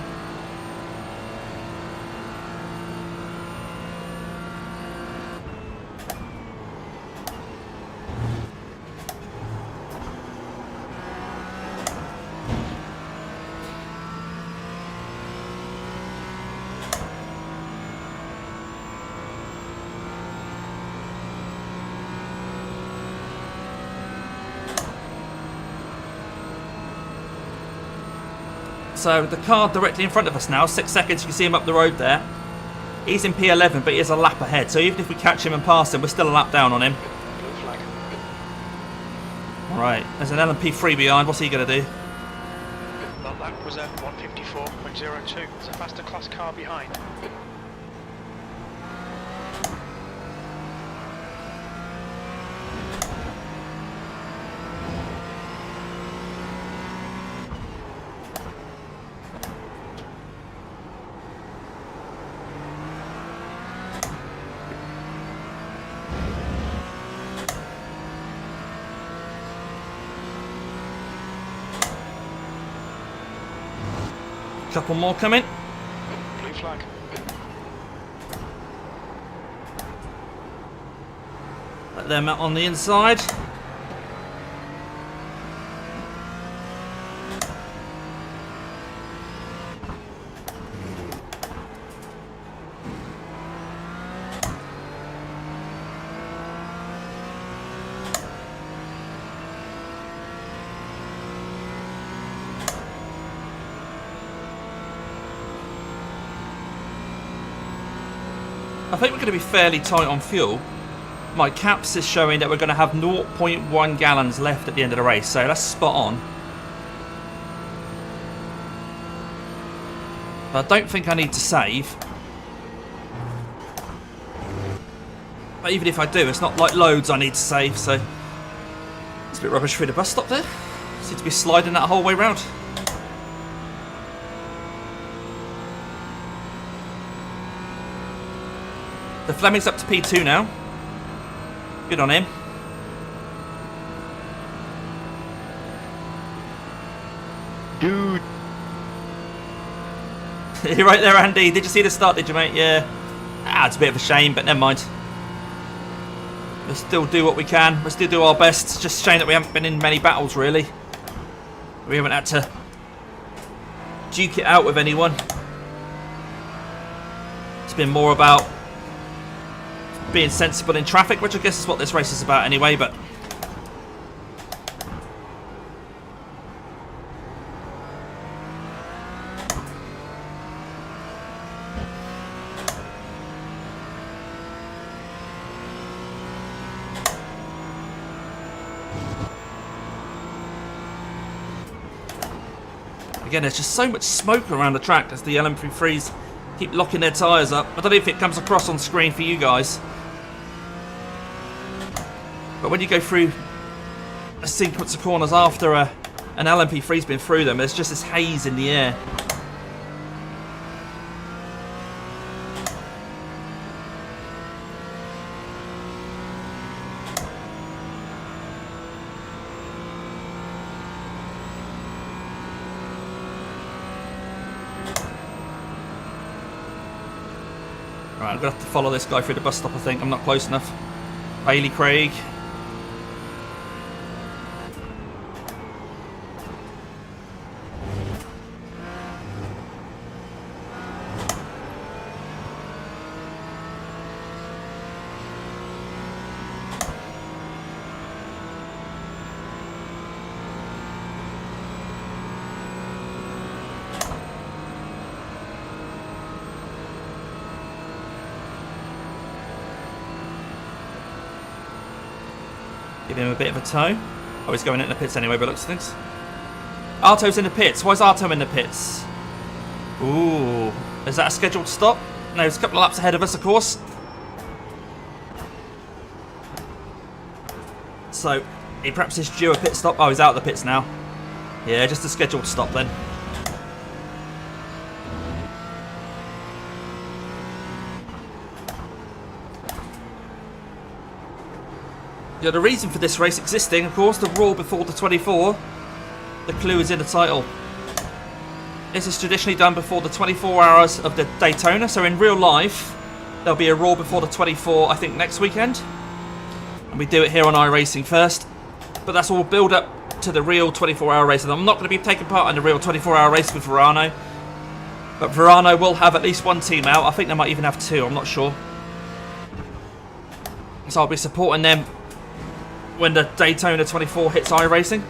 So the car directly in front of us now, 6 seconds, you can see him up the road there. He's in P11, but he is a lap ahead. So even if we catch him and pass him, we're still a lap down on him. Blue flag. Alright, there's an LMP3 behind. What's he going to do? That lap was at 154.02. It's a faster class car behind. Couple more coming. Blue flag. Let them out on the inside. I think we're going to be fairly tight on fuel. My caps is showing that we're going to have 0.1 gallons left at the end of the race, so that's spot on. But I don't think I need to save. But even if I do, it's not like loads I need to save, so... It's a bit rubbish through the bus stop there. Seems to be sliding that whole way round. The Fleming's up to P2 now. Good on him. Dude. You're right there, Andy. Did you see the start, did you, mate? Yeah. Ah, it's a bit of a shame, but never mind. We'll still do what we can. We'll still do our best. It's just a shame that we haven't been in many battles, really. We haven't had to duke it out with anyone. It's been more about being sensible in traffic, which I guess is what this race is about anyway, but... Again, there's just so much smoke around the track as the LMP3s keep locking their tyres up. I don't know if it comes across on screen for you guys. But when you go through a sequence of corners after an LMP3's been through them, there's just this haze in the air. Right, I'm going to have to follow this guy through the bus stop, I think. I'm not close enough. Bailey Craig. Give him a bit of a tow. Oh, he's going in the pits anyway, but looks of things. Arto's in the pits. Why is Arto in the pits? Ooh. Is that a scheduled stop? No, he's a couple of laps ahead of us, of course. So, he perhaps is due a pit stop. Oh, he's out of the pits now. Yeah, just a scheduled stop then. Yeah, the reason for this race existing, of course, the Raw before the 24. The clue is in the title. This is traditionally done before the 24 hours of the Daytona. So in real life, there'll be a Raw before the 24, I think, next weekend. And we do it here on iRacing first. But that's all build up to the real 24-hour race. And I'm not going to be taking part in the real 24-hour race with Verano. But Verano will have at least one team out. I think they might even have two, I'm not sure. So I'll be supporting them when the Daytona 24 hits iRacing.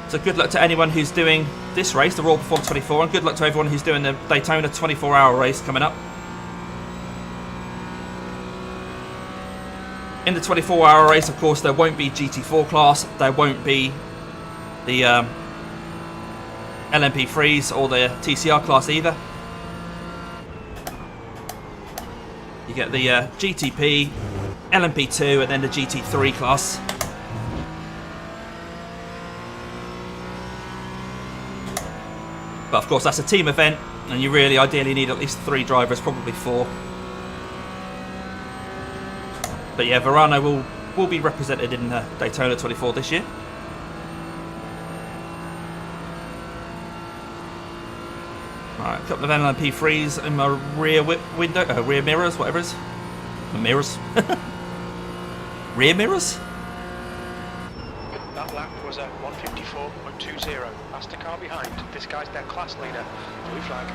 So good luck to anyone who's doing this race, the Raw before the 24, and good luck to everyone who's doing the Daytona 24-hour race coming up. In the 24-hour race, of course, there won't be GT4 class, there won't be the LMP3s or the TCR class either. You get the GTP, LMP2, and then the GT3 class. But of course, that's a team event, and you really ideally need at least 3 drivers, probably 4. But yeah, Verano will be represented in Daytona 24 this year. Right, a couple of LMP3s in my rear window, rear mirrors, whatever it is. Mirrors. Rear mirrors? That lap was at 154.20. That's the car behind. This guy's their class leader. Blue flag.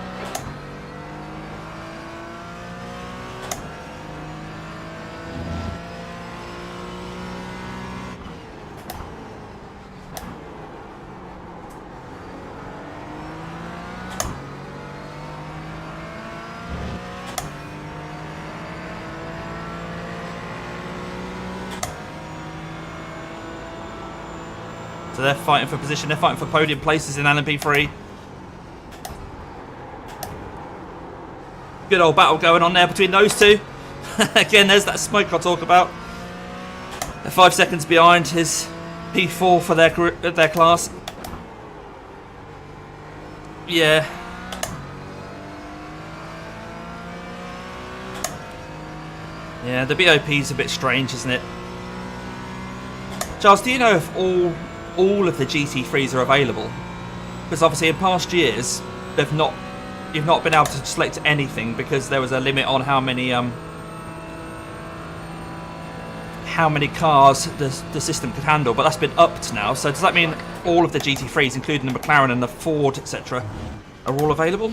So they're fighting for position, they're fighting for podium places in LMP3. Good old battle going on there between those two. Again, there's that smoke I'll talk about. They're 5 seconds behind his P4 for their class. Yeah. Yeah, the BOP's a bit strange, isn't it? Charles, do you know if all of the GT3s are available? Because obviously in past years you've not been able to select anything because there was a limit on how many cars the system could handle, but that's been upped now. So does that mean all of the GT3s, including the McLaren and the Ford, etc., are all available?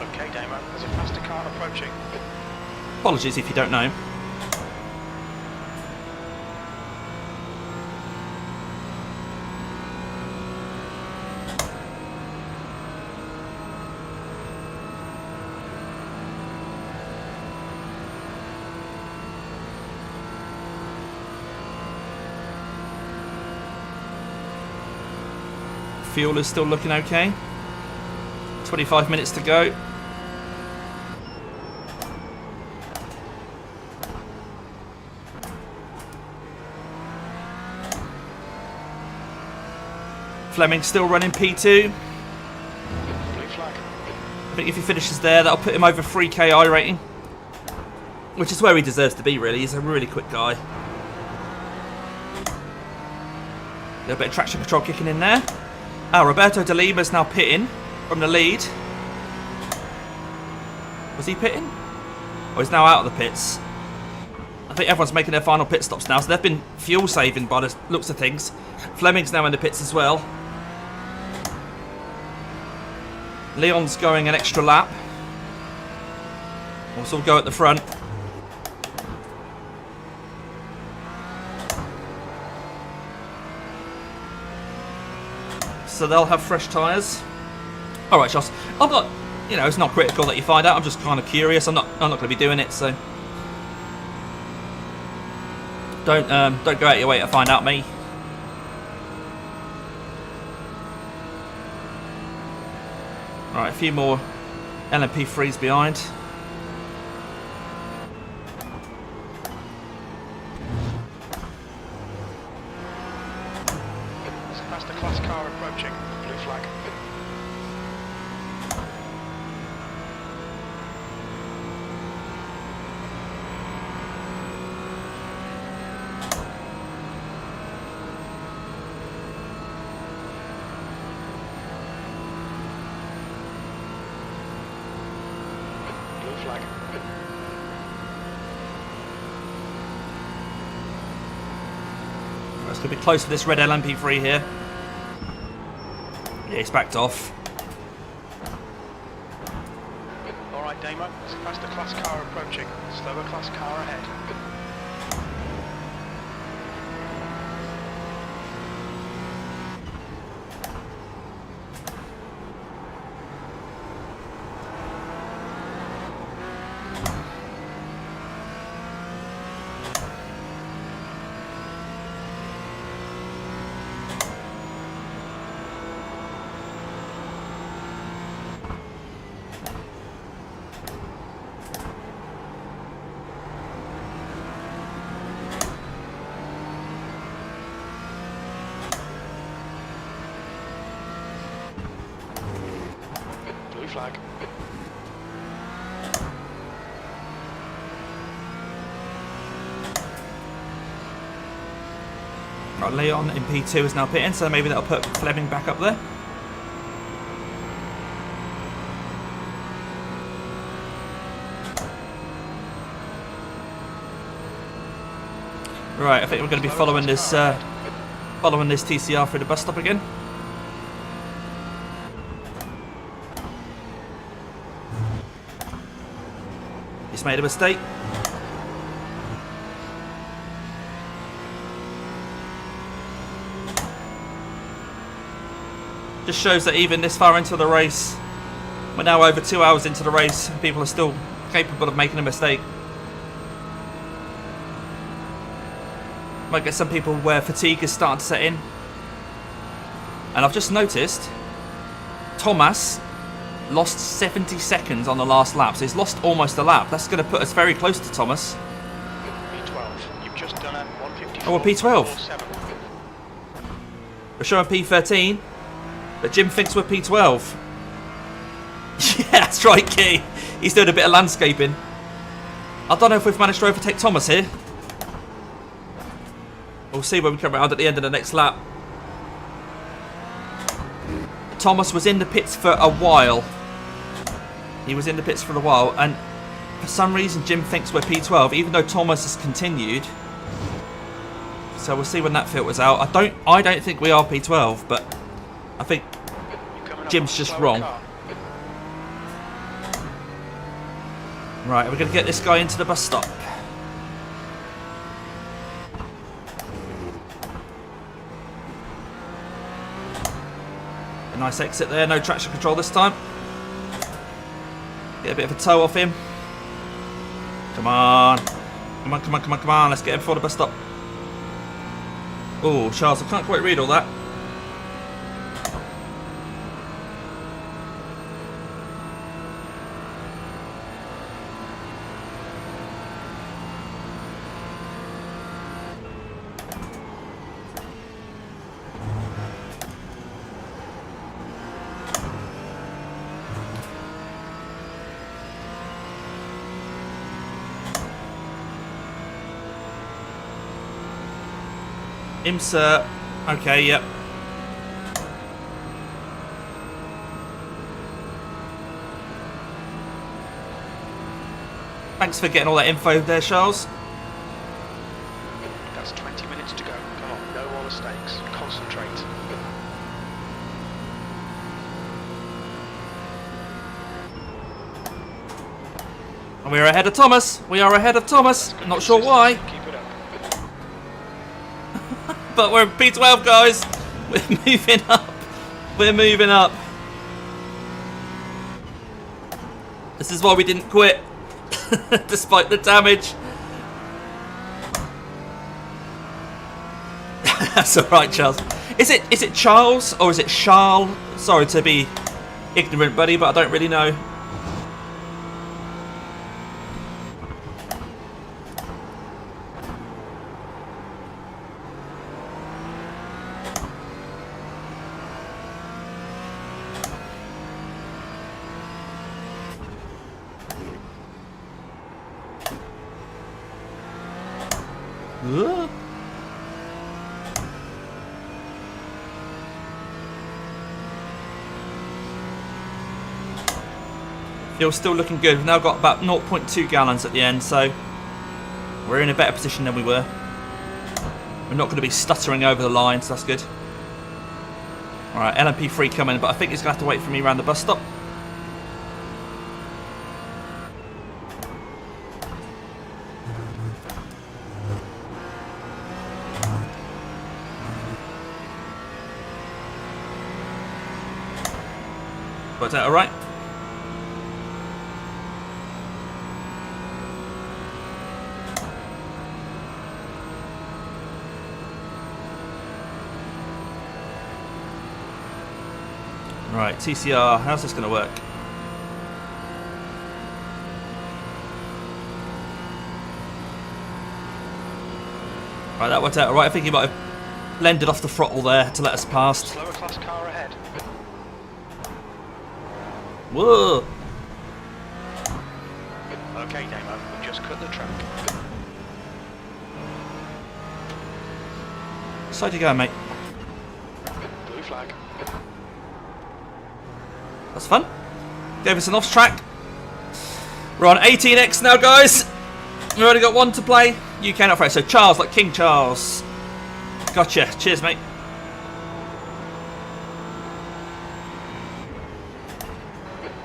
Okay, Damo, there's a faster car approaching. Apologies if you don't know. Fuel is still looking okay. 25 minutes to go. Fleming's still running P2. Blue flag. I think if he finishes there, that'll put him over 3k I rating, which is where he deserves to be, really. He's a really quick guy. Got a bit of traction control kicking in there. Roberto De Lima's now pitting from the lead. Was he pitting? Oh, he's now out of the pits. I think everyone's making their final pit stops now, so they've been fuel saving by the looks of things. Fleming's now in the pits as well. Leon's going an extra lap. We'll still go at the front. So they'll have fresh tyres. Alright, Joss. I'm not, it's not critical that you find out. I'm just kind of curious. I'm not going to be doing it, so don't go out your way to find out, me. Alright, a few more LMP3s behind. There's a faster class car approaching. Blue flag. flag. It's going to be close for this red LMP3 here. Yeah, he's backed off. Alright, Damo, faster class car approaching. Slower class car ahead. Blue flag. Right, Leon in P2 is now pitting, so maybe that'll put Fleming back up there. Right, I think we're going to be following this TCR through the bus stop again. He's made a mistake. Just shows that even this far into the race, we're now over 2 hours into the race, and people are still capable of making a mistake. Might get some people where fatigue is starting to set in. And I've just noticed Thomas lost 70 seconds on the last lap, so he's lost almost a lap. That's going to put us very close to Thomas. P12, you've just done a 154. Oh, we're P12. We're showing P13, but Jim thinks we're P12. Yeah, that's right, Key. He's doing a bit of landscaping. I don't know if we've managed to overtake Thomas here. We'll see when we come around at the end of the next lap. Thomas was in the pits for a while. He was in the pits for a while, and for some reason Jim thinks we're P12, even though Thomas has continued. So we'll see when that filters out. I don't think we are P12, but I think Jim's just wrong. Right, we're going to get this guy into the bus stop. A nice exit there, no traction control this time. Get a bit of a toe off him. Come on. Come on, come on, come on, come on. Let's get him before the bus stop. Oh, Charles, I can't quite read all that. Insert. Okay, yep. Thanks for getting all that info there, Charles. That's 20 minutes to go. Come on, no more mistakes. Concentrate. And we're ahead of Thomas. We are ahead of Thomas. Not sure why. Keep it up. But we're P12, guys. We're moving up. We're moving up. This is why we didn't quit, despite the damage. That's all right, Charles. Is it Charles or is it Charles? Sorry to be ignorant, buddy, but I don't really know. Ugh. Fuel's still looking good. We've now got about 0.2 gallons at the end, so we're in a better position than we were. We're not going to be stuttering over the line, so that's good. Alright, LMP3 coming, but I think he's going to have to wait for me around the bus stop. Worked out alright. Right, TCR, how's this going to work? Right, that worked out alright. I think he might have blended off the throttle there to let us past. Slower class car ahead. Whoa! Okay, Damo, we've just cut the track. Side you go, mate. Blue flag. That's fun. Gave us an off track. We're on 18X now, guys. We've only got one to play. UK not fair. So Charles, like King Charles. Gotcha. Cheers, mate.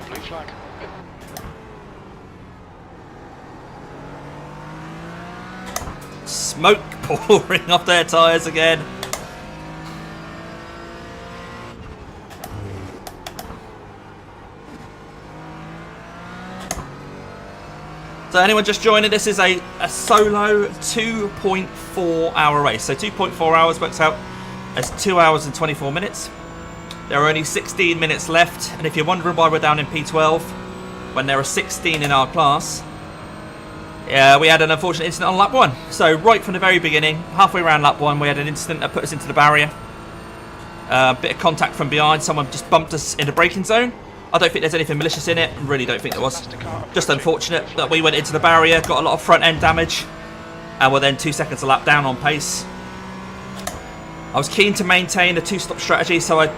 Blue flag. Smoke pouring off their tyres again. So anyone just joining, this is a solo 2.4 hour race. So 2.4 hours works out as 2 hours and 24 minutes. There are only 16 minutes left. And if you're wondering why we're down in P12, when there are 16 in our class, we had an unfortunate incident on lap 1. So right from the very beginning, halfway around lap 1, we had an incident that put us into the barrier. Bit of contact from behind, someone just bumped us in the braking zone. I don't think there's anything malicious in it, really don't think there was. Just unfortunate that we went into the barrier, got a lot of front end damage, and were then 2 seconds a lap down on pace. I was keen to maintain a two-stop strategy, so I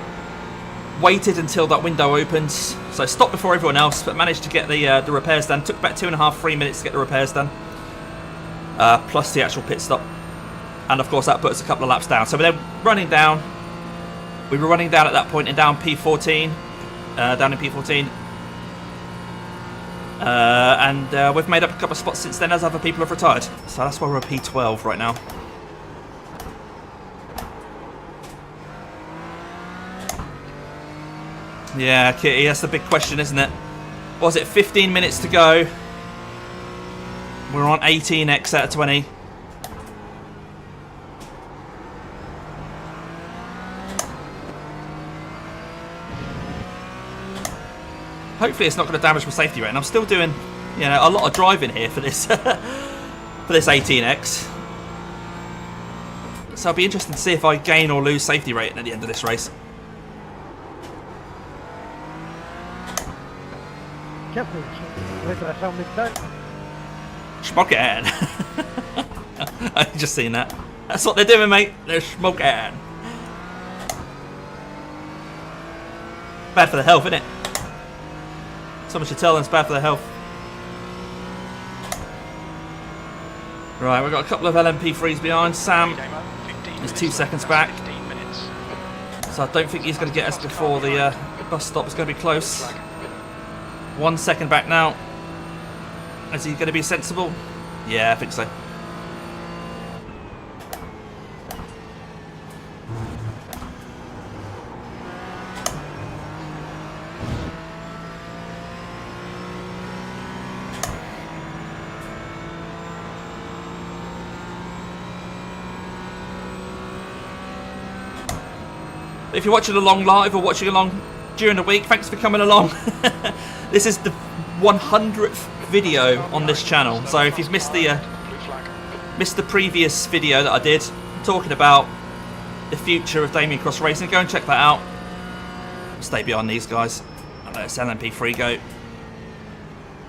waited until that window opened. So I stopped before everyone else, but managed to get the repairs done. Took about 2.5–3 minutes to get the repairs done, plus the actual pit stop. And of course that put us a couple of laps down. So we're then running down. We were running down at that point and down P14. Down in P14, and we've made up a couple of spots since then as other people have retired, so that's why we're at P12 right now. Yeah, Kitty, that's the big question, isn't it? Was it 15 minutes to go? We're on 18x out of 20. Hopefully it's not going to damage my safety rating. I'm still doing, you know, a lot of driving here for this for this 18X. So it'll be interesting to see if I gain or lose safety rating at the end of this race. Careful, later I shall make that. Smoking. I've just seen that. That's what they're doing, mate. They're smoking. Bad for the health, isn't it? Someone should tell them it's bad for their health. Right, we've got a couple of LMP3s behind. Sam is 2 seconds back. So I don't think he's going to get us before the bus stop. It's going to be close. 1 second back now. Is he going to be sensible? Yeah, I think so. If you're watching along live or watching along during the week, thanks for coming along. This is the 100th video on this channel, so if you've missed the previous video that I did talking about the future of Damien Cross Racing, go and check that out. Stay behind these guys and let LMP3 go.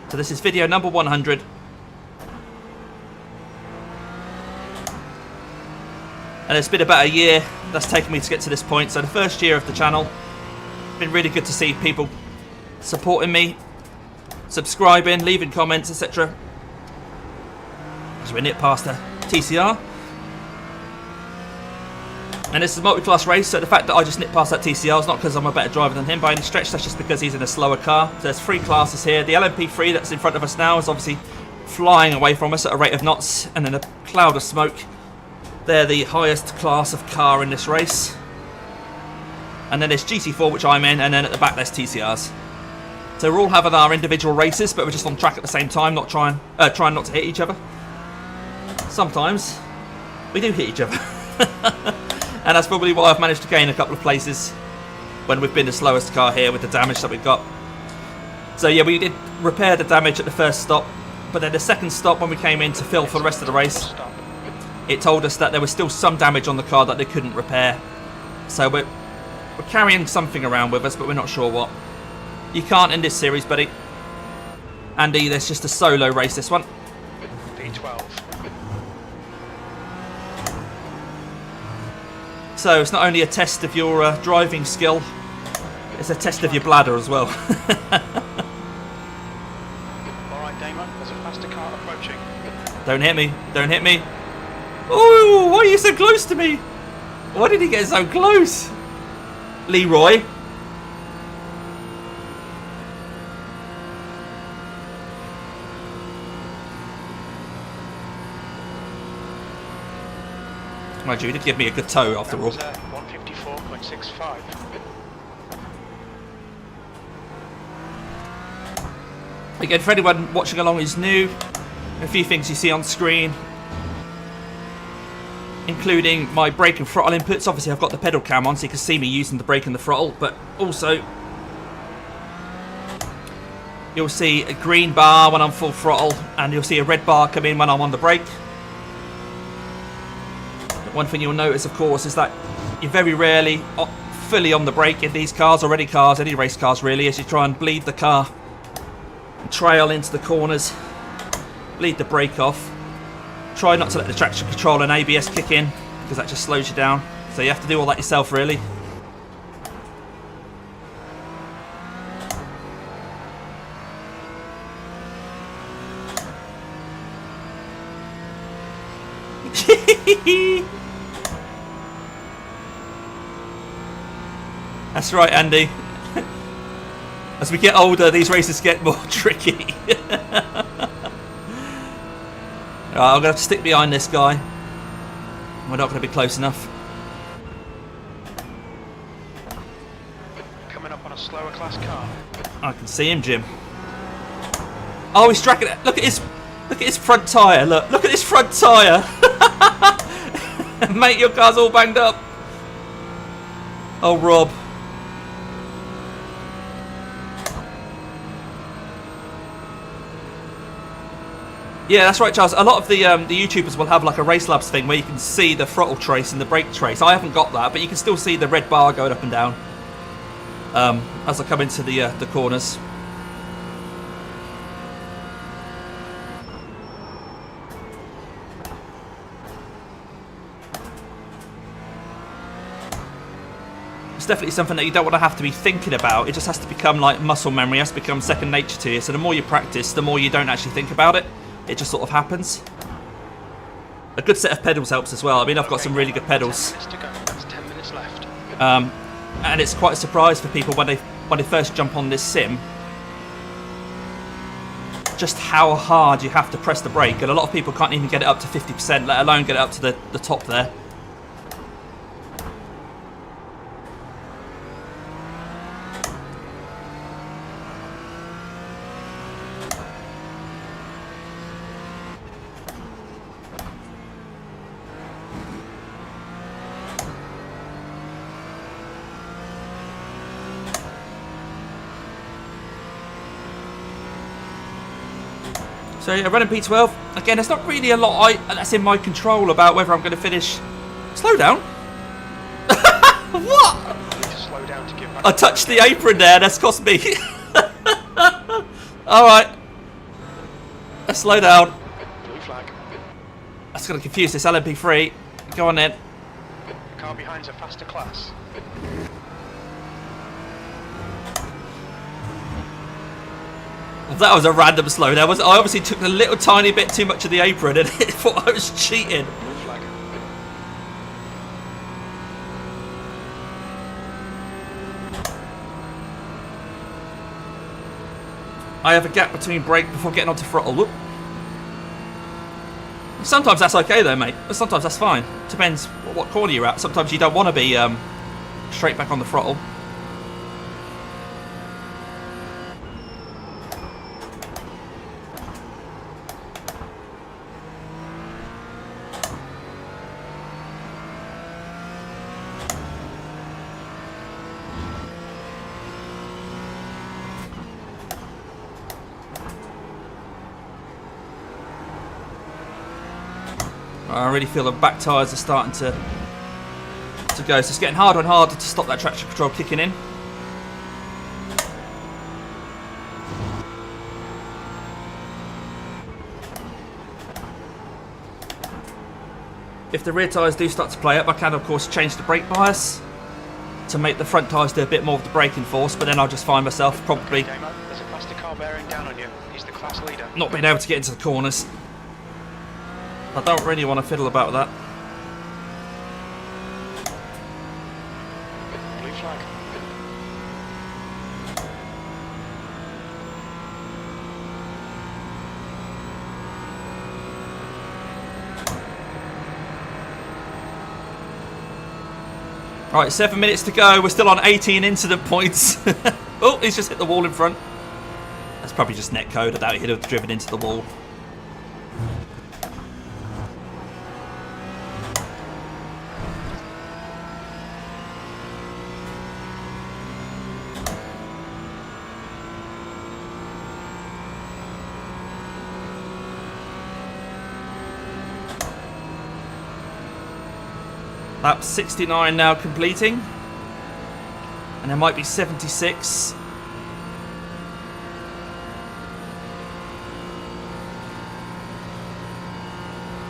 So this is video number 100. And it's been about a year that's taken me to get to this point. So the first year of the channel, been really good to see people supporting me, subscribing, leaving comments, etc. As we nip past the TCR. And this is a multi-class race, so the fact that I just nipped past that TCR is not because I'm a better driver than him by any stretch, that's just because he's in a slower car. So there's 3 classes here. The LMP3 that's in front of us now is obviously flying away from us at a rate of knots, and in a cloud of smoke. They're the highest class of car in this race. And then there's GT4, which I'm in, and then at the back there's TCRs. So we're all having our individual races, but we're just on track at the same time, not trying not to hit each other. Sometimes we do hit each other. And that's probably why I've managed to gain a couple of places when we've been the slowest car here with the damage that we've got. So yeah, we did repair the damage at the first stop, but then the second stop when we came in to fill for the rest of the race, it told us that there was still some damage on the car that they couldn't repair. So we're carrying something around with us, but we're not sure what. You can't in this series, buddy. Andy, there's just a solo race, this one. P12. So it's not only a test of your driving skill, it's a test of your bladder as well. Alright, Damon, there's a faster car approaching. Don't hit me. Don't hit me. Oh, why are you so close to me? Why did he get so close? Leroy. Mind you, he did give me a good tow after all. 154.65. Again, for anyone watching along who's new, a few things you see on screen, including my brake and throttle inputs. Obviously I've got the pedal cam on so you can see me using the brake and the throttle, but also you'll see a green bar when I'm full throttle, and you'll see a red bar come in when I'm on the brake. One thing you'll notice, of course, is that you're very rarely fully on the brake in these cars, or any cars, any race cars really, as you try and bleed the car, trail into the corners, bleed the brake off. Try not to let the traction control and ABS kick in, because that just slows you down. So you have to do all that yourself, really. That's right, Andy. As we get older, these races get more tricky. Right, I'm going to have to stick behind this guy. We're not going to be close enough. Coming up on a slower class car. I can see him, Jim. Oh, he's tracking it. Look at his front tyre. Look at his front tyre. Mate, your car's all banged up. Oh, Rob. Yeah, that's right, Charles. A lot of the YouTubers will have like a Race Labs thing where you can see the throttle trace and the brake trace. I haven't got that, but you can still see the red bar going up and down as I come into the corners. It's definitely something that you don't want to have to be thinking about. It just has to become like muscle memory. It has to become second nature to you. So the more you practice, the more you don't actually think about it. It just sort of happens. A good set of pedals helps as well. I mean, I've got some really good pedals. 10 minutes to go. That's 10 minutes left. And it's quite a surprise for people when they first jump on this sim, just how hard you have to press the brake. And a lot of people can't even get it up to 50%, let alone get it up to the top there. So yeah, running P12. Again, there's not really a lot that's in my control about whether I'm going to finish. Slow down. What? You need to slow down to give back. I touched the apron there. That's cost me. All right. Let's slow down. Blue flag. That's going to confuse this LMP3. Go on then. The car behind's a faster class. That was a random slow. I obviously took a little tiny bit too much of the apron and it thought I was cheating. Blue flag. I have a gap between brake before getting onto throttle. Whoop. Sometimes that's okay though, mate. But sometimes that's fine. Depends what corner you're at. Sometimes you don't want to be straight back on the throttle. I really feel the back tyres are starting to go, so it's getting harder and harder to stop that traction control kicking in. If the rear tyres do start to play up, I can of course change the brake bias to make the front tyres do a bit more of the braking force, but then I'll just find myself probably Damo, there's a plastic car bearing down on you. He's the class leader. not being able to get into the corners. I don't really want to fiddle about that. Blue flag. Right, 7 minutes to go. We're still on 18 incident points. Oh, he's just hit the wall in front. That's probably just net code. I doubt he'd have driven into the wall. Lap 69 now completing, and there might be 76.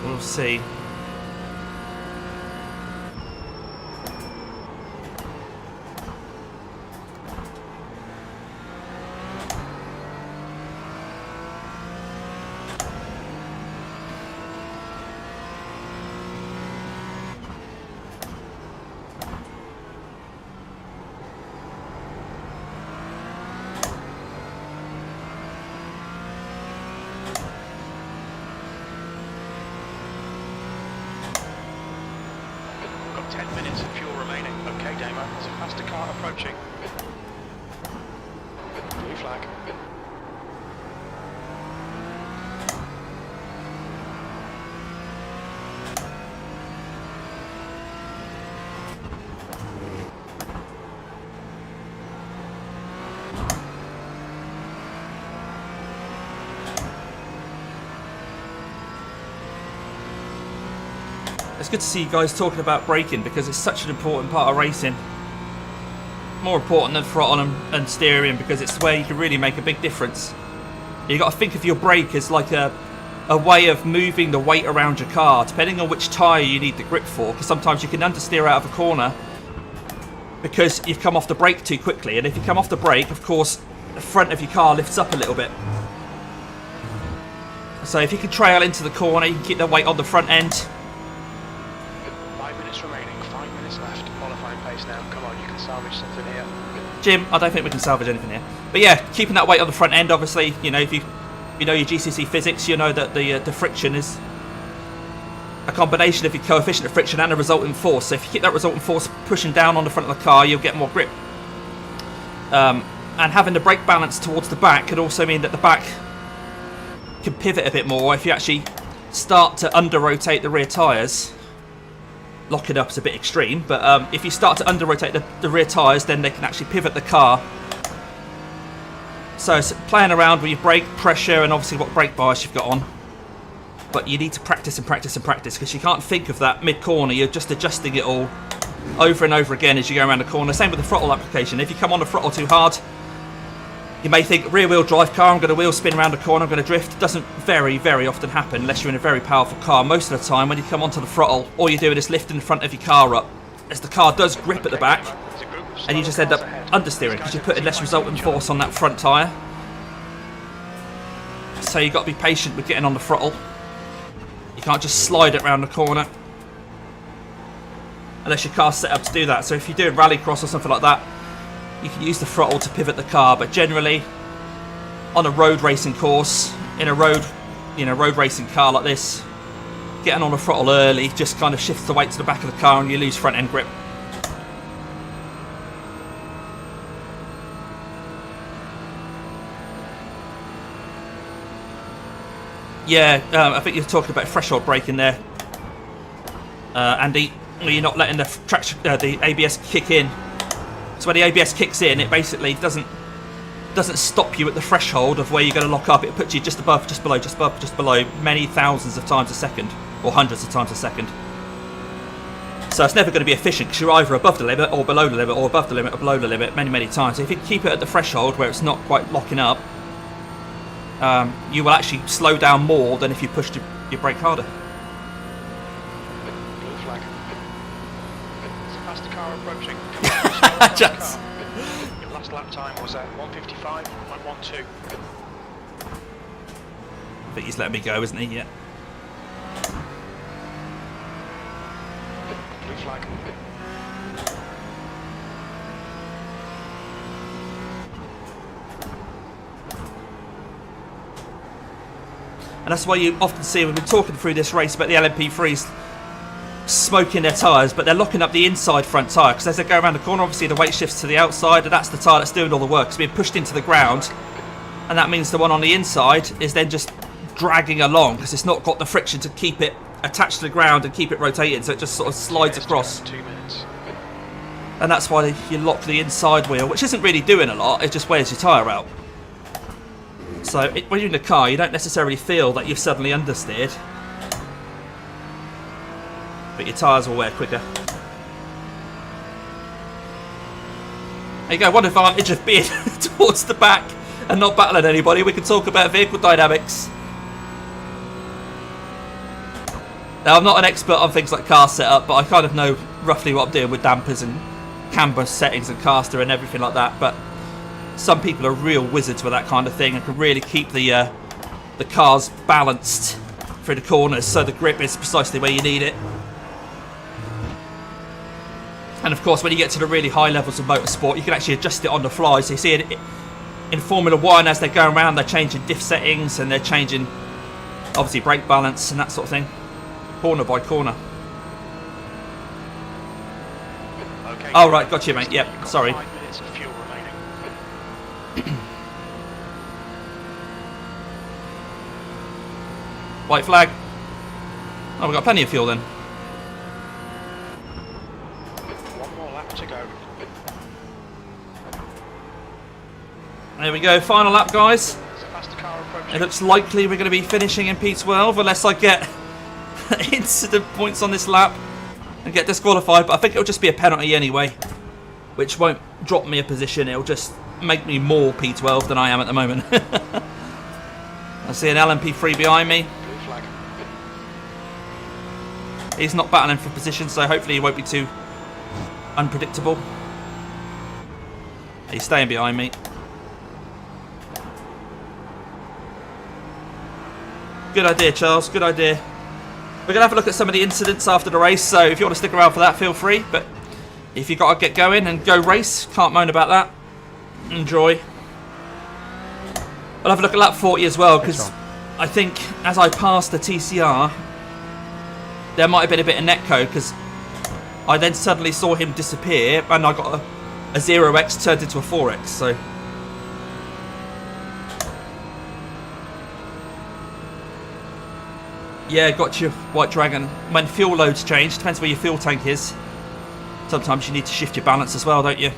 We'll see. Got 10 minutes of fuel remaining. Okay, Damo, there's a faster car approaching. Blue flag. It's good to see you guys talking about braking because it's such an important part of racing. More important than throttle and steering, because it's where you can really make a big difference. You've got to think of your brake as like a way of moving the weight around your car, depending on which tyre you need the grip for, because sometimes you can understeer out of a corner because you've come off the brake too quickly, and if you come off the brake, of course, the front of your car lifts up a little bit. So if you can trail into the corner, you can keep the weight on the front end. 5 minutes remaining, 5 minutes left. Qualifying pace now. Come on, you can salvage something here. Jim, I don't think we can salvage anything here. But yeah, keeping that weight on the front end, obviously, you know, if you know your GCC physics, you know that the friction is a combination of your coefficient of friction and a resultant force. So if you keep that resultant force pushing down on the front of the car, you'll get more grip. And having the brake balance towards the back could also mean that the back can pivot a bit more if you actually start to under-rotate the rear tyres. Locking up is a bit extreme, but if you start to under-rotate the rear tyres, then they can actually pivot the car. So it's playing around with your brake pressure and obviously what brake bias you've got on. But you need to practice and practice and practice, because you can't think of that mid-corner. You're just adjusting it all over and over again as you go around the corner. Same with the throttle application. If you come on the throttle too hard, you may think rear-wheel drive car, I'm going to wheel spin around the corner, I'm going to drift. It doesn't very, very often happen unless you're in a very powerful car. Most of the time, when you come onto the throttle, all you're doing is lifting the front of your car up, as the car does grip at the back, and you just end up understeering because you're putting less resultant force on that front tyre. so you've got to be patient with getting on the throttle. You can't just slide it around the corner unless your car's set up to do that. So if you're doing rallycross or something like that, you can use the throttle to pivot the car, but generally on a road racing course, in a road racing car like this, getting on the throttle early just kind of shifts the weight to the back of the car and you lose front end grip. Yeah, I think you're talking about threshold braking there, Andy. You're not letting the ABS kick in. So when the ABS kicks in, it basically doesn't stop you at the threshold of where you're going to lock up. It puts you just above, just below, just above, just below, many thousands of times a second, or hundreds of times a second. So it's never going to be efficient because you're either above the limit or below the limit, or above the limit or below the limit many times. So if you keep it at the threshold where it's not quite locking up, you will actually slow down more than if you pushed your brake harder. Blue flag. There's a faster car approaching. Just. Your last lap time was at 1:55.12. I think he's letting me go, isn't he? Yeah. Blue flag. And that's why you often see, we've been talking through this race about the LMP3s smoking their tyres, but they're locking up the inside front tyre, because as they go around the corner, obviously the weight shifts to the outside, and that's the tyre that's doing all the work. It's being pushed into the ground, and that means the one on the inside is then just dragging along, because it's not got the friction to keep it attached to the ground and keep it rotating, so it just sort of slides across. 2 minutes. And that's why you lock the inside wheel, which isn't really doing a lot, it just wears your tyre out. So when you're in the car, you don't necessarily feel that you've suddenly understeered, but your tyres will wear quicker. There you go, one advantage of being towards the back and not battling anybody. We can talk about vehicle dynamics. Now, I'm not an expert on things like car setup, but I kind of know roughly what I'm doing with dampers and camber settings and caster and everything like that. But some people are real wizards with that kind of thing and can really keep the cars balanced through the corners so the grip is precisely where you need it. And of course, when you get to the really high levels of motorsport, you can actually adjust it on the fly. So you see it in Formula 1, as they're going around, they're changing diff settings and they're changing, obviously, brake balance and that sort of thing, corner by corner. Okay. Oh, right, got you, mate. Yep, You've got sorry. 5 minutes of fuel remaining. White flag. Oh, we've got plenty of fuel then. One more lap to go. There we go, final lap, guys. There's a faster car approaching. It looks likely we're going to be finishing in P12 unless I get incident points on this lap and get disqualified, but I think it'll just be a penalty anyway, which won't drop me a position. It'll just make me more P12 than I am at the moment. I see an LMP3 behind me. Blue flag. He's not battling for position, so hopefully he won't be too unpredictable. He's staying behind me. Good idea, Charles, good idea. We're going to have a look at some of the incidents after the race, so if you want to stick around for that, feel free. But if you've got to get going and go race, can't moan about that. Enjoy. I'll have a look at lap 40 as well, because I think as I passed the TCR, there might have been a bit of netcode, because I then suddenly saw him disappear, and I got a 0x turned into a 4x, so... Yeah, got you, White Dragon. When fuel loads change, depends where your fuel tank is. Sometimes you need to shift your balance as well, don't you?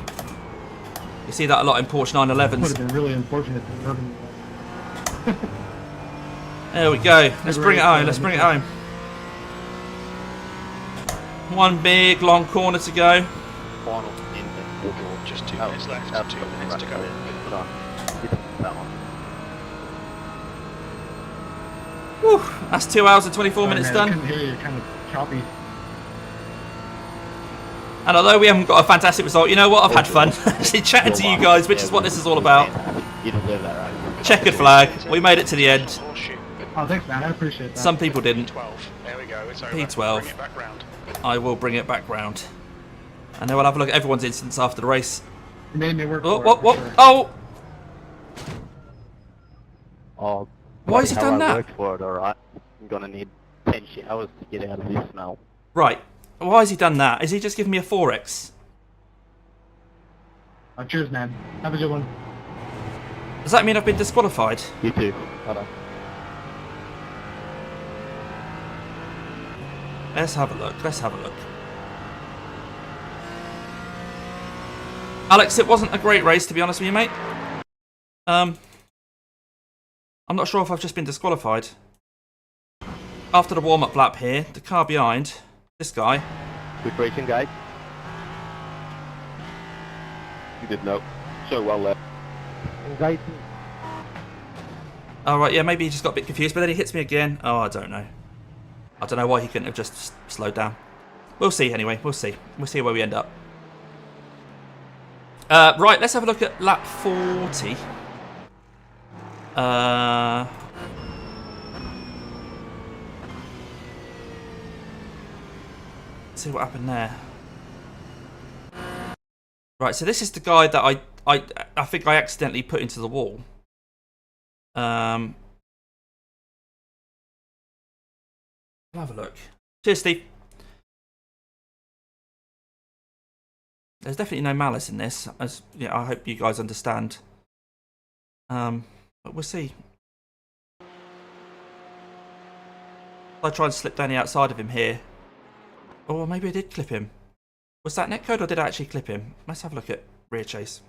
You see that a lot in Porsche 911s. Would have been really unfortunate to nothing. There we go. Let's bring it home. Let's bring it home. One big long corner to go. Final in Just 2 minutes left. 2 minutes to go. that one. Whew, that's 2 hours and 24 minutes I done. couldn't hear you, kind of choppy. And although we haven't got a fantastic result, you know what? I've had fun actually chatting to you guys, which is what this is all about. You deserve that, right? Checkered flag. We made it to the end. Horseshoe. Oh, thanks, man. I appreciate that. Some people didn't. 12. There we go. It's over. P12. Bring it back round. I will bring it back round. And then we'll have a look at everyone's instance after the race. You made me work Oh, for what, it, what? for sure. Oh! Oh, Why has he bloody done hell, I that? worked for it, alright. I'm gonna need 10 showers to get out of this smell. Right. Why has he done that? Is he just giving me a 4x? Oh, cheers, man. Have a good one. Does that mean I've been disqualified? You too. Bye-bye. Let's have a look. Let's have a look. Alex, it wasn't a great race, to be honest with you, mate. I'm not sure if I've just been disqualified. After the warm-up lap here, the car behind, this guy. Good racing, guys. You did know. So well there. Anxiety. Oh, right, yeah, maybe he just got a bit confused, but then he hits me again. Oh, I don't know. I don't know why he couldn't have just slowed down. We'll see, anyway. We'll see. We'll see where we end up. Right, let's have a look at lap 40. See what happened there. Right, so this is the guy that I think I accidentally put into the wall. I'll have a look. Cheers, Steve. There's definitely no malice in this, as yeah, I hope you guys understand. But we'll see. I try and slip down the outside of him here. Or maybe I did clip him. Was that netcode or did I actually clip him? Let's have a look at rear chase.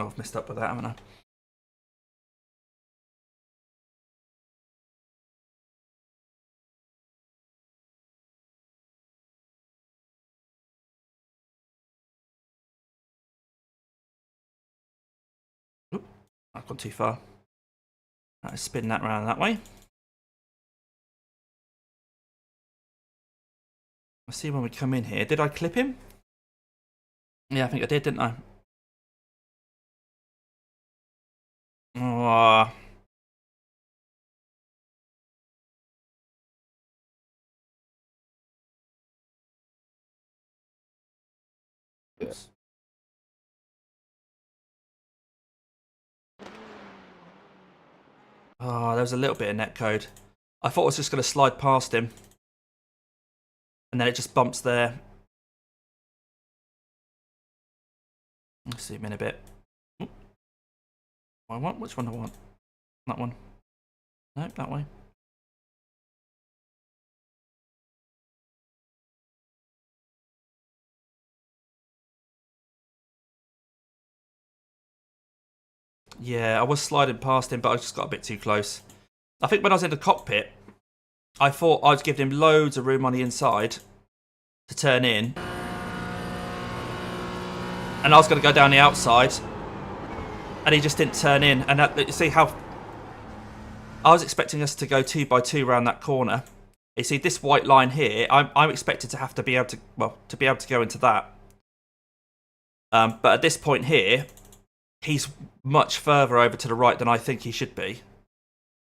Oh, I've messed up with that, haven't I? Oop, I've gone too far. Let's spin that round that way. I see when we come in here. Did I clip him? Yeah, I think I did, didn't I? Oh. Yes. Oh, there was a little bit of netcode. I thought I was just going to slide past him. And then it just bumps there. Let's zoom in a bit. Ooh. I want? Which one do I want? That one. No, that way. Yeah, I was sliding past him, but I just got a bit too close. I think when I was in the cockpit, I thought I was giving him loads of room on the inside to turn in. And I was going to go down the outside. And he just didn't turn in. And that, you see how... I was expecting us to go 2 by 2 around that corner. You see this white line here, I'm expected to have to be able to... Well, to be able to go into that. But at this point here, he's much further over to the right than I think he should be.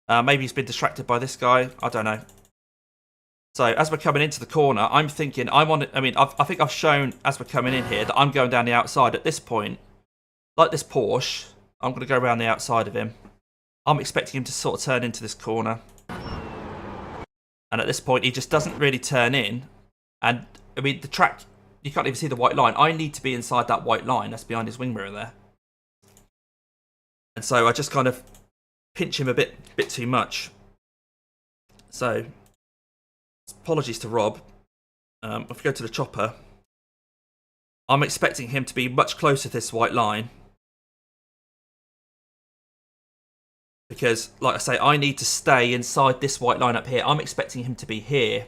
Maybe he's been distracted by this guy. I don't know. So as we're coming into the corner, I'm thinking I'm on it. I mean, I think I've shown as we're coming in here that I'm going down the outside. At this point, like this Porsche, I'm going to go around the outside of him. I'm expecting him to sort of turn into this corner. And at this point, he just doesn't really turn in. And I mean, the track, you can't even see the white line. I need to be inside that white line that's behind his wing mirror there. And so I just kind of pinch him a bit too much. So apologies to Rob. If we go to the chopper, I'm expecting him to be much closer to this white line. Because, like I say, I need to stay inside this white line up here. I'm expecting him to be here.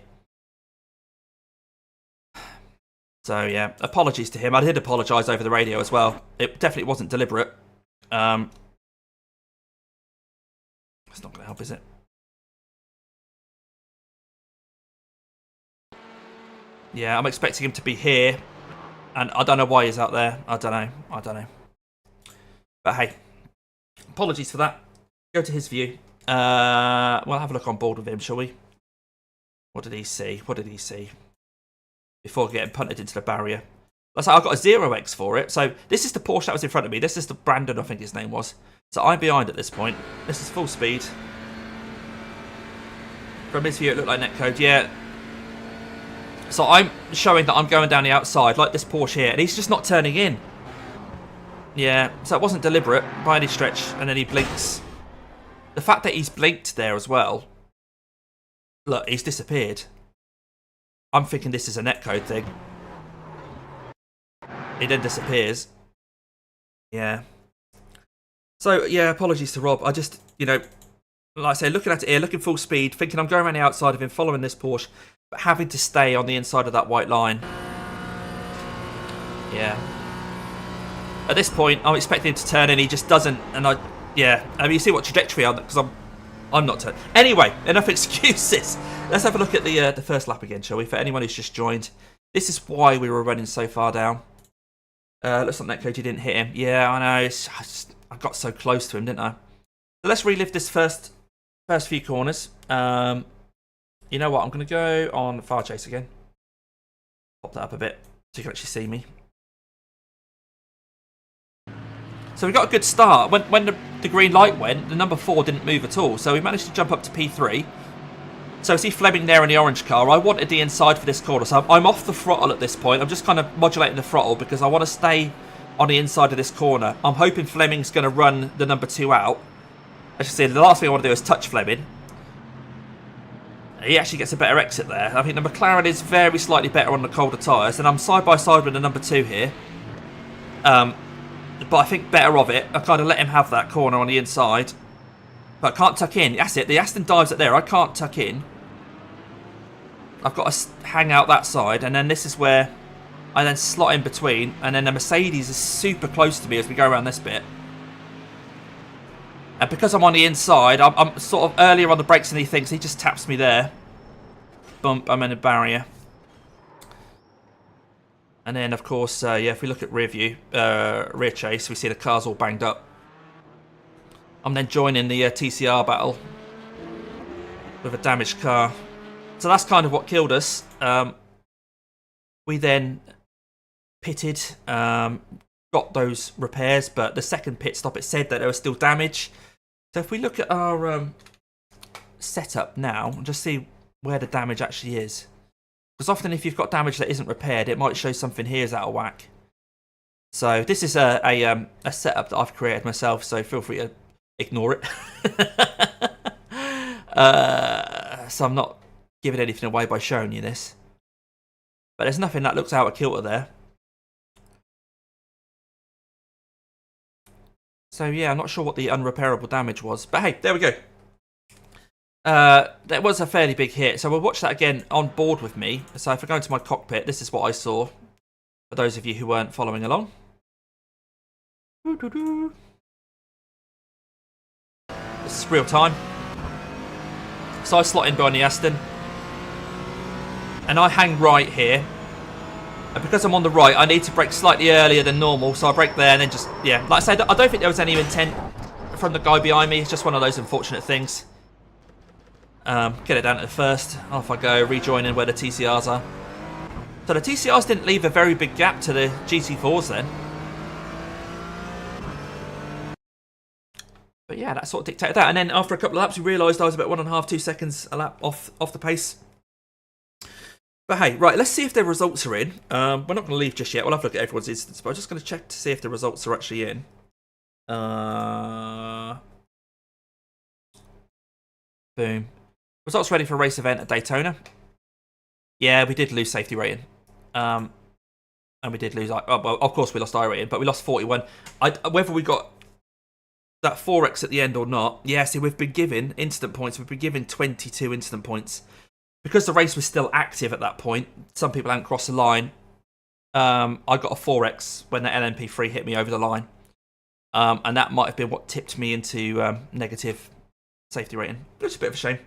So, yeah, apologies to him. I did apologise over the radio as well. It definitely wasn't deliberate. It's not going to help, is it? Yeah, I'm expecting him to be here. And I don't know why he's out there. I don't know. But hey, apologies for that. Go to his view. We'll have a look on board with him, shall we? What did he see? What did he see? Before getting punted into the barrier. That's how I got a 0x for it. So this is the Porsche that was in front of me. This is the Brandon, I think his name was. So I'm behind at this point. This is full speed. From his view, it looked like netcode. Yeah. So I'm showing that I'm going down the outside, like this Porsche here, and he's just not turning in. Yeah, so it wasn't deliberate by any stretch, and then he blinks. The fact that he's blinked there as well. Look, he's disappeared. I'm thinking this is a netcode thing. He then disappears. Yeah. So, yeah, apologies to Rob. I just, you know, like I say, looking at it here, looking full speed, thinking I'm going around the outside of him, following this Porsche, but having to stay on the inside of that white line. Yeah. At this point, I'm expecting him to turn in. He just doesn't. And I mean, you see what trajectory I'm, because I'm not turning. Anyway, enough excuses. Let's have a look at the first lap again, shall we? For anyone who's just joined, this is why we were running so far down. Looks like Netcode, you didn't hit him. Yeah, I know. I got so close to him, didn't I? So let's relive this first few corners. You know what? I'm going to go on Fire Chase again. Pop that up a bit so you can actually see me. So we got a good start. When the green light went, the number 4 didn't move at all. So we managed to jump up to P3. So see Fleming there in the orange car. I wanted the inside for this corner. So I'm off the throttle at this point. I'm just kind of modulating the throttle because I want to stay on the inside of this corner. I'm hoping Fleming's going to run the number 2 out. As you see, the last thing I want to do is touch Fleming. He actually gets a better exit there. I think the McLaren is very slightly better on the colder tyres. And I'm side by side with the number 2 here. But I think better of it. I kind of let him have that corner on the inside. But I can't tuck in. That's it. The Aston dives it there. I can't tuck in. I've got to hang out that side. And then this is where I then slot in between. And then the Mercedes is super close to me as we go around this bit. And because I'm on the inside, I'm sort of earlier on the brakes than he thinks. He just taps me there. Bump. I'm in a barrier. And then, of course, yeah, if we look at rear view, rear chase, we see the car's all banged up. I'm then joining the TCR battle with a damaged car. So that's kind of what killed us. We then pitted, got those repairs, but the second pit stop, it said that there was still damage. So if we look at our setup now, and just see where the damage actually is. Because often if you've got damage that isn't repaired, it might show something here is out of whack. So this is a setup that I've created myself, so feel free to ignore it. So I'm not giving anything away by showing you this. But there's nothing that looks out of kilter there. So yeah, I'm not sure what the unrepairable damage was. But hey, there we go. That was a fairly big hit, so we'll watch that again on board with me. So if I go into my cockpit, this is what I saw. For those of you who weren't following along. This is real time. So I slot in behind the Aston. And I hang right here. And because I'm on the right, I need to brake slightly earlier than normal. So I brake there and then just, yeah. Like I said, I don't think there was any intent from the guy behind me. It's just one of those unfortunate things. Get it down to the first. Off I go, rejoining where the TCRs are. So the TCRs didn't leave a very big gap to the GT4s then. But yeah, that sort of dictated that. And then after a couple of laps, we realised I was about 1.5, 2 seconds a lap off the pace. But hey, right, let's see if the results are in. We're not going to leave just yet. We'll have a look at everyone's instance. But I'm just going to check to see if the results are actually in. Boom. Results ready for a race event at Daytona. Yeah, we did lose safety rating. And we did lose... well, of course, we lost I rating, but we lost 41. Whether we got that 4x at the end or not, yeah, see, we've been given instant points. We've been given 22 instant points. Because the race was still active at that point, some people hadn't crossed the line. I got a 4x when the LMP3 hit me over the line. And that might have been what tipped me into negative safety rating. It's a bit of a shame.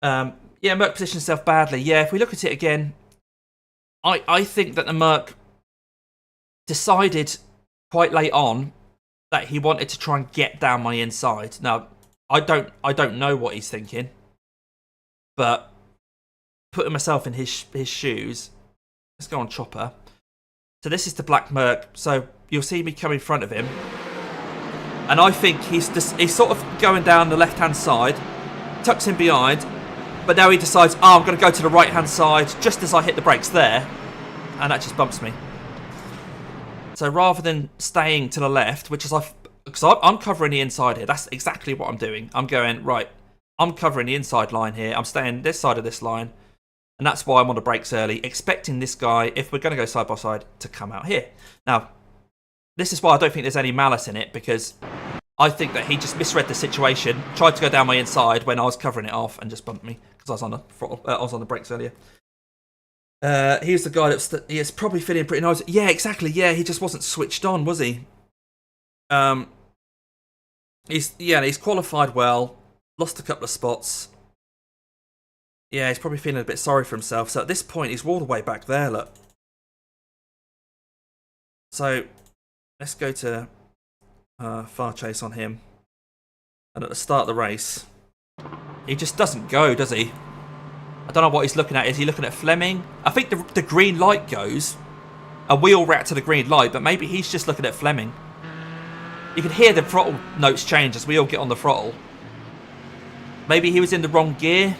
Yeah, Merc positioned himself badly. Yeah, if we look at it again, I think that the Merc decided quite late on that he wanted to try and get down my inside. Now, I don't know what he's thinking, but putting myself in his shoes, let's go on chopper. So this is the black Merc. So you'll see me come in front of him, and I think he's sort of going down the left-hand side, tucks in behind, but now he decides, oh, I'm going to go to the right-hand side just as I hit the brakes there, and that just bumps me. So rather than staying to the left, which is because I'm covering the inside here, that's exactly what I'm doing. I'm going, right, I'm covering the inside line here, I'm staying this side of this line, and that's why I'm on the brakes early, expecting this guy, if we're going to go side by side, to come out here. Now, this is why I don't think there's any malice in it, because I think that he just misread the situation, tried to go down my inside when I was covering it off, and just bumped me, because I was on the throttle, I was on the brakes earlier. Here's the guy that's probably feeling pretty nice. Yeah, exactly. Yeah, he just wasn't switched on, was he? He's qualified well, lost a couple of spots. Yeah, he's probably feeling a bit sorry for himself. So at this point, he's all the way back there, look. So let's go to far chase on him. And at the start of the race, he just doesn't go, does he? I don't know what he's looking at. Is he looking at Fleming? I think the green light goes, and we all react to the green light, but maybe he's just looking at Fleming. You can hear the throttle notes change as we all get on the throttle. Maybe he was in the wrong gear.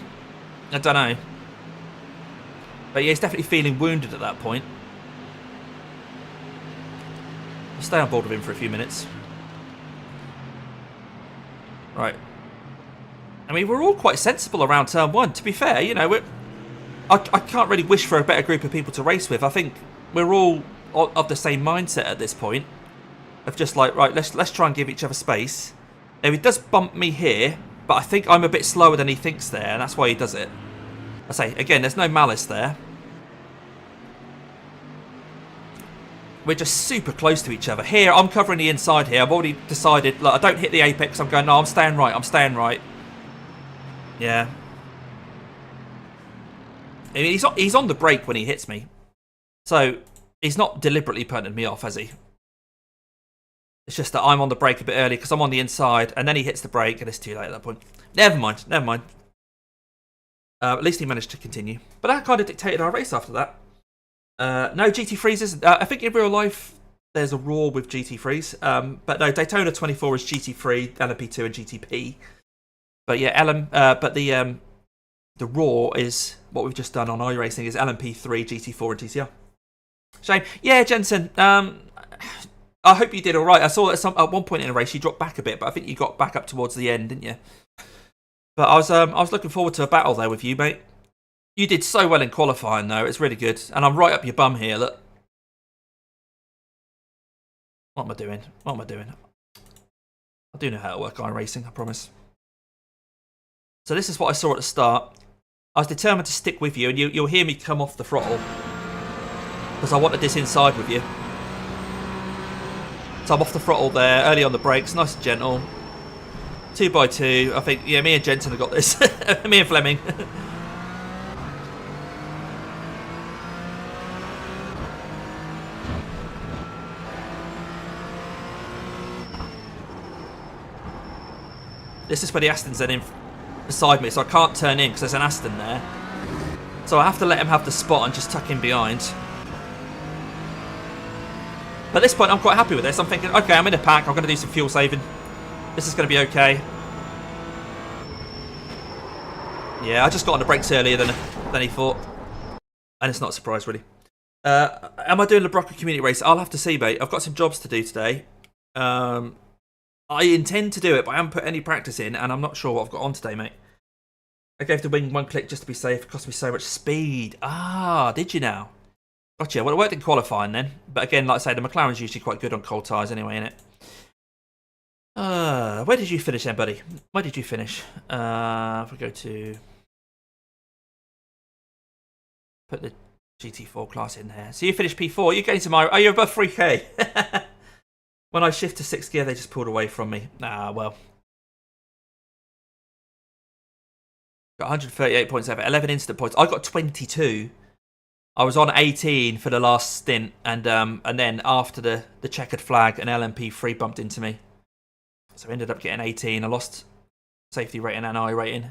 I don't know. But yeah, he's definitely feeling wounded at that point. I'll stay on board with him for a few minutes. Right. I mean, we're all quite sensible around turn one. To be fair, you know, I can't really wish for a better group of people to race with. I think we're all of the same mindset at this point, of just like, right, let's try and give each other space. Now, he does bump me here, but I think I'm a bit slower than he thinks there, and that's why he does it. I say, again, there's no malice there. We're just super close to each other. Here, I'm covering the inside here. I've already decided, look, I don't hit the apex. I'm going, no, I'm staying right. I'm staying right. Yeah. I mean, he's on the brake when he hits me. So, he's not deliberately punting me off, has he? It's just that I'm on the brake a bit early because I'm on the inside, and then he hits the brake, and it's too late at that point. Never mind, never mind. At least he managed to continue. But that kind of dictated our race after that. No GT3s isn't. I think in real life, there's a Raw with GT3s. But no, Daytona 24 is GT3, LMP2, and GTP. But yeah, the Raw is what we've just done on iRacing is LMP3, GT4, and TCR. Shame. Yeah, Jensen. I hope you did all right. I saw at one point in the race you dropped back a bit, but I think you got back up towards the end, didn't you? But I was looking forward to a battle there with you, mate. You did so well in qualifying, though. It's really good, and I'm right up your bum here. Look. What am I doing? What am I doing? I do know how to work iRacing, I promise. So this is what I saw at the start. I was determined to stick with you, and you'll hear me come off the throttle because I wanted this inside with you. So I'm off the throttle there, early on the brakes, nice and gentle. 2x2, I think, yeah, me and Jensen have got this. Me and Fleming. This is where the Aston's then in beside me, so I can't turn in because there's an Aston there. So I have to let him have the spot and just tuck in behind. But at this point, I'm quite happy with this. I'm thinking, okay, I'm in a pack. I'm going to do some fuel saving. This is going to be okay. Yeah, I just got on the brakes earlier than he thought. And it's not a surprise, really. Am I doing the Broca community race? I'll have to see, mate. I've got some jobs to do today. I intend to do it, but I haven't put any practice in, and I'm not sure what I've got on today, mate. I gave the wing one click just to be safe. It cost me so much speed. Ah, did you now? Gotcha. Well, it worked in qualifying then. But again, like I say, the McLaren's usually quite good on cold tyres anyway, innit? Where did you finish then, buddy? Where did you finish? If we go to... Put the GT4 class in there. So you finished P4. You're getting some... Oh, you're above 3k. When I shift to 6th gear, they just pulled away from me. Ah, well. Got 138 points over, 11 instant points. I got 22. I was on 18 for the last stint, and then after the checkered flag, an LMP3 bumped into me. So I ended up getting 18. I lost safety rating and I rating.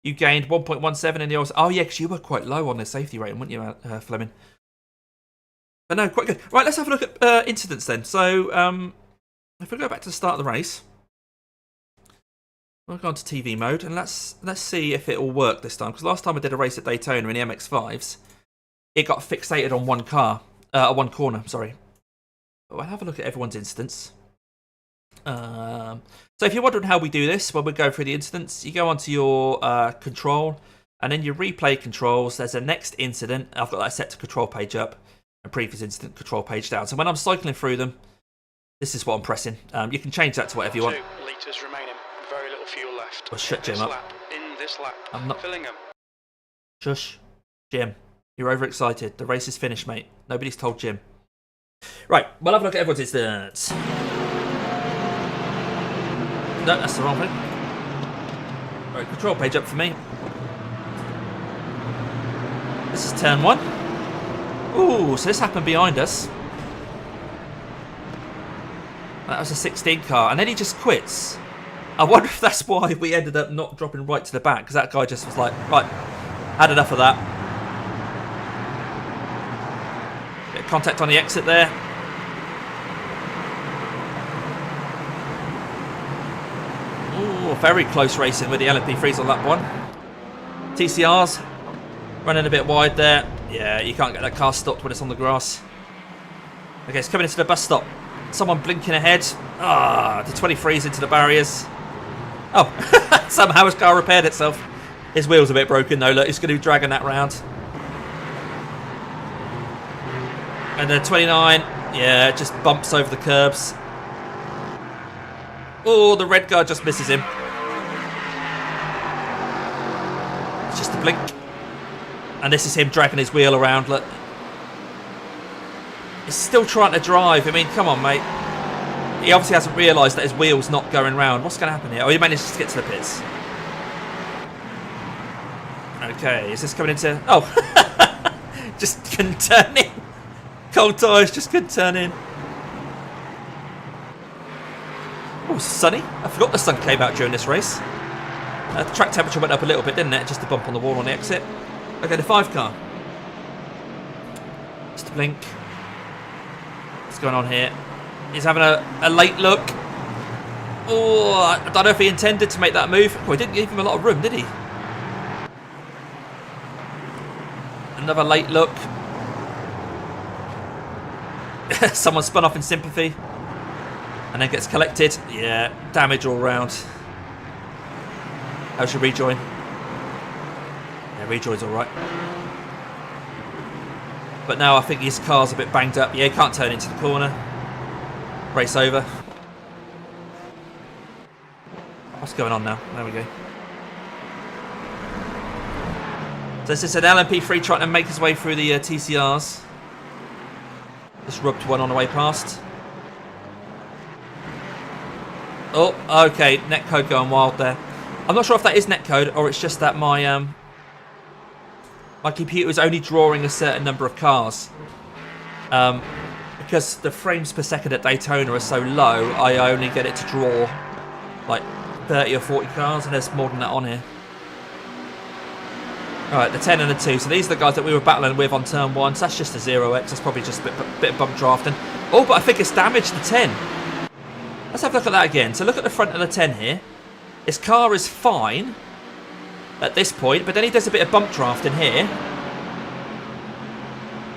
You gained 1.17 in the oils. Oh yeah, because you were quite low on the safety rating, weren't you, Fleming? But no, quite good. Right, let's have a look at incidents then. So if we go back to the start of the race, we'll go on to TV mode, and let's see if it will work this time. Because last time I did a race at Daytona in the MX-5s, it got fixated on one corner. Sorry. But we'll have a look at everyone's incidents. So if you're wondering how we do this, when we go through the incidents, you go onto your control, and then your replay controls. There's a next incident. I've got that set to control page up, and previous incident control page down. So when I'm cycling through them, this is what I'm pressing. You can change that to whatever you want. 2 litres remaining. Very little fuel left. Well, shut Jim up. In this lap. I'm not filling them. Shush, Jim. You're overexcited. The race is finished, mate. Nobody's told Jim. Right, we'll have a look at everyone's incidents. No, that's the wrong thing. Right, control page up for me. This is turn 1. Ooh, so this happened behind us. That was a 16 car, and then he just quits. I wonder if that's why we ended up not dropping right to the back, because that guy just was like, right, had enough of that. Bit of contact on the exit there. Ooh, very close racing with the LMP3s on lap 1. TCRs running a bit wide there. Yeah, you can't get that car stopped when it's on the grass. Okay, it's coming into the bus stop. Someone blinking ahead. The 23's into the barriers. Oh, somehow his car repaired itself. His wheel's a bit broken though. Look, he's going to be dragging that round. And the 29, yeah, just bumps over the curbs. Oh, the red guy just misses him. It's just a blink. And this is him dragging his wheel around. Look. He's still trying to drive. I mean, come on, mate. He obviously hasn't realised that his wheel's not going round. What's going to happen here? Oh, he managed to get to the pits. Okay, is this coming into... Oh! Just couldn't turn in. Cold tyres, just couldn't turn in. Oh, sunny. I forgot the sun came out during this race. The track temperature went up a little bit, didn't it? Just a bump on the wall on the exit. Okay, the 5 car. Just a blink. What's going on here? He's having a late look. Oh, I don't know if he intended to make that move. Oh, he didn't give him a lot of room, did he? Another late look. Someone spun off in sympathy. And then gets collected. Yeah, damage all round. How's your rejoin? Yeah, rejoin's alright. But now I think his car's a bit banged up. Yeah, he can't turn into the corner. Race over. What's going on now? There we go. So this is an LMP3 trying to make his way through the TCRs. Just rubbed one on the way past. Oh, okay. Netcode going wild there. I'm not sure if that is netcode or it's just that my my computer is only drawing a certain number of cars. Because the frames per second at Daytona are so low, I only get it to draw like 30 or 40 cars, and there's more than that on here. Alright, the 10 and the 2. So these are the guys that we were battling with on turn 1. So that's just a 0x. That's probably just a bit of bump drafting. Oh, but I think it's damaged the 10. Let's have a look at that again. So look at the front of the 10 here. His car is fine at this point, but then he does a bit of bump drafting here.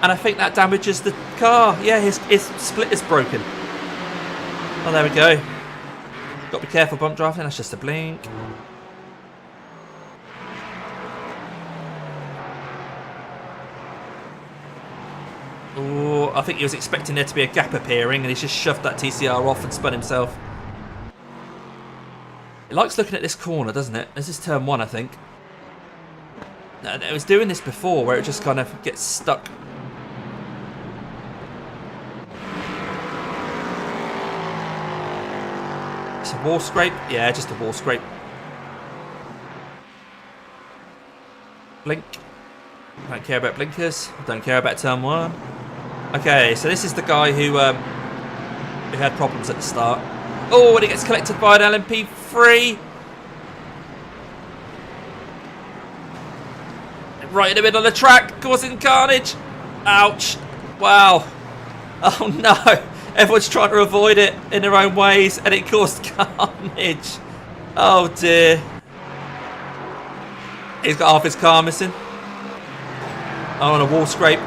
And I think that damages the car. Yeah, his split is broken. Oh, there we go. Got to be careful bump drafting. That's just a blink. Oh, I think he was expecting there to be a gap appearing, and he's just shoved that TCR off and spun himself. It likes looking at this corner, doesn't it? This is turn 1, I think. It was doing this before, where it just kind of gets stuck. It's a wall scrape? Yeah, just a wall scrape. Blink. Don't care about blinkers. Don't care about turn 1. Okay, so this is the guy who had problems at the start. Oh, and he gets collected by an LMP3. Right in the middle of the track, causing carnage. Ouch. Wow. Oh no. Everyone's trying to avoid it in their own ways, and it caused carnage. Oh dear. He's got half his car missing. Oh, on a wall scrape.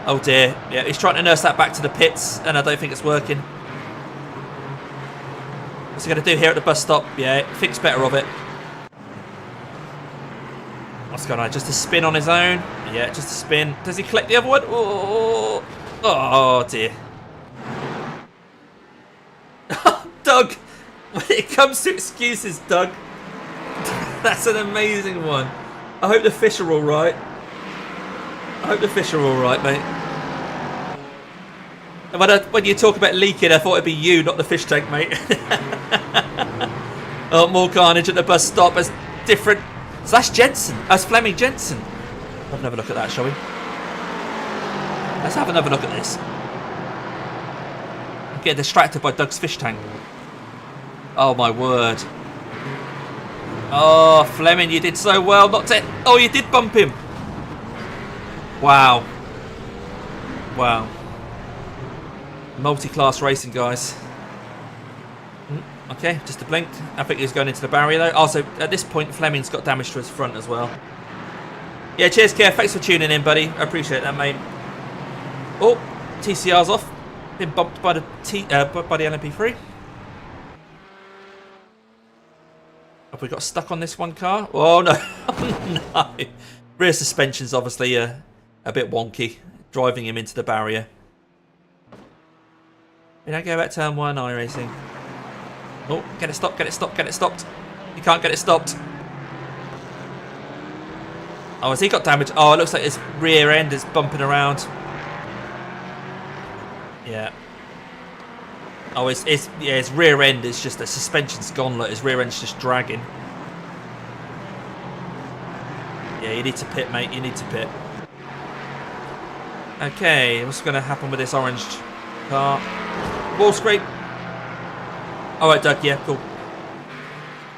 Oh dear. Yeah, he's trying to nurse that back to the pits, and I don't think it's working. What's he going to do here at the bus stop? Yeah, thinks better of it. What's going on? Just a spin on his own? Yeah, just a spin. Does he collect the other one? Oh, oh dear. Doug! When it comes to excuses, Doug, that's an amazing one. I hope the fish are alright. I hope the fish are alright, mate. And when you talk about leaking, I thought it'd be you, not the fish tank, mate. Oh, more carnage at the bus stop. As different. So that's Jensen. That's Fleming Jensen. Have another look at that, shall we? Let's have another look at this. I'm getting distracted by Doug's fish tank. Oh my word. Oh, Fleming, you did so well not to... Oh, you did bump him. Wow. Wow. Multi-class racing, guys. Okay, just a blink. I think he's going into the barrier though. Also, at this point, Fleming's got damage to his front as well. Yeah, cheers, Kev. Thanks for tuning in, buddy. I appreciate that, mate. Oh, TCR's off. Been bumped by the LMP3. Have we got stuck on this one car? Oh no! Oh no! Rear suspension's obviously a bit wonky, driving him into the barrier. We don't go back turn 1, iRacing. Oh, get it stopped! Get it stopped! Get it stopped! You can't get it stopped. Oh, has he got damage? Oh, it looks like his rear end is bumping around. Yeah. Oh, his rear end is just, the suspension's gone, look, his rear end's just dragging. Yeah, you need to pit, mate, you need to pit. Okay, what's going to happen with this orange car? Wall scrape. Alright, Doug, yeah, cool.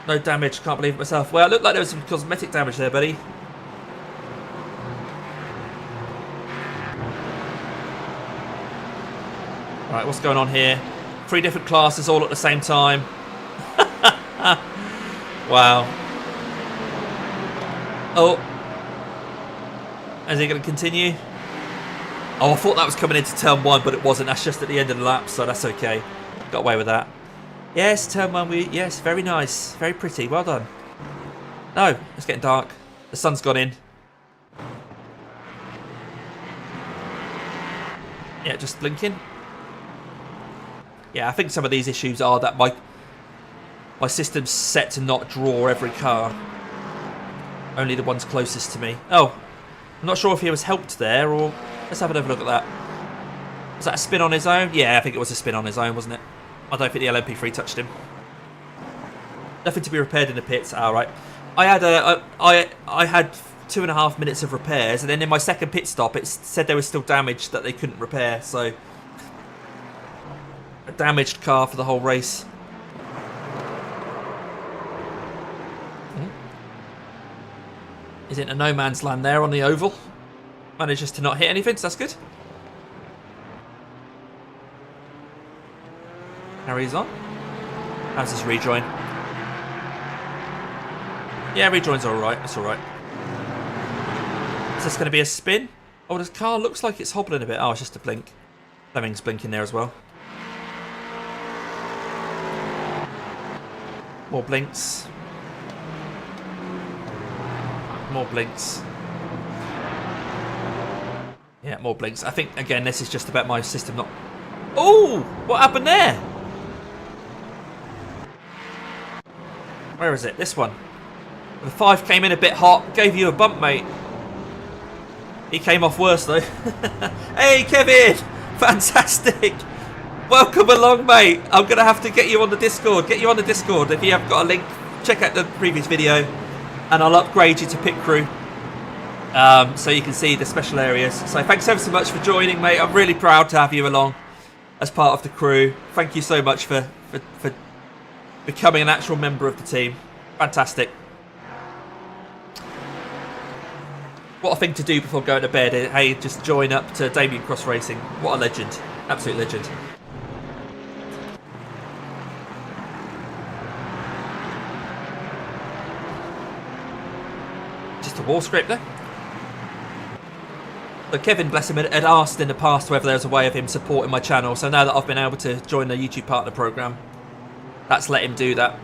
No damage, can't believe it myself. Well, it looked like there was some cosmetic damage there, buddy. Alright, what's going on here? 3 different classes all at the same time. Wow. Oh. Is he going to continue? Oh, I thought that was coming into turn 1, but it wasn't. That's just at the end of the lap, so that's okay. Got away with that. Yes, turn 1. Yes, very nice. Very pretty. Well done. No, it's getting dark. The sun's gone in. Yeah, just blinking. Yeah, I think some of these issues are that my system's set to not draw every car. Only the ones closest to me. Oh, I'm not sure if he was helped there or... Let's have another look at that. Was that a spin on his own? Yeah, I think it was a spin on his own, wasn't it? I don't think the LMP3 touched him. Nothing to be repaired in the pits. Alright. I had 2.5 minutes of repairs, and then in my second pit stop it said there was still damage that they couldn't repair, so... A damaged car for the whole race. Is it a no man's land there on the oval? Manages to not hit anything, so that's good. Carries on. How's this rejoin? Yeah, rejoin's alright. That's alright. Is this going to be a spin? Oh, this car looks like it's hobbling a bit. Oh, it's just a blink. Fleming's blinking there as well. More blinks. More blinks. Yeah, more blinks. I think, again, this is just about my system not... Oh! What happened there? Where is it? This one. The 5 came in a bit hot. Gave you a bump, mate. He came off worse, though. Hey, Kevin! Fantastic! Welcome along, mate. I'm going to have to get you on the Discord. Get you on the Discord. If you haven't got a link, check out the previous video. And I'll upgrade you to pit crew. so you can see the special areas. So thanks ever so much for joining, mate. I'm really proud to have you along as part of the crew. Thank you so much for becoming an actual member of the team. Fantastic. What a thing to do before going to bed. Hey, just join up to Damien Cross Racing. What a legend. Absolute legend. Just a wall scrape there. So Kevin, bless him, had asked in the past whether there was a way of him supporting my channel. So now that I've been able to join the YouTube partner program, that's let him do that.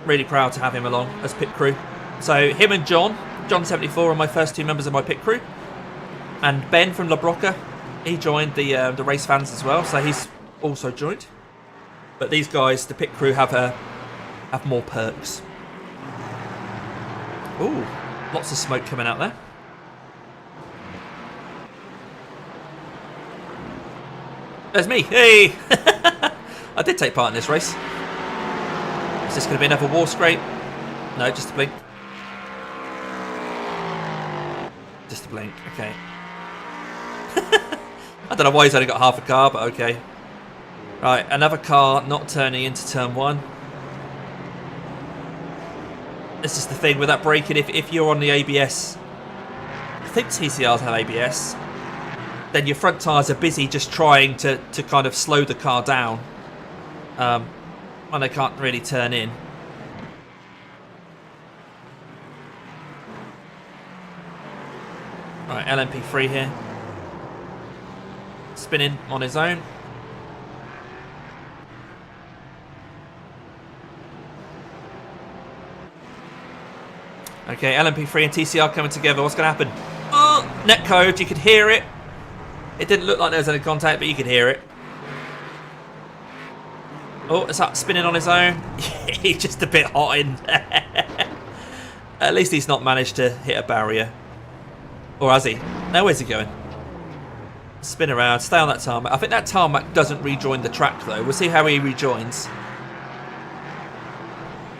Really proud to have him along as pit crew. So him and John74 are my first 2 members of my pit crew. And Ben from La Broca, he joined the race fans as well. So he's also joined. But these guys, the pit crew, have more perks. Ooh, lots of smoke coming out there. There's me. Hey! I did take part in this race. Is this going to be another wall scrape? No, just a blink. Just a blink. Okay. I don't know why he's only got half a car, but okay. Right, another car not turning into turn 1. This is the thing with that braking. If you're on the ABS, I think TCRs have ABS, then your front tyres are busy just trying to kind of slow the car down. And they can't really turn in. Right, LMP3 here. Spinning on his own. Okay, LMP3 and TCR coming together. What's going to happen? Oh, netcode. You could hear it. It didn't look like there was any contact, but you could hear it. Oh, it's up spinning on his own. He's just a bit hot in. At least he's not managed to hit a barrier. Or has he? Now where's he going? Spin around, stay on that tarmac. I think that tarmac doesn't rejoin the track though. We'll see how he rejoins.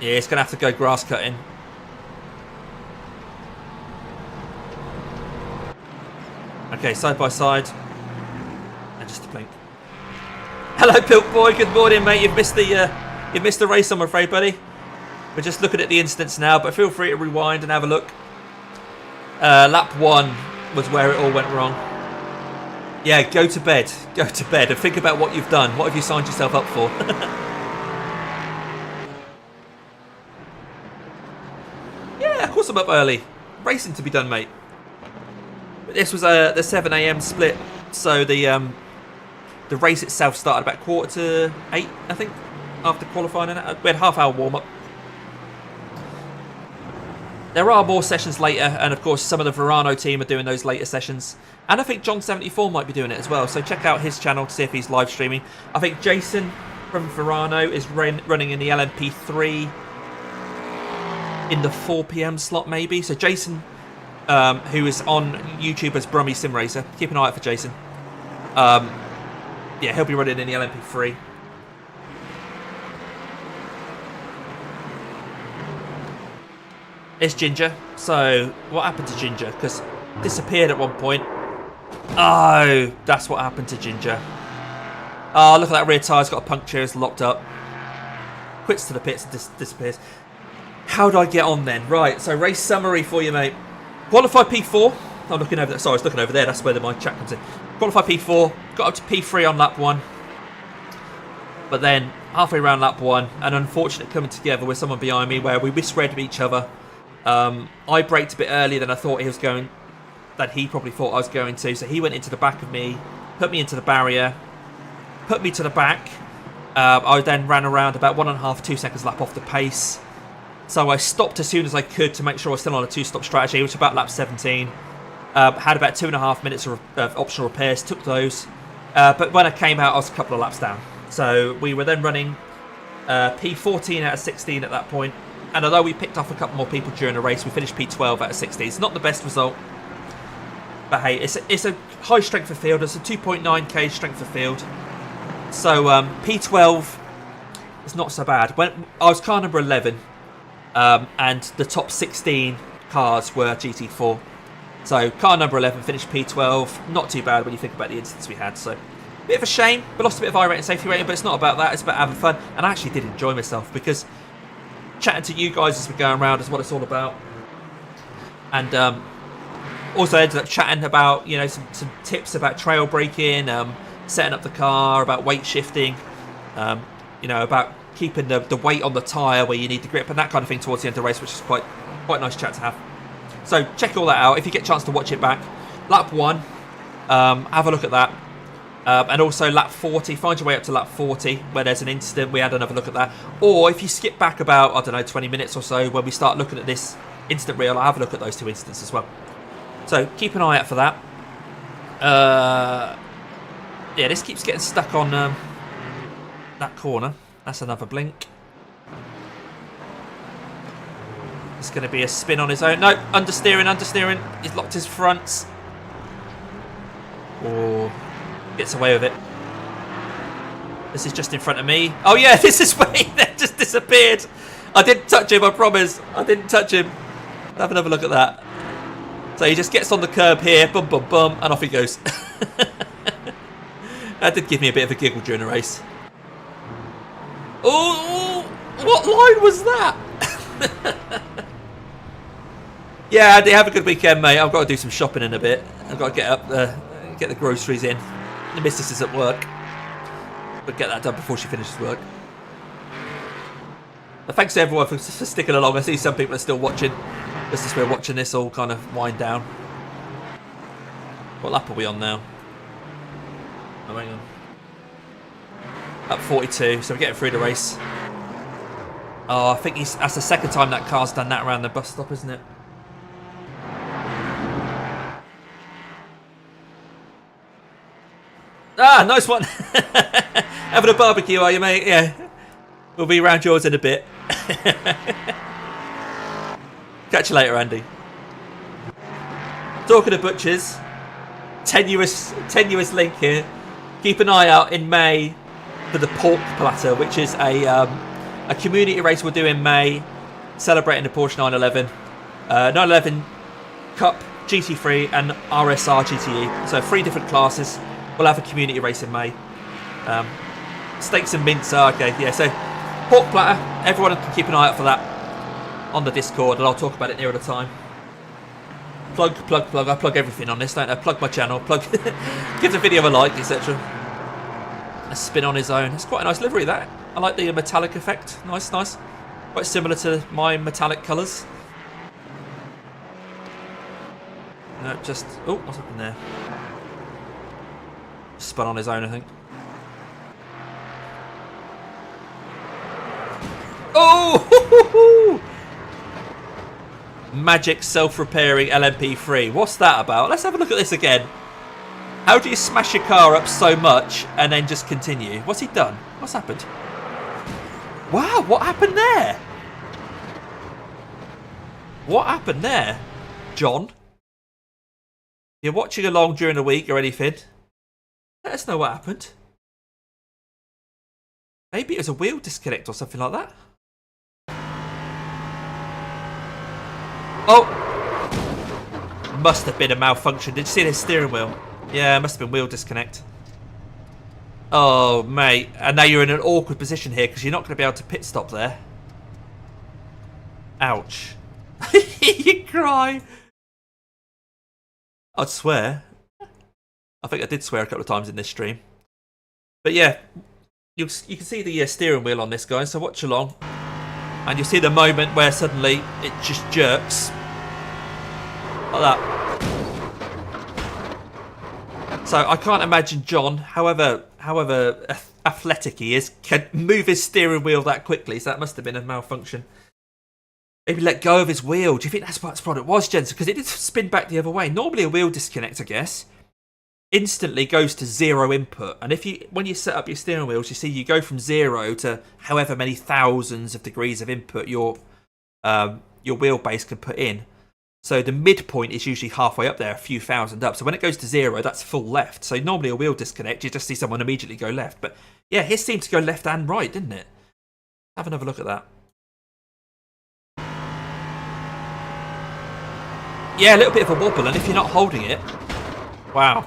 Yeah, it's going to have to go grass cutting. Okay, side by side. And just a blink. Hello, Pilt Boy. Good morning, mate. You've missed the race, I'm afraid, buddy. We're just looking at the incidents now, but feel free to rewind and have a look. Lap 1 was where it all went wrong. Yeah, go to bed. Go to bed and think about what you've done. What have you signed yourself up for? Yeah, of course I'm up early. Racing to be done, mate. But this was the 7 AM split, so the race itself started about 7:45, I think, after qualifying. We had a half-hour warm-up. There are more sessions later, and of course some of the Verano team are doing those later sessions. And I think John74 might be doing it as well, so check out his channel to see if he's live streaming. I think Jason from Verano is running in the LMP3 in the 4 PM slot maybe. So Jason, who is on YouTube as Brummy Sim Racer, keep an eye out for Jason. Yeah, he'll be running in the LMP3. It's Ginger. So, what happened to Ginger? Because disappeared at one point. Oh, that's what happened to Ginger. Oh, look at that rear tyre's got a puncture. It's locked up. Quits to the pits and disappears. How do I get on then? Right, so race summary for you, mate. Qualified P4. I'm looking over there. Sorry, I was looking over there. That's where my chat comes in. Qualified P4. Got up to P3 on lap 1. But then, halfway around lap 1, an unfortunate coming together with someone behind me where we misread each other. I braked a bit earlier than I thought he was going, that he probably thought I was going to. So he went into the back of me, put me into the barrier, put me to the back. I then ran around about 1.5, 2 seconds lap off the pace. So I stopped as soon as I could to make sure I was still on a 2-stop strategy, which was about lap 17. Had about 2.5 minutes of optional repairs, took those. But when I came out, I was a couple of laps down. So we were then running P14 out of 16 at that point. And although we picked off a couple more people during the race, we finished P12 out of 16. It's not the best result. But hey, it's a high strength of field. It's a 2.9k strength of field. So P12 is not so bad. When I was car number 11, and the top 16 cars were GT4. So car number 11 finished P12. Not too bad when you think about the incidents we had. So bit of a shame. We lost a bit of iRating safety rating, but it's not about that. It's about having fun. And I actually did enjoy myself because chatting to you guys as we're going around is what it's all about. And also ended up chatting about, you know, some tips about trail braking, setting up the car, about weight shifting, you know, about keeping the weight on the tyre where you need the grip and that kind of thing towards the end of the race, which is quite a nice chat to have. So check all that out if you get a chance to watch it back. Lap 1, have a look at that. And also lap 40, find your way up to lap 40 where there's an incident, we had another look at that. Or if you skip back about, I don't know, 20 minutes or so when we start looking at this incident reel, I'll have a look at those 2 incidents as well. So keep an eye out for that. Yeah, this keeps getting stuck on that corner. That's another blink. It's going to be a spin on his own. No, understeering. He's locked his fronts. Or gets away with it. This is just in front of me. Oh yeah, this is where he just disappeared. I didn't touch him, I promise. I didn't touch him. Have another look at that. So he just gets on the curb here, bum, bum, bum, and off he goes. That did give me a bit of a giggle during the race. Oh, what line was that? Yeah, Andy, have a good weekend, mate. I've got to do some shopping in a bit. I've got to get up get the groceries in. The missus is at work. But get that done before she finishes work. But thanks to everyone for sticking along. I see some people are still watching. Just as we're watching this all kind of wind down. What lap are we on now? Oh, hang on. Up 42, so we're getting through the race. Oh, I think that's the second time that car's done that around the bus stop, isn't it? Ah, nice one. Having a barbecue, are you, mate? Yeah. We'll be around yours in a bit. Catch you later, Andy. Talking of butchers, tenuous link here. Keep an eye out in May for the Pork Platter, which is a community race we'll do in May, celebrating the Porsche 911, 911 Cup, GT3, and RSR GTE. So 3 different classes. We'll have a community race in May. Steaks and mince are okay. Yeah, so Pork Platter. Everyone can keep an eye out for that on the Discord, and I'll talk about it nearer the time. Plug. I plug everything on this, don't I? Plug my channel. Give the video a like, etc. A spin on his own. It's quite a nice livery, that. I like the metallic effect. Nice. Quite similar to my metallic colours. No, just... Oh, what's happened there? Spun on his own, I think. Oh! Magic self-repairing LMP3. What's that about? Let's have a look at this again. How do you smash your car up so much and then just continue? What's he done? What's happened? Wow, what happened there? What happened there? John? You're watching along during the week or anything? Let us know what happened. Maybe it was a wheel disconnect or something like that. Oh! Must have been a malfunction. Did you see the steering wheel? Yeah, it must have been wheel disconnect. Oh, mate. And now you're in an awkward position here because you're not going to be able to pit stop there. Ouch. You cry. I'd swear. I think I did swear a couple of times in this stream. But yeah, you can see the steering wheel on this guy, so watch along. And you'll see the moment where suddenly it just jerks. Like that. So I can't imagine John, however athletic he is, can move his steering wheel that quickly. So that must have been a malfunction. Maybe let go of his wheel. Do you think that's what it was, gents? Because it did spin back the other way. Normally a wheel disconnect, I guess, instantly goes to 0 input. And when you set up your steering wheels, you see you go from 0 to however many thousands of degrees of input your wheelbase can put in. So the midpoint is usually halfway up there, a few thousand up. So when it goes to 0, that's full left. So normally a wheel disconnect, you just see someone immediately go left. But yeah, his seemed to go left and right, didn't it? Have another look at that. Yeah, a little bit of a wobble, and if you're not holding it, wow.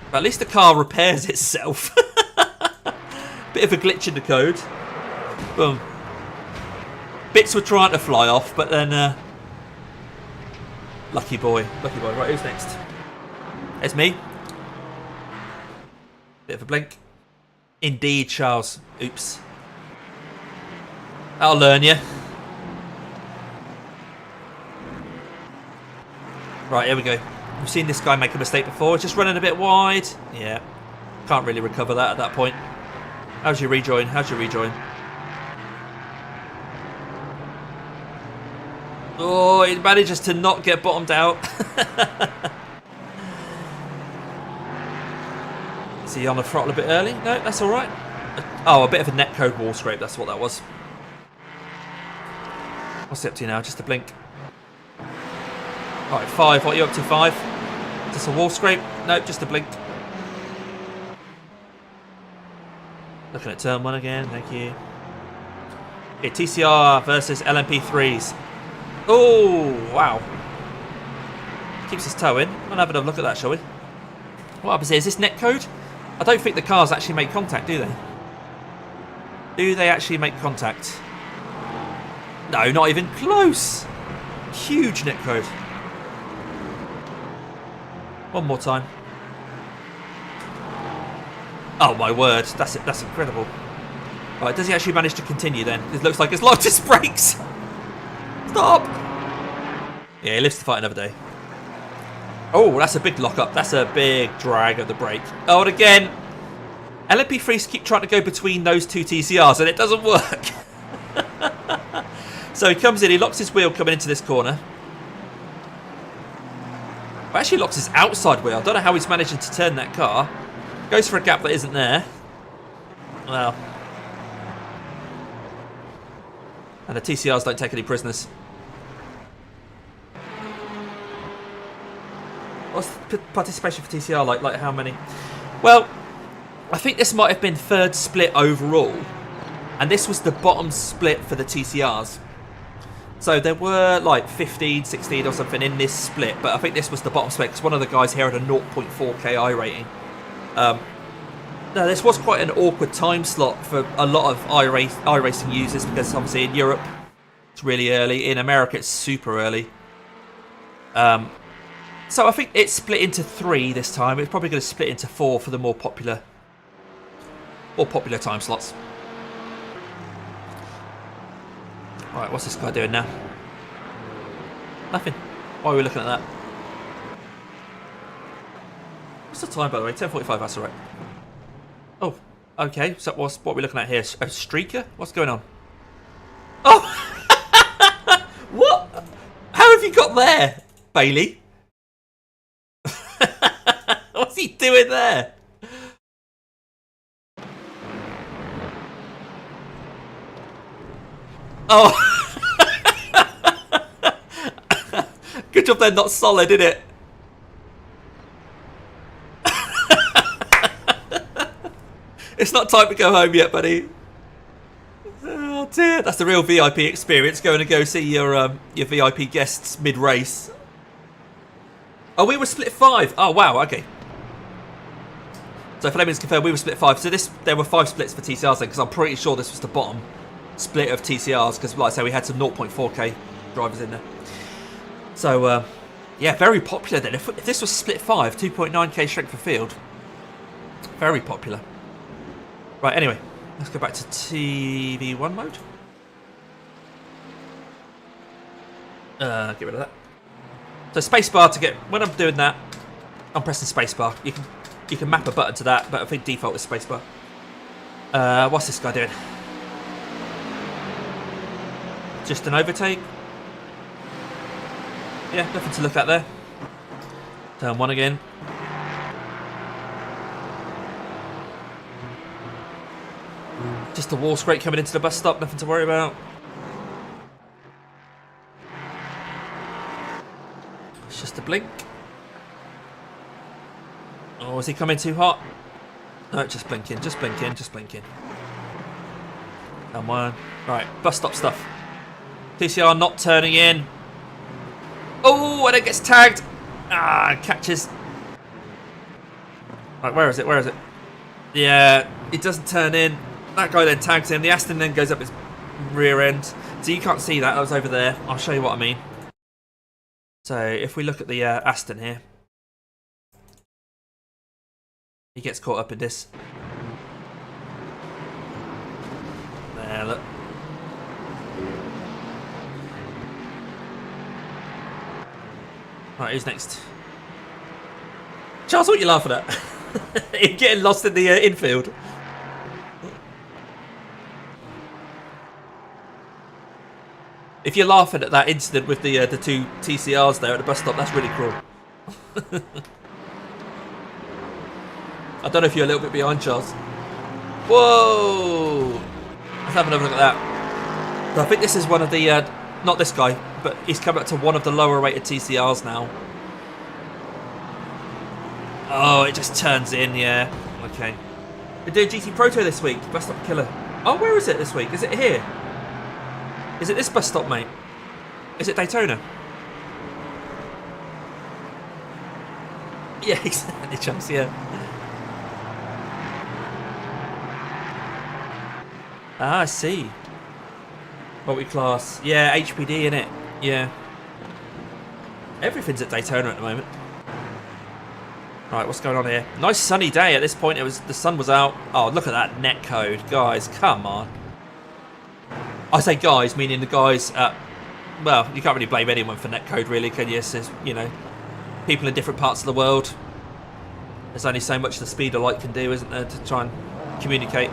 But at least the car repairs itself. Bit of a glitch in the code. Boom. Bits were trying to fly off, but then... lucky boy. Lucky boy. Right, who's next? It's me. Bit of a blink. Indeed, Charles. Oops. That'll learn you. Right, here we go. We've seen this guy make a mistake before. Just running a bit wide. Yeah. Can't really recover that at that point. How's your rejoin? How's your rejoin? Oh, he manages to not get bottomed out. Is he on the throttle a bit early? No, that's alright. Oh, a bit of a netcode wall scrape. That's what that was. What's he up to now? Just a blink. Alright, 5. What are you up to, 5? Just a wall scrape? Nope, just a blink. Looking at turn 1 again, thank you. Okay, TCR versus LMP3s. Oh, wow. Keeps his toe in. We'll have another look at that, shall we? What happens here? Is this netcode? I don't think the cars actually make contact, do they? Do they actually make contact? No, not even close. Huge netcode. One more time. Oh my word, that's it. That's incredible. Right, does he actually manage to continue then? It looks like his lightest brakes. Stop. Yeah, he lives to fight another day. Oh, that's a big lock-up. That's a big drag of the brake. Oh, and again, LMP3s keep trying to go between those two TCRs, and it doesn't work. So he comes in, he locks his wheel coming into this corner. Well, actually locks his outside wheel. I don't know how he's managing to turn that car. Goes for a gap that isn't there. Well. And the TCRs don't take any prisoners. What's the participation for TCR like? Like how many? Well, I think this might have been third split overall. And this was the bottom split for the TCRs. So there were like 15, 16 or something in this split. But I think this was the bottom split because one of the guys here had a 0.4 KI rating. Now, this was quite an awkward time slot for a lot of iRacing users because obviously in Europe it's really early. In America it's super early. So I think it's split into 3 this time. It's probably going to split into 4 for the more popular time slots. Alright, what's this guy doing now? Nothing. Why are we looking at that? What's the time, by the way? 10:45, that's alright. Oh, okay. So what are we looking at here? A streaker? What's going on? Oh! What? How have you got there, Bailey? What's he doing there? Oh! Good job they're not solid, isn't it? It's not time to go home yet, buddy. Oh dear, that's the real VIP experience. Going to go see your VIP guests mid-race. Oh, we were split 5. Oh wow, okay. So Fleming's confirmed we were split 5. So there were 5 splits for TCRs then, because I'm pretty sure this was the bottom split of TCRs, because like I say, we had some 0.4k drivers in there. So yeah, very popular then. If this was split 5, 2.9k strength of field, very popular. Right, anyway, let's go back to TV1 mode. Get rid of that. So spacebar to get, when I'm doing that, I'm pressing spacebar. You can map a button to that, but I think default is spacebar. What's this guy doing? Just an overtake. Yeah, nothing to look at there. Turn 1 again. Just a wall scrape coming into the bus stop, nothing to worry about. It's just a blink. Oh, is he coming too hot? No, just blinking, just blinking, just blinking. Come on. Right, bus stop stuff. TCR not turning in. Oh, and it gets tagged. Ah, catches. Right, where is it? Where is it? Yeah, it doesn't turn in. That guy then tags him. The Aston then goes up his rear end. So you can't see that. That was over there. I'll show you what I mean. So if we look at the Aston here, he gets caught up in this. There, look. Right, who's next? Charles, what are you laughing at? Him getting lost in the infield. If you're laughing at that incident with the two TCRs there at the bus stop, that's really cruel. I don't know if you're a little bit behind, Charles. Whoa! Let's have another look at that. So I think this is one of the, not this guy, but he's come up to one of the lower rated TCRs now. Oh, it just turns in, yeah. Okay. We're doing GT Proto this week. Bus stop killer. Oh, where is it this week? Is it here? Is it this bus stop, mate? Is it Daytona? Yeah, exactly, Chums, yeah. Ah, I see. Multiclass. Yeah, HPD, innit? Yeah. Everything's at Daytona at the moment. Right, what's going on here? Nice sunny day at this point. The sun was out. Oh, look at that net code. Guys, come on. I say guys, meaning the guys at... Well, you can't really blame anyone for net code, really, can you? It's just, you know, people in different parts of the world. There's only so much the speed of light can do, isn't there, to try and communicate.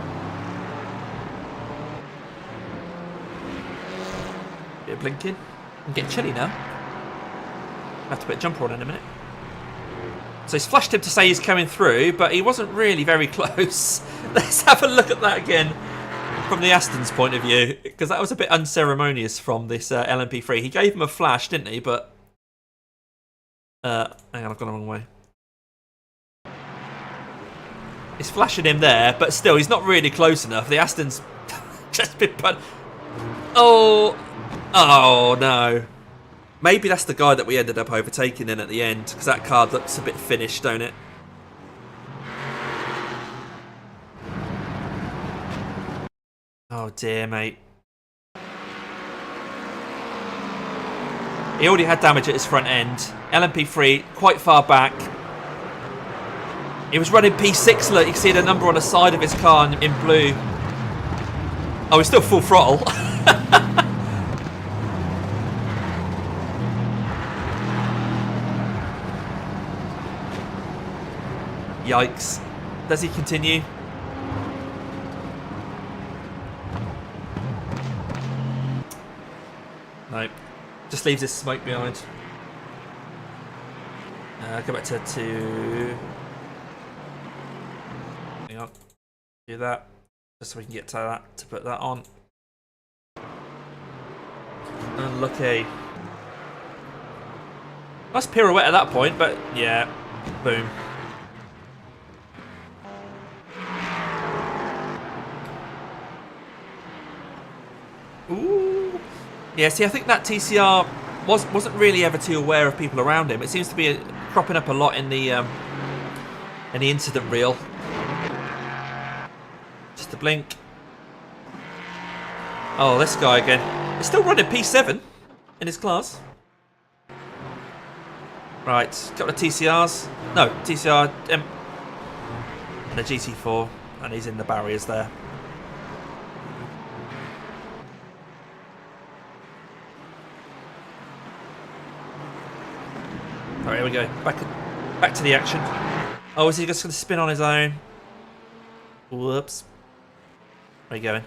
Bit of blinking. I'm getting chilly now. I'll have to put a jumper on in a minute. So he's flashed him to say he's coming through, but he wasn't really very close. Let's have a look at that again from the Aston's point of view, because that was a bit unceremonious from this LMP3. He gave him a flash, didn't he? But hang on, I've gone the wrong way. He's flashing him there, but still, he's not really close enough. The Aston's just been put. Oh no. Maybe that's the guy that we ended up overtaking in at the end, because that car looks a bit finished, don't it? Oh dear, mate. He already had damage at his front end. LMP3, quite far back. He was running P6, look, you can see the number on the side of his car in blue. Oh, he's still full throttle. Yikes. Does he continue? Nope. Just leaves his smoke behind. Go back to 2. Hang on. Do that. Just so we can get to that, to put that on. Unlucky. Nice pirouette at that point, but yeah. Boom. Ooh. Yeah, see, I think that TCR wasn't really ever too aware of people around him. It seems to be cropping up a lot in the incident reel. Just a blink. Oh, this guy again. He's still running P7 in his class. Right, couple of TCRs. No, TCR and a GT4, and he's in the barriers there. Alright, here we go. Back to the action. Oh, is he just going to spin on his own? Whoops. Where are you going?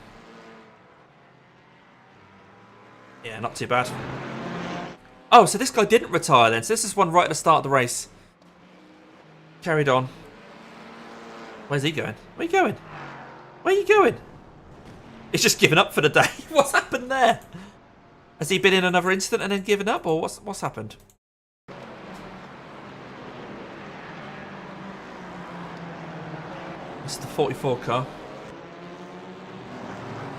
Yeah, not too bad. Oh, so this guy didn't retire then. So this is one right at the start of the race. Carried on. Where's he going? Where are you going? Where are you going? He's just given up for the day. What's happened there? Has he been in another incident and then given up, or what's happened? It's the 44 car.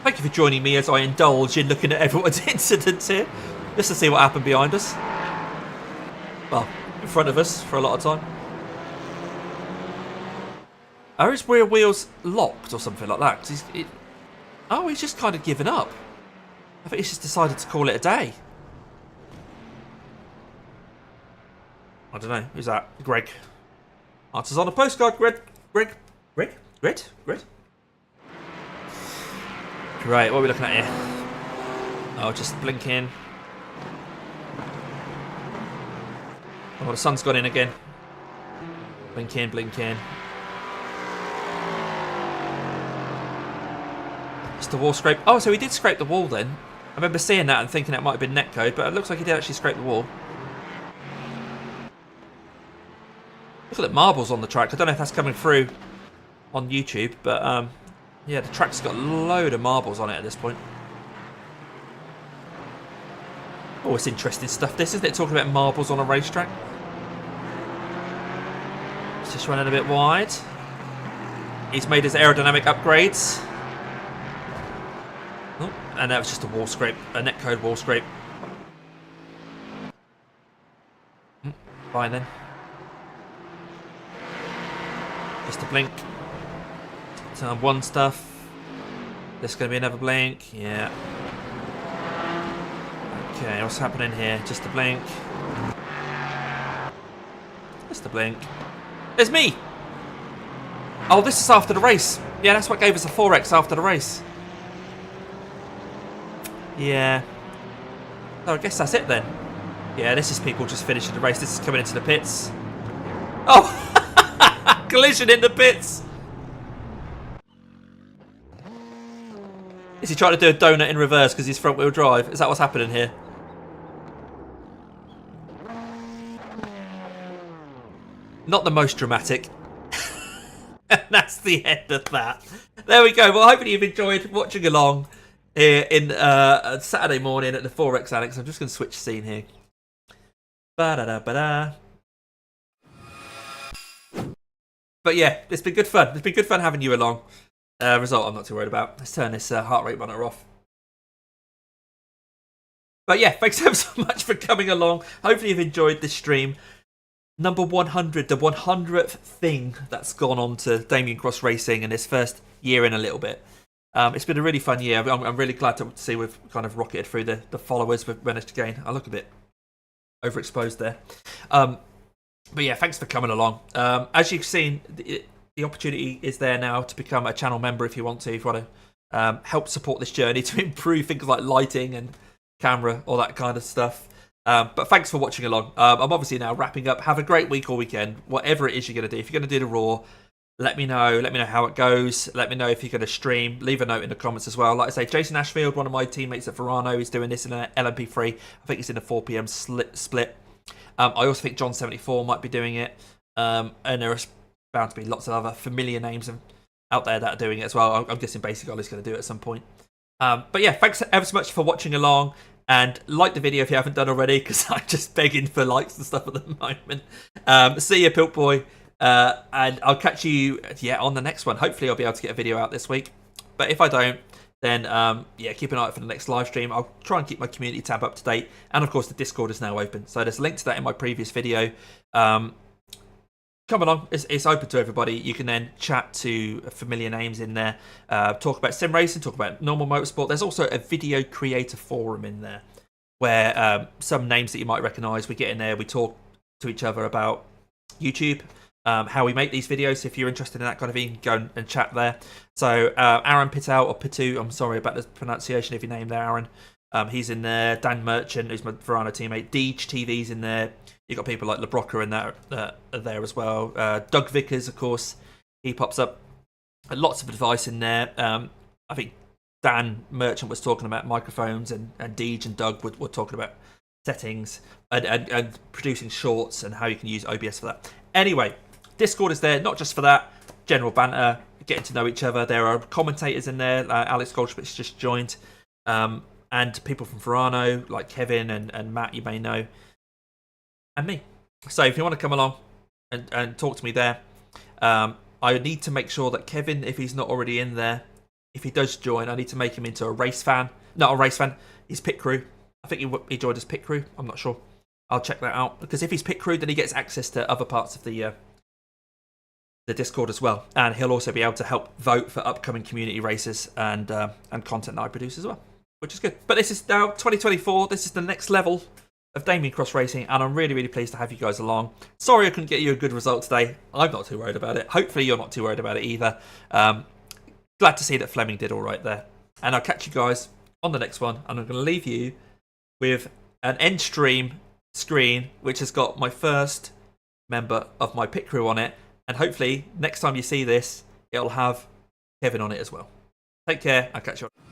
Thank you for joining me as I indulge in looking at everyone's incidents here, just to see what happened behind us. well, in front of us for a lot of time. Are his rear wheels locked or something like that? 'Cause he's just kind of given up. I think he's just decided to call it a day. I don't know. Who's that? Greg. Answers on a postcard. Greg. Right, what are we looking at here? Oh, just blinking. Oh, the sun's gone in again. Blinking. Just the wall scrape. Oh, so he did scrape the wall then. I remember seeing that and thinking that might have been netcode, but it looks like he did actually scrape the wall. Look at the marbles on the track. I don't know if that's coming through on YouTube, but yeah, the track's got a load of marbles on it at this point. Oh, it's interesting stuff, this, isn't it? Talking about marbles on a racetrack. It's just running a bit wide. He's made his aerodynamic upgrades. Oh, and that was just a wall scrape, a netcode wall scrape. Fine then. Just a blink. Turn one stuff. There's going to be another blink. Yeah. Okay, what's happening here? Just a blink. Just a blink. There's me! Oh, this is after the race. Yeah, that's what gave us a 4X after the race. Yeah. Oh, I guess that's it then. Yeah, this is people just finishing the race. This is coming into the pits. Oh! Collision in the pits! Is he trying to do a donut in reverse because he's front wheel drive? Is that what's happening here? Not the most dramatic. And that's the end of that. There we go. Well, hopefully you've enjoyed watching along here in Saturday morning at the 4X Annex. I'm just going to switch scene here. Ba-da-da-ba-da. But yeah, it's been good fun. It's been good fun having you along. Result I'm not too worried about. Let's turn this heart rate monitor off. But yeah, thanks ever so much for coming along. Hopefully you've enjoyed this stream. Number 100, the 100th thing that's gone on to Damien Cross Racing in his first year in a little bit. It's been a really fun year. I'm really glad to see we've kind of rocketed through the followers we've managed to gain. I look a bit overexposed there. But yeah, thanks for coming along. As you've seen, the opportunity is there now to become a channel member if you want to. If you want to help support this journey to improve things like lighting and camera, all that kind of stuff. But thanks for watching along. I'm obviously now wrapping up. Have a great week or weekend, whatever it is you're going to do. If you're going to do the Raw, let me know. Let me know how it goes. Let me know if you're going to stream. Leave a note in the comments as well. Like I say, Jason Ashfield, one of my teammates at Verano, is doing this in an LMP3. I think it's in a 4 PM split. I also think John74 might be doing it. And there are bound to be lots of other familiar names out there that are doing it as well. I'm guessing Basic Ollie's going to do it at some point. But yeah, thanks ever so much for watching along. And like the video if you haven't done already, because I'm just begging for likes and stuff at the moment. See you, Pilt Boy. And I'll catch you on the next one. Hopefully I'll be able to get a video out this week. But if I don't, then yeah, keep an eye out for the next live stream. I'll try and keep my community tab up to date. And of course, the Discord is now open. So there's a link to that in my previous video. Come along, it's open to everybody. You can then chat to familiar names in there, talk about sim racing, talk about normal motorsport. There's also a video creator forum in there where some names that you might recognise, we get in there, we talk to each other about YouTube, how we make these videos. So if you're interested in that kind of thing, go and chat there. So Aaron Pitout, or Pitou, I'm sorry about the pronunciation of your name there, Aaron. He's in there. Dan Merchant, who's my Verano teammate. Deej TV's in there. You've got people like LeBrocker in there, there as well. Doug Vickers, of course, he pops up. Lots of advice in there. I think Dan Merchant was talking about microphones, and Deej and Doug were talking about settings and producing shorts and how you can use OBS for that. Anyway, Discord is there, not just for that. General banter, getting to know each other. There are commentators in there. Alex Goldschmidt's just joined. And people from Verano, like Kevin and Matt, you may know. And me. So if you want to come along and talk to me there, I need to make sure that Kevin, if he's not already in there, if he does join, I need to make him into a race fan. Not a race fan, he's pit crew. I think he joined as pit crew, I'm not sure. I'll check that out, because if he's pit crew, then he gets access to other parts of the Discord as well, and he'll also be able to help vote for upcoming community races and content that I produce as well, which is good. But this is now 2024. This is the next level of Damien Cross Racing, and I'm really, really pleased to have you guys along. Sorry I couldn't get you a good result today. I'm not too worried about it. Hopefully you're not too worried about it either. Glad to see that Fleming did all right there. And I'll catch you guys on the next one, and I'm going to leave you with an end stream screen, which has got my first member of my pit crew on it. And hopefully, next time you see this, it'll have Kevin on it as well. Take care. I'll catch you on.